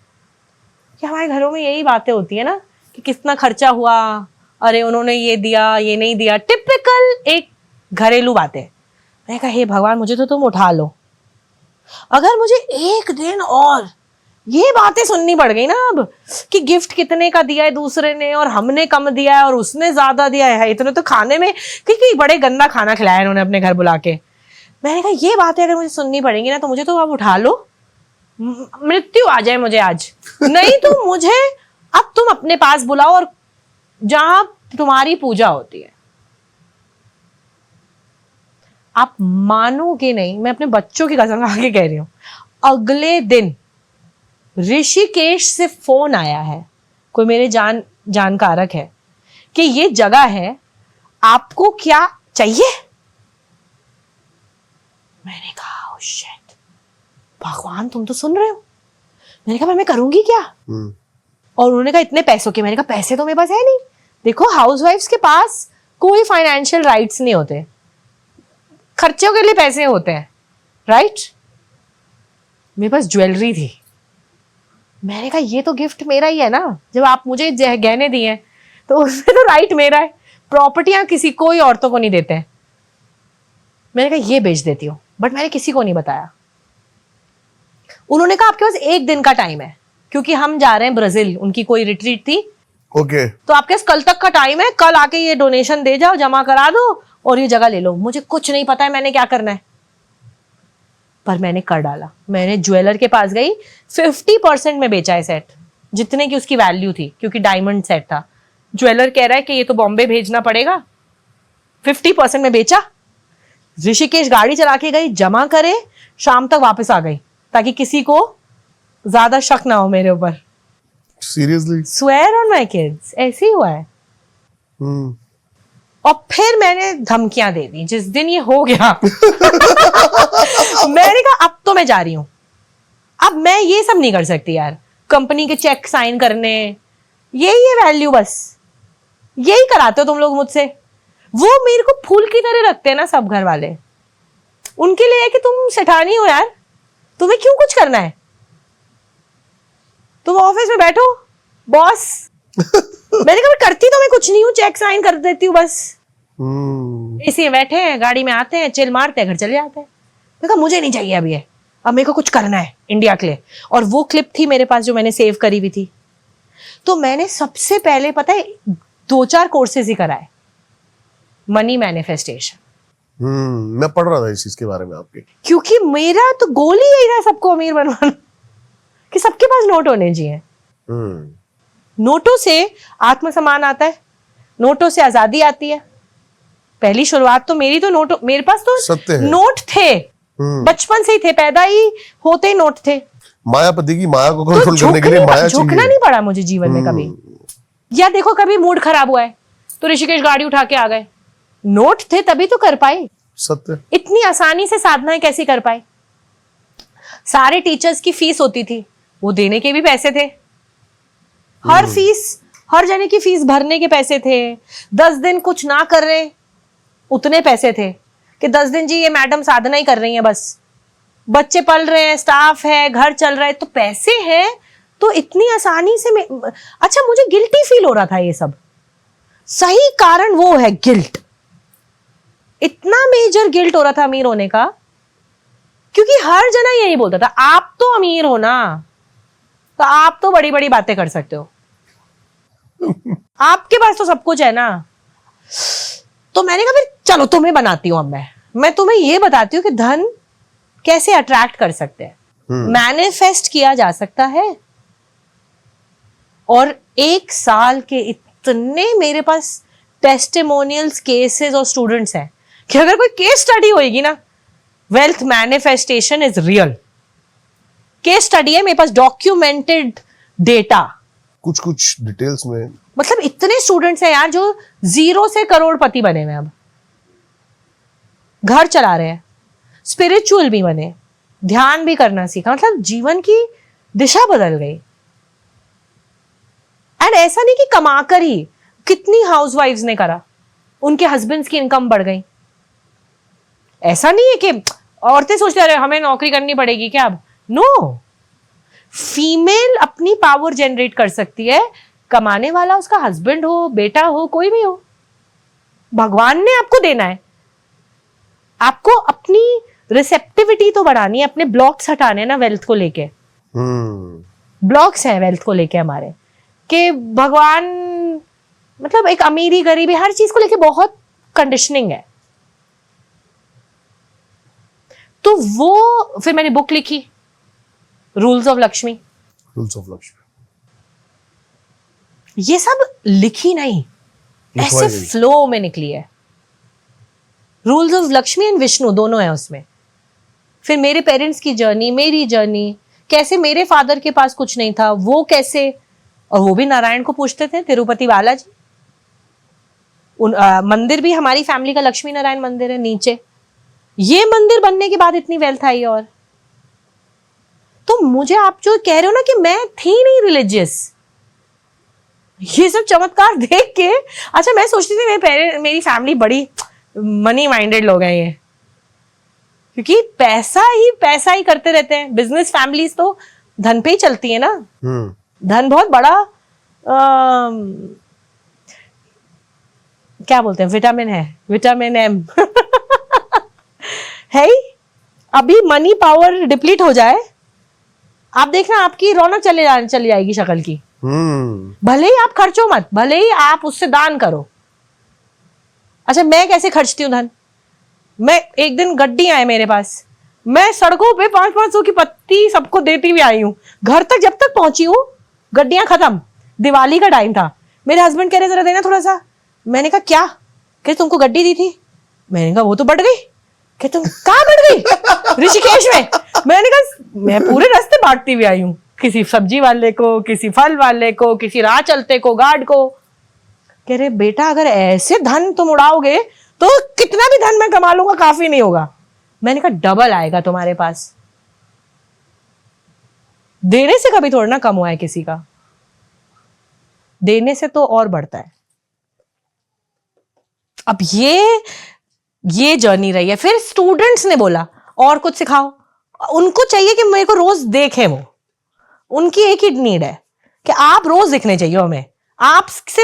कि हमारे घरों में यही बातें होती है ना कि कितना खर्चा हुआ, अरे उन्होंने ये दिया, ये नहीं दिया, टिपिकल एक घरेलू बातें। मैंने कहा हे भगवान, मुझे तो तुम उठा लो। अगर मुझे एक दिन और ये बातें सुननी पड़ गई ना अब कि गिफ्ट कितने का दिया है दूसरे ने और हमने कम दिया है और उसने ज्यादा दिया है, इतने तो खाने में, क्योंकि बड़े गंदा खाना खिलाया इन्होंने अपने घर बुला के। मैंने कहा ये बातें अगर मुझे सुननी पड़ेंगी ना, तो मुझे तो अब उठा लो, मृत्यु आ जाए मुझे आज, नहीं तो मुझे अब तुम अपने पास बुलाओ और जहां तुम्हारी पूजा होती है। आप मानोगे नहीं, मैं अपने बच्चों की कसम आगे कह रही हूं, अगले दिन ऋषिकेश से फोन आया है, कोई मेरे जानकारक है, कि ये जगह है, आपको क्या चाहिए। मैंने कहा शिट, भगवान तुम तो सुन रहे हो। मैंने कहा मैं करूंगी क्या। और उन्होंने कहा इतने पैसों के। मैंने कहा पैसे तो मेरे पास है नहीं। देखो हाउसवाइफ्स के पास कोई फाइनेंशियल राइट्स नहीं होते, खर्चों के लिए पैसे होते हैं, राइट। मेरे पास ज्वेलरी थी। मैंने कहा ये तो गिफ्ट मेरा ही है ना, जब आप मुझे गहने दिए हैं तो उसमें तो राइट मेरा है। प्रॉपर्टियां कोई औरतों को नहीं देते हैं। मैंने कहा ये बेच देती हूँ, बट मैंने किसी को नहीं बताया। उन्होंने कहा आपके पास 1 दिन का टाइम है, क्योंकि हम जा रहे हैं ब्राजील, उनकी कोई रिट्रीट थी। ओके। तो आपके पास कल तक का टाइम है, कल आके ये डोनेशन दे जाओ, जमा करा दो और ये जगह ले लो। मुझे कुछ नहीं पता है मैंने क्या करना है। पर मैंने कर डाला। मैंने ज्वेलर के पास गई, 50% में बेचा है सेट, जितने की उसकी वैल्यू थी, क्योंकि डायमंड सेट था। ज्वेलर कह रहा है कि ये तो बॉम्बे भेजना पड़ेगा, 50% में बेचा। ऋषिकेश गाड़ी चला के गई, जमा करे, शाम तक वापस आ गई, ताकि किसी को ज्यादा शक ना हो मेरे ऊपर। Seriously? Swear on my kids, ऐसे ही हुआ है। और फिर मैंने धमकियां दे दी जिस दिन ये हो गया। मैंने कहा अब तो मैं जा रही हूं, अब मैं ये सब नहीं कर सकती यार, कंपनी के चेक साइन करने, यही है वैल्यू, बस यही कराते हो तुम लोग मुझसे। वो मेरे को फूल की तरह रखते हैं ना सब घर वाले, उनके लिए है कि तुम सेठानी हो यार, तुम्हें क्यों कुछ करना है, तुम ऑफिस में बैठो बॉस। मैंने कहा करती तो मैं कुछ नहीं हूँ, चेक साइन कर देती हूँ बस। इसी बैठे हैं, गाड़ी में आते हैं, चिल मारते हैं, घर चले जाते हैं। मैं कहा मुझे नहीं चाहिए अब ये, अब मेरे को कुछ करना है इंडिया के लिए। और वो क्लिप थी मेरे पास जो मैंने सेव करी हुई थी, तो मैंने सबसे पहले पता है 2-4 कोर्सेज ही कराए, मनी मैनिफेस्टेशन। मैं पढ़ रहा था इस चीज के बारे में आपके, क्योंकि मेरा तो गोल ही यही था सबको अमीर बनवाना, कि सबके पास नोट होने चाहिए। नोटों से आत्मसम्मान आता है, नोटों से आजादी आती है। पहली शुरुआत तो मेरी तो नोट, मेरे पास तो नोट थे, बचपन से ही थे, पैदा ही होते ही नोट थे। मायापति की माया को कंट्रोल करने के लिए माया झुकना नहीं पड़ा मुझे जीवन में कभी। या देखो कभी मूड खराब हुआ है तो ऋषिकेश गाड़ी उठा के आ गए, नोट थे तभी तो कर पाए। सत्य। इतनी आसानी से साधनाएं कैसे कर पाए। सारे टीचर्स की फीस होती थी, वो देने के भी पैसे थे, हर फीस, हर जने की फीस भरने के पैसे थे। 10 दिन कुछ ना कर रहे उतने पैसे थे कि 10 दिन जी ये मैडम साधना ही कर रही है, बस बच्चे पल रहे हैं, स्टाफ है, घर चल रहा है, तो पैसे हैं तो इतनी आसानी से अच्छा मुझे गिल्टी फील हो रहा था। ये सब सही कारण वो है गिल्ट, इतना मेजर गिल्ट हो रहा था अमीर होने का, क्योंकि हर जना यही बोलता था आप तो अमीर हो ना, तो आप तो बड़ी बड़ी बातें कर सकते हो, आपके पास तो सब कुछ है ना। तो मैंने कहा फिर चलो तुम्हें बनाती हूं, अब मैं तुम्हें ये बताती हूँ कि धन कैसे अट्रैक्ट कर सकते हैं, मैनिफेस्ट किया जा सकता है। और 1 साल के इतने मेरे पास टेस्टिमोनियल्स, केसेस और स्टूडेंट्स हैं कि अगर कोई केस स्टडी होगी ना, wealth manifestation is real case study है मेरे पास, डॉक्यूमेंटेड डेटा। कुछ डिटेल्स में, मतलब इतने स्टूडेंट्स हैं यार जो 0 से करोड़पति बने हुए, अब घर चला रहे हैं, स्पिरिचुअल भी बने, ध्यान भी करना सीखा, मतलब जीवन की दिशा बदल गई। एंड ऐसा नहीं कि कमाकर ही, कितनी हाउसवाइफ्स ने करा, उनके हस्बैंड्स की इनकम बढ़ गई। ऐसा नहीं है कि औरतें सोचते रहे हमें नौकरी करनी पड़ेगी क्या अब, नो, फीमेल अपनी पावर जनरेट कर सकती है, कमाने वाला उसका हस्बैंड हो, बेटा हो, कोई भी हो, भगवान ने आपको देना है। आपको अपनी रिसेप्टिविटी तो बढ़ानी है, अपने ब्लॉक्स हटाने हैं ना वेल्थ को लेके। ब्लॉक्स हैं वेल्थ को लेके हमारे, कि भगवान, मतलब एक अमीरी गरीबी हर चीज को लेके बहुत कंडीशनिंग है। तो वो फिर मैंने बुक लिखी, rules of Lakshmi. Rules of Lakshmi ये सब लिखी नहीं, ऐसे फ्लो में निकली है। Rules of Lakshmi and Vishnu दोनों है उसमें। फिर मेरे पेरेंट्स की जर्नी, मेरी जर्नी, कैसे मेरे फादर के पास कुछ नहीं था, वो कैसे, और वो भी नारायण को पूछते थे, तिरुपति बालाजी। मंदिर भी हमारी फैमिली का लक्ष्मी नारायण मंदिर है नीचे। ये मंदिर बनने के बाद इतनी वेल्थ आई। और तो मुझे आप जो कह रहे हो ना कि मैं थी नहीं रिलीजियस, ये सब चमत्कार देख के, अच्छा मैं सोचती थी मेरी फैमिली बड़ी मनी माइंडेड लोग हैं ये, क्योंकि पैसा ही करते रहते हैं। बिजनेस फैमिलीज तो धन पे ही चलती है ना। धन बहुत बड़ा क्या बोलते हैं, विटामिन है, विटामिन एम है ही। अभी मनी पावर डिप्लीट हो जाए, आप देखना आपकी रौनक चली जाएगी शक्ल की। भले ही आप खर्चो मत, भले ही आप उससे दान करो। अच्छा मैं कैसे खर्चती हूँ धन, मैं एक दिन गड्डी आए मेरे पास, मैं सड़कों पे 500-500 की पत्ती सबको देती हुई आई हूँ। घर तक जब तक पहुंची हूँ गड्डियां खत्म। दिवाली का टाइम था, मेरे हस्बैंड कह रहे जरा देना थोड़ा सा। मैंने कहा क्या? कह तुमको गड्डी दी थी। मैंने कहा वो तो बढ़ गई। कह तुम कहाँ बढ़ गई? ऋषिकेश में। मैंने कहा मैं पूरे रास्ते बांटती हुई आई हूँ, किसी सब्जी वाले को, किसी फल वाले को, किसी राह चलते को, गार्ड को। कह रहे बेटा अगर ऐसे धन तुम उड़ाओगे तो कितना भी धन मैं कमा लूंगा काफी नहीं होगा। मैंने कहा डबल आएगा तुम्हारे पास। देने से कभी थोड़ा ना कम हुआ है किसी का, देने से तो और बढ़ता है। अब ये जर्नी रही है। फिर स्टूडेंट्स ने बोला और कुछ सिखाओ। उनको चाहिए कि मेरे को रोज देखे वो, उनकी एक ही नीड है कि आप रोज दिखने चाहिए हमें। आपसे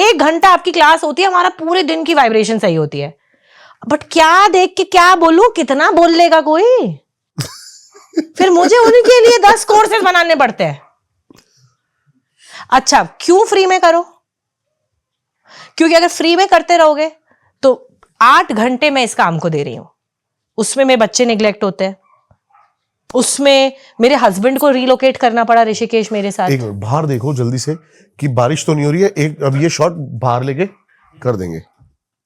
1 घंटा आपकी क्लास होती है, हमारा पूरे दिन की वाइब्रेशन सही होती है। बट क्या देख के क्या बोलूं, कितना बोल लेगा कोई। फिर मुझे उनके लिए 10 कोर्सेज बनाने पड़ते हैं। अच्छा क्यों फ्री में करो? क्योंकि अगर फ्री में करते रहोगे तो 8 घंटे मैं इस काम को दे रही हूं, उसमें मेरे बच्चे निग्लेक्ट होते हैं, उसमें मेरे हस्बैंड को रिलोकेट करना पड़ा ऋषिकेश मेरे साथ। एक मिनट बाहर देखो जल्दी से कि बारिश तो नहीं हो रही है। एक अब ये शॉट बाहर लेके कर देंगे।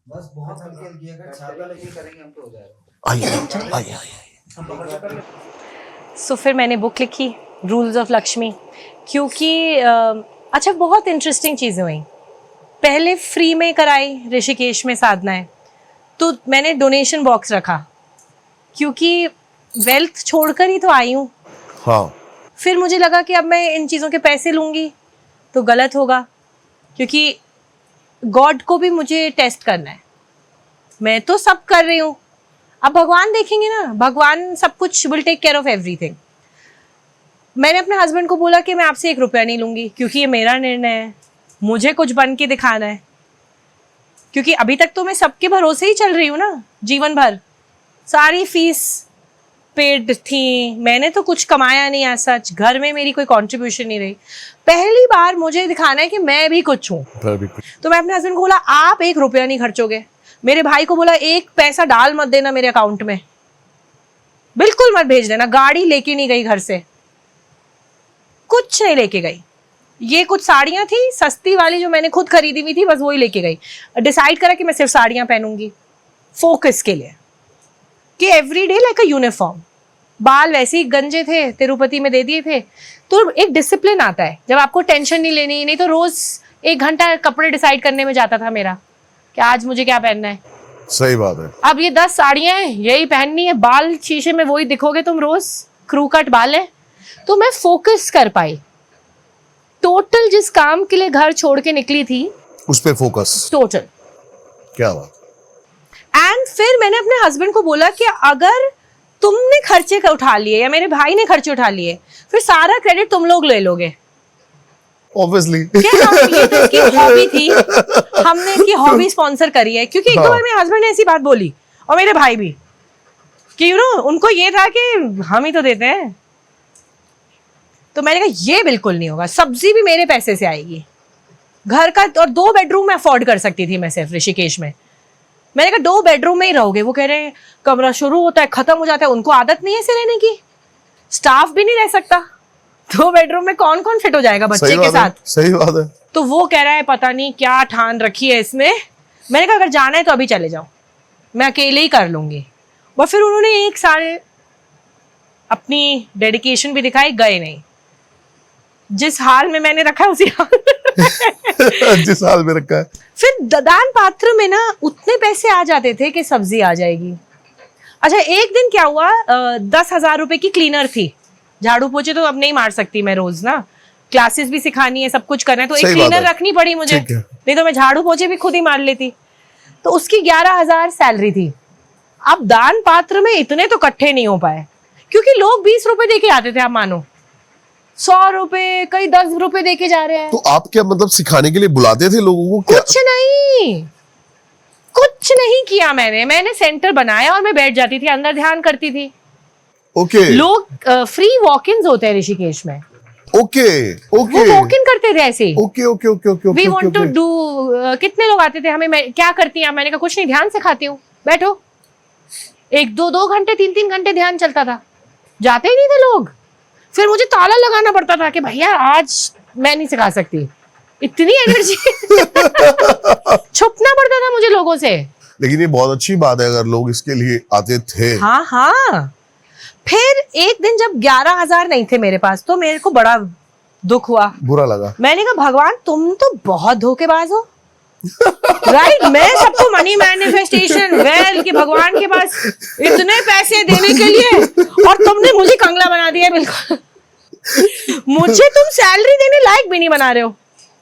बस बहुत हल्की हल्की अगर छाता लेके करेंगे हम तो हो जाएगा। आइए सो फिर मैंने बुक लिखी रूल्स ऑफ लक्ष्मी, क्योंकि अच्छा बहुत इंटरेस्टिंग चीज़ें हुई। पहले फ्री में कराई ऋषिकेश में साधनाएं, तो मैंने डोनेशन बॉक्स रखा क्योंकि वेल्थ छोड़कर ही तो आई हूँ। हाँ फिर मुझे लगा कि अब मैं इन चीज़ों के पैसे लूँगी तो गलत होगा, क्योंकि गॉड को भी मुझे टेस्ट करना है। मैं तो सब कर रही हूँ, अब भगवान देखेंगे ना, भगवान सब कुछ will take care of everything. मैंने अपने हस्बैंड को बोला कि मैं आपसे 1 रुपया नहीं लूँगी, क्योंकि ये मेरा निर्णय है, मुझे कुछ बन के दिखाना है। क्योंकि अभी तक तो मैं सबके भरोसे ही चल रही हूँ ना, जीवन भर सारी फीस पेड थी, मैंने तो कुछ कमाया नहीं आज सच, घर में मेरी कोई कंट्रीब्यूशन नहीं रही। पहली बार मुझे दिखाना है कि मैं भी कुछ हूँ। तो मैं अपने हस्बैंड को बोला आप 1 रुपया नहीं खर्चोगे। मेरे भाई को बोला 1 पैसा डाल मत देना मेरे अकाउंट में, बिल्कुल मत भेज देना। गाड़ी लेके नहीं गई घर से, कुछ नहीं लेके गई। ये कुछ साड़ियां थी सस्ती वाली जो मैंने खुद खरीदी हुई थी, बस वही लेके गई। डिसाइड करा कि मैं सिर्फ साड़ियां पहनूंगी फोकस के लिए, कि every day like a uniform. बाल वैसे ही गंजे थे, तिरुपति में दे दिए थे। तो एक डिसिप्लिन आता है जब आपको टेंशन नहीं लेनी। नहीं तो रोज 1 घंटा कपड़े डिसाइड करने में जाता था मेरा कि आज मुझे क्या पहनना है। सही बात है। अब ये 10 साड़ियां हैं, यही पहननी है, बाल शीशे में वही दिखोगे तुम रोज, क्रू कट बाल है। तो मैं फोकस कर पाई। टोटल जिस काम के लिए घर छोड़ के निकली थी उस पे फोकस टोटल। क्या बात। एंड फिर मैंने अपने हस्बैंड को बोला कि अगर तुमने खर्चे उठा लिए या मेरे भाई ने खर्चे उठा लिए, फिर सारा क्रेडिट तुम लोग ले लोगे। ऑब्वियसली ये तो इसकी हॉबी थी, हमने इसकी हॉबी स्पॉन्सर करी है। क्योंकि एक दो बार मेरे हस्बैंड ने ऐसी बात बोली, और मेरे भाई भी, कि उनको ये था कि हम ही तो देते हैं। तो मैंने कहा ये बिल्कुल नहीं होगा, सब्जी भी मेरे पैसे से आएगी, घर का, और 2 बेडरूम मैं अफोर्ड कर सकती थी मैं सिर्फ ऋषिकेश में। मैंने कहा 2 बेडरूम में ही रहोगे। वो कह रहे हैं कमरा शुरू होता है खत्म हो जाता है, उनको आदत नहीं है ऐसे रहने की, स्टाफ भी नहीं रह सकता। 2 बेडरूम में कौन कौन फिट हो जाएगा बच्चे के साथ? सही बात है। तो वो कह रहा है पता नहीं क्या ठान रखी है इसने। मैंने कहा अगर जाना है तो अभी चले जाओ, मैं अकेले ही कर लूंगी। और फिर उन्होंने 1 साल अपनी डेडिकेशन भी दिखाई, गए नहीं। जिस हाल में मैंने रखा है उसी हाल जिस हाल में रखा है। फिर दान पात्र में ना उतने पैसे आ जाते थे कि सब्जी आ जाएगी। अच्छा एक दिन क्या हुआ, 10,000 रुपए की क्लीनर थी। झाड़ू पोछे तो अब नहीं मार सकती मैं रोज ना, क्लासेस भी सिखानी है, सब कुछ करना है, तो एक क्लीनर रखनी पड़ी मुझे, नहीं तो मैं झाड़ू पोछे भी खुद ही मार लेती। तो उसकी 11,000 सैलरी थी। अब दान पात्र में इतने तो इकट्ठे नहीं हो पाए, क्योंकि लोग 20 रुपए देके आते थे, आप मानो 100 रुपए, कई 10 रुपए देके जा रहे हैं। तो आप क्या मतलब सिखाने के लिए बुलाते थे लोगों को? कुछ नहीं किया मैंने सेंटर बनाया और मैं बैठ जाती थी, अंदर ध्यान करती थी। ओके। लोग फ्री वॉक-इन्स होते हैं ऋषिकेश में। ओके वो वॉक इन करते थे ऐसे। Okay. We want to do, कितने लोग आते थे, हमें क्या करती हैं? मैंने कहा कुछ नहीं, ध्यान सिखाती हूँ, बैठो। 1-2 घंटे 3-3 घंटे ध्यान चलता था, जाते ही नहीं थे लोग। फिर मुझे ताला लगाना पड़ता था कि भैया आज मैं नहीं सिखा सकती, इतनी एनर्जी छुपना पड़ता था मुझे लोगों से। लेकिन ये बहुत अच्छी बात है अगर लोग इसके लिए आते थे। हाँ हाँ। फिर एक दिन जब 11,000 नहीं थे मेरे पास तो मेरे को बड़ा दुख हुआ, बुरा लगा। मैंने कहा भगवान तुम तो बहुत धोखेबाज हो। राइट मैं सबको मनी मैनिफेस्टेशन वेल कि भगवान के पास इतने पैसे देने के लिए, और तुमने मुझे कंगला बना दिया। बिल्कुल मुझे तुम सैलरी देने लायक भी नहीं बना रहे हो।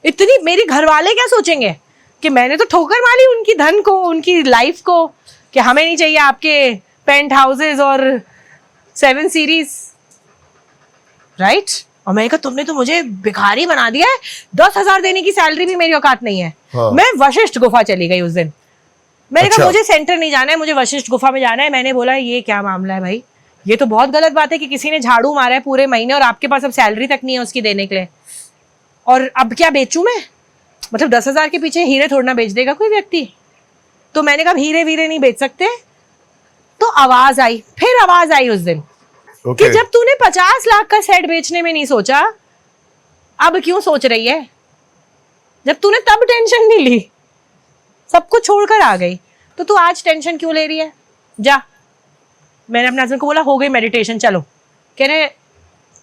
इतनी मेरे घर वाले क्या सोचेंगे कि मैंने तो ठोकर मारी उनकी धन को, उनकी लाइफ को, कि हमें नहीं चाहिए आपके पेंट हाउसेज और 7 सीरीज, राइट। और मैंने कहा तुमने तो मुझे भिखारी बना दिया है, 10,000 देने की सैलरी भी मेरी औकात नहीं है। हाँ। मैं वशिष्ठ गुफा चली गई उस दिन। मैंने अच्छा। कहा मुझे सेंटर नहीं जाना है, मुझे वशिष्ठ गुफा में जाना है। मैंने बोला ये क्या मामला है भाई, ये तो बहुत गलत बात है कि किसी ने झाड़ू मारा है पूरे महीने और आपके पास अब सैलरी तक नहीं है उसकी देने के लिए, और अब क्या बेचूं मैं? मतलब 10,000 के पीछे हीरे थोड़ा ना बेच देगा कोई व्यक्ति। तो मैंने कहा हीरे वीरे नहीं बेच सकते। तो आवाज आई, फिर आवाज आई उस दिन कि जब तूने 50 लाख का सेट बेचने में नहीं सोचा, अब क्यों सोच रही है? जब तूने तब टेंशन नहीं ली, सब कुछ छोड़कर आ गई, तो तू आज टेंशन क्यों ले रही है? जा। मैंने अपने हस्बैंड को बोला हो गई मेडिटेशन, चलो। कह रहे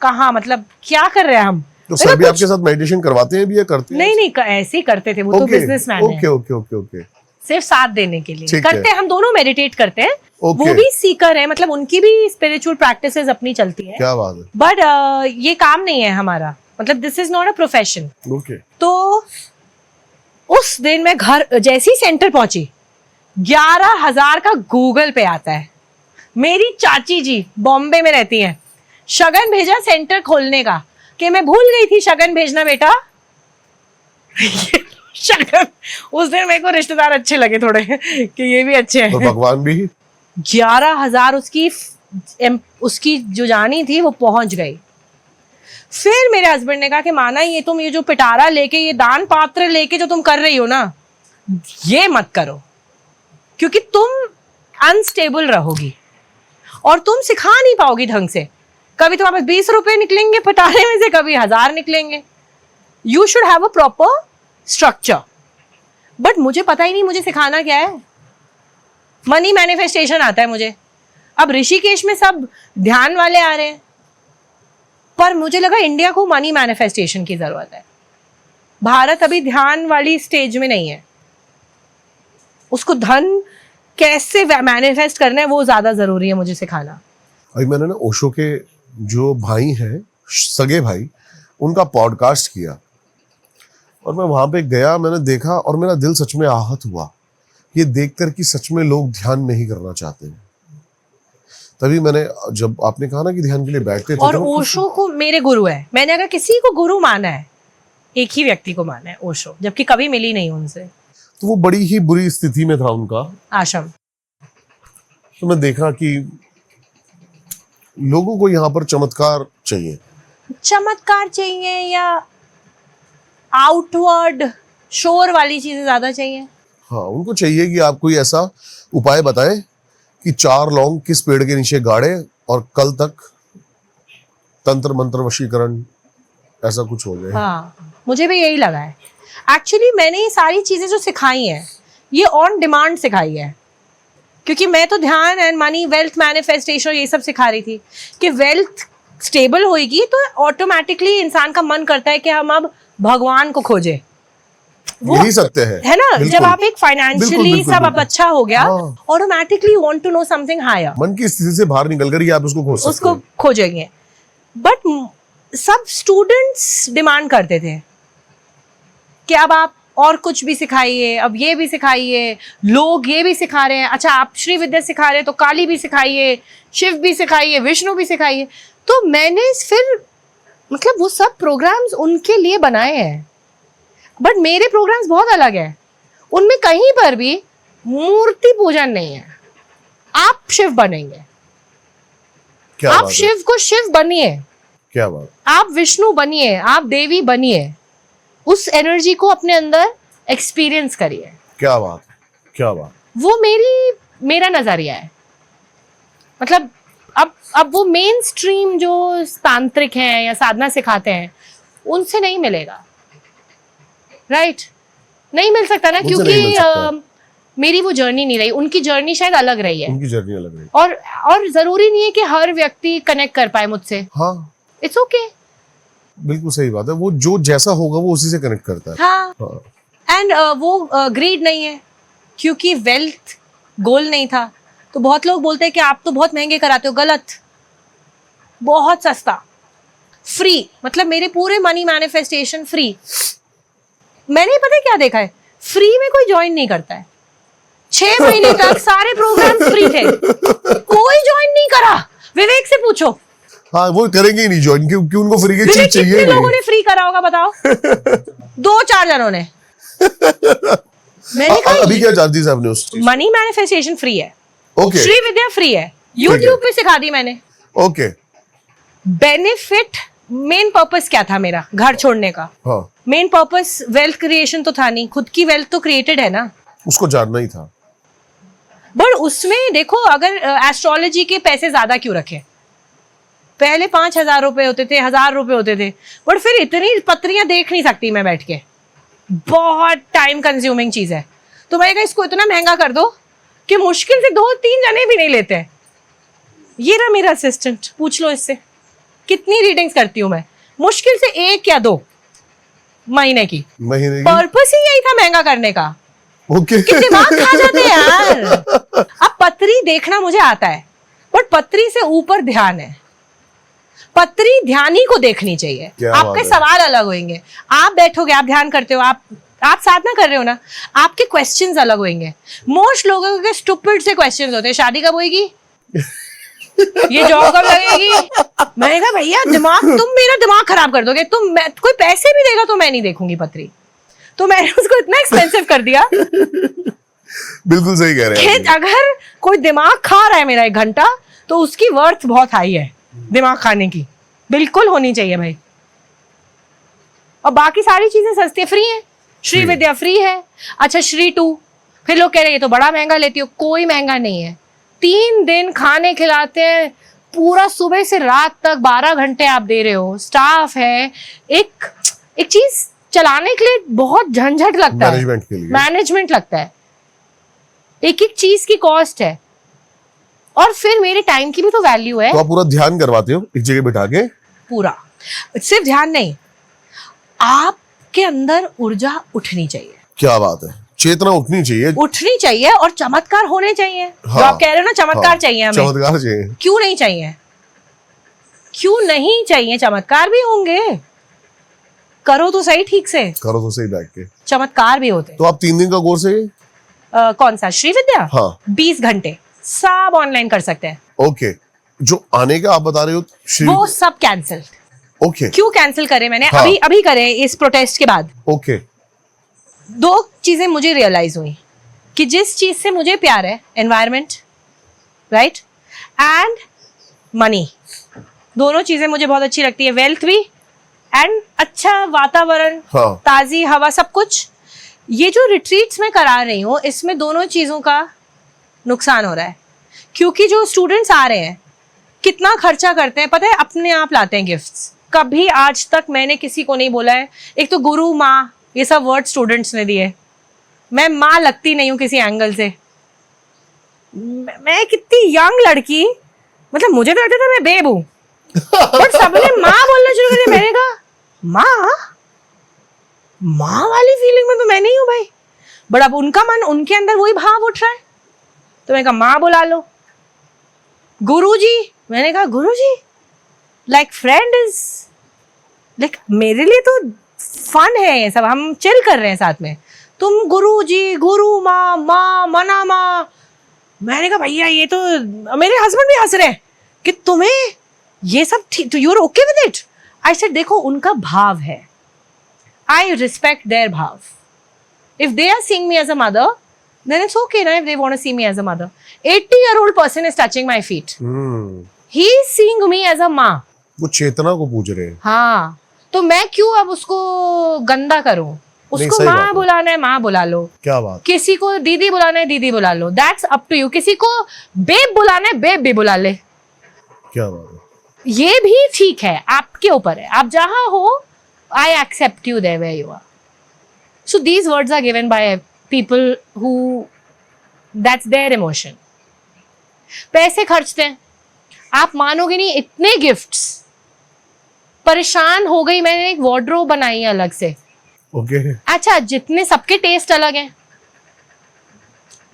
कहाँ, मतलब क्या कर रहे हैं हम? तो सर भी आपके साथ मेडिटेशन करवाते हैं भी या करते हैं? नहीं ऐसे ही करते थे, वो तो बिजनेसमैन है। ओके। सिर्फ साथ देने के लिए ठीक करते हैं, हम दोनों मेडिटेट करते हैं। वो भी सीकर है, मतलब उनकी भी स्पिरिचुअल प्रैक्टिसेस अपनी चलती है। क्या बात है। बट ये काम नहीं है हमारा, मतलब this is not a profession. Okay. तो उस दिन मैं घर जैसे ही सेंटर पहुंची, 11,000 का गूगल पे आता है। मेरी चाची जी बॉम्बे में रहती हैं, शगन भेजा सेंटर खोलने का, कि मैं भूल गई थी शगन भेजना बेटा। शगन, उस दिन मेरे को रिश्तेदार अच्छे लगे थोड़े कि ये भी अच्छे हैं। और भगवान भी। 11,000 उसकी जो जानी थी वो पहुंच गई। फिर मेरे हस्बैंड ने कहा कि माना ये तुम ये जो पिटारा लेके, ये दान पात्र लेके जो तुम कर रही हो ना, ये मत करो, क्योंकि तुम अनस्टेबल रहोगी और तुम सिखा नहीं पाओगी ढंग से। कभी तुम्हारे पास 20 रुपए निकलेंगे पिटारे में से, कभी 1000 निकलेंगे। You should have a proper structure. But मुझे पता ही नहीं मुझे सिखाना क्या है। मनी मैनिफेस्टेशन आता है मुझे। अब ऋषिकेश में सब ध्यान वाले आ रहे हैं, पर मुझे लगा इंडिया को मनी मैनिफेस्टेशन की जरूरत है। भारत अभी ध्यान वाली स्टेज में नहीं है, उसको धन कैसे मैनिफेस्ट करना है वो ज्यादा जरूरी है मुझे सिखाना। अभी मैंने ना ओशो के जो भाई हैं, सगे भाई, उनका पॉडकास्ट किया और मैं वहां पे गया, मैंने देखा और मेरा दिल सच में आहत हुआ ये देखकर कि सच में लोग ध्यान नहीं करना चाहते हैं। तभी मैंने, जब आपने कहा ना कि ध्यान के लिए बैठते थे, और ओशो को मेरे गुरु है। मैंने अगर किसी को गुरु माना है, एक ही व्यक्ति को माना है, ओशो, जबकि कभी मिली नहीं उनसे। तो वो बड़ी ही बुरी स्थिति में था उनका आश्रम। तो मैं देखा कि लोगों को यहाँ पर चमत्कार चाहिए। चमत्कार चाहिए या आउटवर्ड शोर वाली चीजें ज्यादा चाहिए? हाँ, उनको चाहिए कि आप कोई ऐसा उपाय बताएं कि 4 लौंग किस पेड़ के नीचे गाड़े और कल तक तंत्र मंत्र वशीकरण ऐसा कुछ हो जाए। हाँ, मुझे भी यही लगा है। एक्चुअली मैंने ये सारी चीजें जो सिखाई हैं, ये ऑन डिमांड सिखाई है, क्योंकि मैं तो ध्यान एंड मनी, वेल्थ मैनिफेस्टेशन ये सब सिखा रही थी कि वेल्थ स्टेबल होएगी तो ऑटोमेटिकली इंसान का मन करता है कि हम अब भगवान को खोजे। वो मिल ही सकते हैं, है ना, बिल्कुल। जब आप एक फाइनेंशियली सब अब अच्छा हो गया, हाँ। Automatically want to know something higher, मन की स्थिति से बाहर निकलकर ही आप उसको खोज सकते उसको हैं। खोजेंगे। बट सब स्टूडेंट्स डिमांड करते थे कि अब आप और कुछ भी सिखाइए, अब ये भी सिखाइए, लोग ये भी सिखा रहे हैं, अच्छा आप श्री विद्या सिखा रहे हैं तो काली भी सिखाइए, शिव भी सिखाइए, विष्णु भी सिखाइए। तो मैंने फिर मतलब वो सब प्रोग्राम्स उनके लिए बनाए हैं, बट मेरे प्रोग्राम्स बहुत अलग है। उनमें कहीं पर भी मूर्ति पूजन नहीं है। आप शिव बनेंगे, क्या आप बात है, शिव को शिव बनिए, क्या बात। आप विष्णु बनिए, आप देवी बनिए, उस एनर्जी को अपने अंदर एक्सपीरियंस करिए। क्या बात, क्या बात। वो मेरा नजरिया है। मतलब अब वो मेन स्ट्रीम जो तांत्रिक हैं या साधना सिखाते हैं उनसे नहीं मिलेगा, राइट? नहीं मिल सकता ना, उनसे नहीं मिल सकता। क्योंकि मेरी वो जर्नी नहीं रही, उनकी जर्नी शायद अलग रही है। उनकी जर्नी अलग रही। और जरूरी नहीं है कि हर व्यक्ति कनेक्ट कर पाए मुझसे। हाँ, इट्स ओके। बिल्कुल सही बात है। वो जो जैसा होगा वो उसी से कनेक्ट करता है। हाँ, हाँ। एंड वो ग्रीड नहीं है, क्योंकि वेल्थ गोल नहीं था। तो बहुत लोग बोलते हैं कि आप तो बहुत महंगे कराते हो, गलत। बहुत सस्ता, फ्री, मतलब मेरे पूरे मनी मैनिफेस्टेशन फ्री। मैंने पता है क्या देखा है, फ्री में कोई ज्वाइन नहीं करता है। 6 महीने तक सारे प्रोग्राम फ्री थे, कोई ज्वाइन नहीं करा। विवेक से पूछो। हाँ, वो करेंगे ही नहीं ज्वाइन, क्योंकि उनको फ्री की विवेक, चीज चाहिए कितने ही लोगों नहीं। ने फ्री करा होगा बताओ? 2-4 जनों ने। मैंने कहा अभी क्या चार्जेस है आपने उस चीज? मनी मैनिफेस्टेशन फ्री है, ओके श्री विद्या फ्री है, यूट्यूब पे सिखा दी मैंने। ओके। बेनिफिट, मेन पर्पस क्या था मेरा घर छोड़ने का? हाँ, मेन पर्पस वेल्थ क्रिएशन तो था नहीं, खुद की वेल्थ तो क्रिएटेड है ना। उसको जानना ही था। बट उसमें देखो, अगर एस्ट्रोलॉजी के पैसे ज्यादा क्यों रखे? पहले 5,000 रुपए होते थे, 1,000 रुपए होते थे, बट फिर इतनी पत्रियां देख नहीं सकती मैं बैठ के, बहुत टाइम कंज्यूमिंग चीज है। तो मैंने कहा इसको इतना महंगा कर दो कि मुश्किल से 2-3 जने भी नहीं लेते हैं। ये रहा मेरा असिस्टेंट, पूछ लो इससे कितनी रीडिंग्स करती हूँ मैं, मुश्किल से 1 या 2 महीने की। महीने की। पर्पस ही यही था महंगा करने का, ओके। कि दिमाग खा जाते हैं यार। अब पत्री देखना मुझे आता है, बट पत्री से ऊपर ध्यान है। पत्री ध्यानी को देखनी चाहिए। क्या बात आपके है। सवाल अलग होंगे, आप बैठोगे, आप ध्यान करते हो, आप साधना कर रहे हो ना, आपके क्वेश्चंस अलग होंगे। मोस्ट लोगों के स्टूपिड से क्वेश्चंस होते हैं, शादी कब होगी, ये जॉब कब लगेगी। मैंने कहा भैया दिमाग, तुम मेरा दिमाग खराब कर दोगे। कोई पैसे भी देगा तो मैं नहीं देखूंगी पत्री। तो मैंने उसको इतना एक्सपेंसिव कर दिया। बिल्कुल सही कह रहे हैं आप। अगर कोई दिमाग खा रहा है मेरा 1 घंटा, तो उसकी वर्थ बहुत हाई है, दिमाग खाने की बिल्कुल होनी चाहिए भाई। और बाकी सारी चीजें सस्ती फ्री हैं। श्री विद्या फ्री है। अच्छा, श्री 2, फिर लोग कह रहे हैं ये तो बड़ा महंगा लेती हो। कोई महंगा नहीं है। 3 दिन खाने खिलाते हैं, पूरा सुबह से रात तक 12 घंटे आप दे रहे हो, स्टाफ है। एक चीज चलाने के लिए बहुत झंझट लगता है, मैनेजमेंट के लिए। मैनेजमेंट लगता है, एक एक चीज की कॉस्ट है, और फिर मेरे टाइम की भी तो वैल्यू है। तो आप पूरा ध्यान करवाते हो एक जगह बिठा के? पूरा, सिर्फ ध्यान नहीं, आपके अंदर ऊर्जा उठनी चाहिए। क्या बात है, चेतना उठनी चाहिए, और चमत्कार होने चाहिए। हाँ, जो आप कह रहे हो ना, चमत्कार हाँ, चाहिए हमें। चमत्कार चाहिए। क्यों नहीं चाहिए? क्यों नहीं चाहिए? चमत्कार भी होंगे, करो तो सही, ठीक से करो तो सही बैठ के, चमत्कार भी होते। तो आप 3 दिन का कोर्स है ये? कौन सा? श्री विद्या? हाँ। 20 घंटे सब ऑनलाइन कर सकते हैं। ओके। जो आने का आप बता रहे हो श्री, वो सब कैंसिल। ओके। क्यों कैंसिल करे मैंने? हाँ। अभी करे इस प्रोटेस्ट के बाद। ओके। 2 चीजें मुझे रियलाइज हुई कि जिस चीज से मुझे प्यार है, एनवायरनमेंट, राइट, एंड मनी, दोनों चीजें मुझे बहुत अच्छी लगती है। वेल्थ भी, एंड अच्छा वातावरण, हाँ। ताजी हवा, सब कुछ। ये जो रिट्रीट्स में करा रही हूँ, इसमें दोनों चीजों का नुकसान हो रहा है। क्योंकि जो स्टूडेंट्स आ रहे हैं, कितना खर्चा करते हैं पता है, अपने आप लाते हैं गिफ्ट्स। कभी आज तक मैंने किसी को नहीं बोला है। एक तो गुरु, माँ, ये सब वर्ड स्टूडेंट्स ने दिए। मैं माँ लगती नहीं हूँ किसी एंगल से। मैं कितनी यंग लड़की, मतलब मुझे तो लगता था मैं बेब हूँ, बट सबने माँ बोलना शुरू कर दिया। मैंने कहा माँ वाली फीलिंग में तो मैं नहीं हूँ भाई। बट अब उनका मन, उनके अंदर वही भाव उठ रहा है, तो मैंने कहा माँ बुला लो। गुरुजी, मैंने कहा गुरुजी लाइक फ्रेंड इज लाइक, मेरे लिए तो फन है ये सब, हम चिल कर रहे हैं साथ में। तुम गुरुजी, गुरु माँ, माँ मना माँ। मैंने कहा भैया ये तो, मेरे हस्बैंड भी हंस रहे हैं कि तुम्हें ये सब ठीक, you are okay with it. I said देखो उनका भाव है, आई रिस्पेक्ट देयर भाव। If they are seeing me as a mother, then it's okay na, if they want to see me as a mother. 80-year-old person is touching my feet. He is seeing me as a माँ। वो चेतना को पूछ रहे हैं। हाँ, तो मैं क्यों अब उसको गंदा करूं? उसको सही बात माँ है। बुलाना है माँ बुला लो, क्या बात। किसी को दीदी बुलाना है दीदी बुला लो, दैट्स अप टू यू। किसी को बेब बुलाना है बेब भी बुला ले, क्या बात है। ये भी ठीक है, आपके ऊपर है, आप जहां हो I accept you there where you are. So these words are given by people who that's their emotion. पैसे खर्चते हैं, आप मानोगे नहीं, इतने गिफ्ट्स, परेशान हो गई। मैंने एक वार्डरोब बनाई है अलग से। ओके। अच्छा, जितने सबके टेस्ट अलग हैं,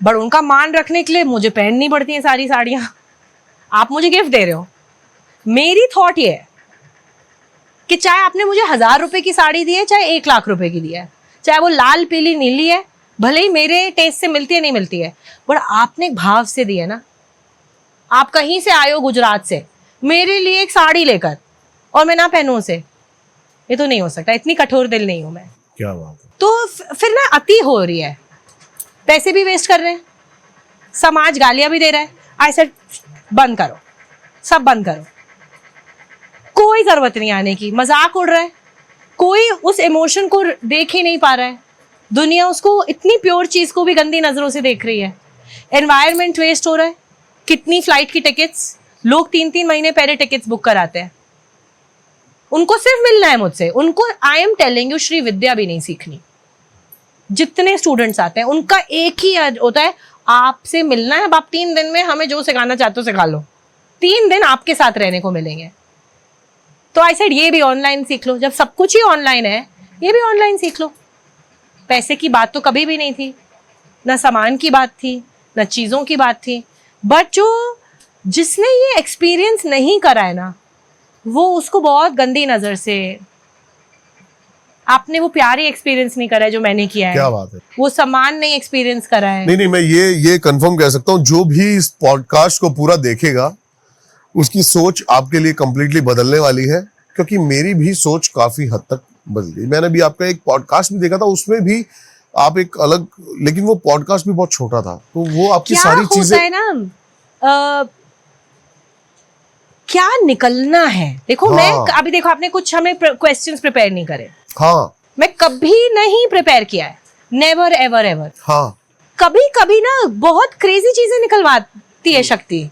बट उनका मान रखने के लिए मुझे पहननी पड़ती हैं सारी साड़ियां। आप मुझे गिफ्ट दे रहे हो, मेरी थॉट ये है कि चाहे आपने मुझे 1000 रुपए की साड़ी दी है, चाहे 1 लाख रुपए की दी है, चाहे वो लाल पीली नीली है, भले ही मेरे टेस्ट से मिलती है नहीं मिलती है, बट आपने एक भाव से दी है ना। आप कहीं से आए हो गुजरात से मेरे लिए एक साड़ी लेकर, और मैं ना पहनूं उसे, ये तो नहीं हो सकता। इतनी कठोर दिल नहीं हूं मैं। क्या बात है। तो फिर ना अति हो रही है, पैसे भी वेस्ट कर रहे हैं, समाज गालियां भी दे रहा है। आई सेड बंद करो, सब बंद करो, कोई जरूरत नहीं आने की। मजाक उड़ रहा है, कोई उस इमोशन को देख ही नहीं पा रहा है। दुनिया उसको, इतनी प्योर चीज को भी गंदी नजरों से देख रही है। एनवायरनमेंट वेस्ट हो रहा है। कितनी फ्लाइट की टिकट्स, लोग 3-3 महीने पहले टिकट्स बुक कराते हैं। उनको सिर्फ मिलना है मुझसे, उनको I am telling you Shri Vidya भी नहीं सीखनी। जितने स्टूडेंट्स आते हैं उनका एक ही होता है, आपसे मिलना है। अब आप 3 दिन में हमें जो सिखाना चाहते हो सिखा लो, 3 दिन आपके साथ रहने को मिलेंगे। तो आई सेड ये भी ऑनलाइन सीख लो, जब सब कुछ ही ऑनलाइन है ये भी ऑनलाइन सीख लो। पैसे की बात तो कभी भी नहीं थी, ना सामान की बात थी, ना चीजों की बात थी, बट जिसने ये एक्सपीरियंस नहीं करा है ना, वो उसको बहुत गंदी नजर से, आपने वो प्यारी एक्सपीरियंस नहीं करा है जो मैंने किया है। क्या बात है। वो सम्मान नहीं एक्सपीरियंस करा है। नहीं, मैं ये कंफर्म कह सकता हूँ, जो भी इस पॉडकास्ट को पूरा देखेगा उसकी सोच आपके लिए कंप्लीटली बदलने वाली है, क्योंकि मेरी भी सोच काफी हद तक बदल गई। मैंने भी आपका एक पॉडकास्ट भी देखा था, उसमें भी आप एक अलग, लेकिन वो पॉडकास्ट भी बहुत छोटा था, तो वो आपकी क्या सारी होता चीजें है ना, क्या निकलना है। देखो हाँ। मैं अभी, देखो आपने कुछ हमें क्वेश्चंस प्रिपेयर नहीं करे। हाँ मैं कभी नहीं प्रिपेयर किया है, नेवर एवर एवर। हाँ। कभी कभी ना बहुत क्रेजी चीजें निकलवाती है शक्ति।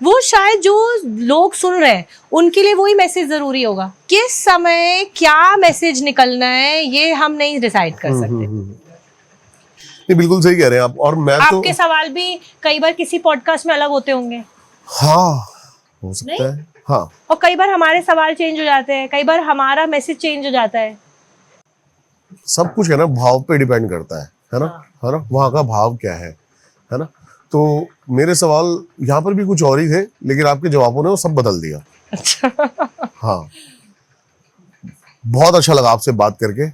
वो शायद जो लोग सुन रहे हैं उनके लिए वही मैसेज जरूरी होगा। किस समय क्या मैसेज निकलना है ये हम नहीं डिसाइड कर सकते। नहीं, बिल्कुल सही कह रहे हैं आप। और मैं तो आपके सवाल भी कई बार किसी पॉडकास्ट में अलग होते होंगे। हाँ, हो सकता है। हाँ, और कई बार हमारे सवाल चेंज हो जाते हैं, कई बार हमारा मैसेज चेंज हो जाता है। सब कुछ है ना, भाव पे डिपेंड करता है ना। है ना, वहां का भाव क्या है ना। तो मेरे सवाल यहाँ पर भी कुछ और ही थे, लेकिन आपके जवाबों ने वो सब बदल दिया। अच्छा। हाँ, बहुत अच्छा लगा आपसे बात करके,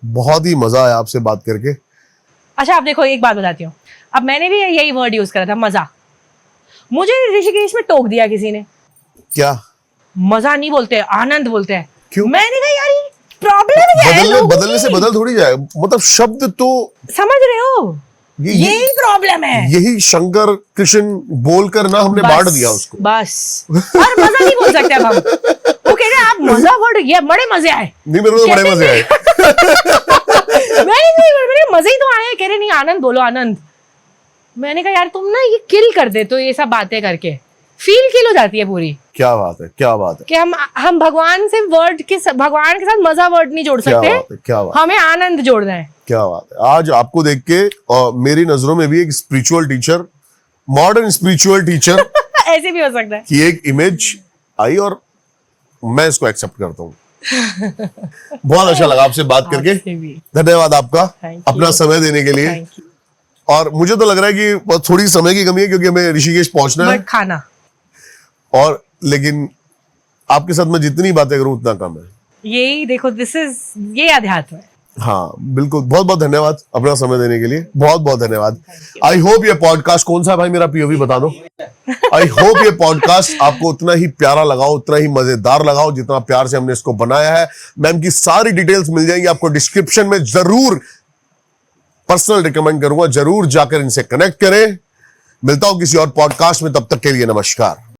बहुत ही मजा आया आपसे बात करके। अच्छा, आप देखो एक बात बताती हूँ, अब मैंने भी यही वर्ड यूज करा था, मजा। मुझे ऋषिकेश में टोक दिया किसी ने। क्या? मजा नहीं बोलते, आनंद बोलते हैं। क्यों? मैंने कहा यार ये प्रॉब्लम क्या है लोगों बदलने की? से बदल थोड़ी जाए, मतलब शब्द तो समझ रहे हो, यही प्रॉब्लम है। यही शंकर कृष्ण बोलकर ना हमने बांट दिया उसको। बस, और मजा नहीं बोल सकते अब हम। वो कह रहे हैं आप मजा वर्ड, ये बड़े मजे आए। नहीं, मेरे को तो बड़े मजे आए। मेरे मजे ही तो आए। कह रहे नहीं आनंद बोलो, आनंद। मैंने कहा यार तुम ना ये किल कर देते हो, ये सब बातें करके फील किल हो जाती है पूरी। क्या बात है, क्या बात है। कि हम भगवान से वर्ड के, भगवान के साथ मजा वर्ड नहीं जोड़ क्या सकते। बात है, क्या बात, हमें आनंद जोड़ना है। क्या बात है। आज आपको देख के और मेरी नजरों में भी एक spiritual teacher, modern spiritual teacher ऐसे भी हो सकता है की एक इमेज आई, और मैं इसको एक्सेप्ट करता हूँ। बहुत अच्छा लगा आपसे बात करके। आपसे भी। धन्यवाद आपका Thank you. अपना समय देने के लिए। Thank you. और मुझे तो लग रहा है कि बहुत थोड़ी समय की कमी है, क्योंकि हमें ऋषिकेश पहुंचना है। बट खाना, और लेकिन आपके साथ मैं जितनी बातें करूं उतना कम है। यही देखो, ये अध्यात्म है। हाँ, बिल्कुल। बहुत बहुत धन्यवाद अपना समय देने के लिए, बहुत बहुत धन्यवाद। आई होप ये पॉडकास्ट, कौन सा है भाई मेरा पीओवी बता दो। आई होप ये पॉडकास्ट आपको उतना ही प्यारा लगाओ, उतना ही मजेदार लगाओ जितना प्यार से हमने इसको बनाया है। मैम की सारी डिटेल्स मिल जाएंगी आपको डिस्क्रिप्शन में। जरूर पर्सनल रिकमेंड करूंगा, जरूर जाकर इनसे कनेक्ट करें। मिलता हूं किसी और पॉडकास्ट में, तब तक के लिए नमस्कार।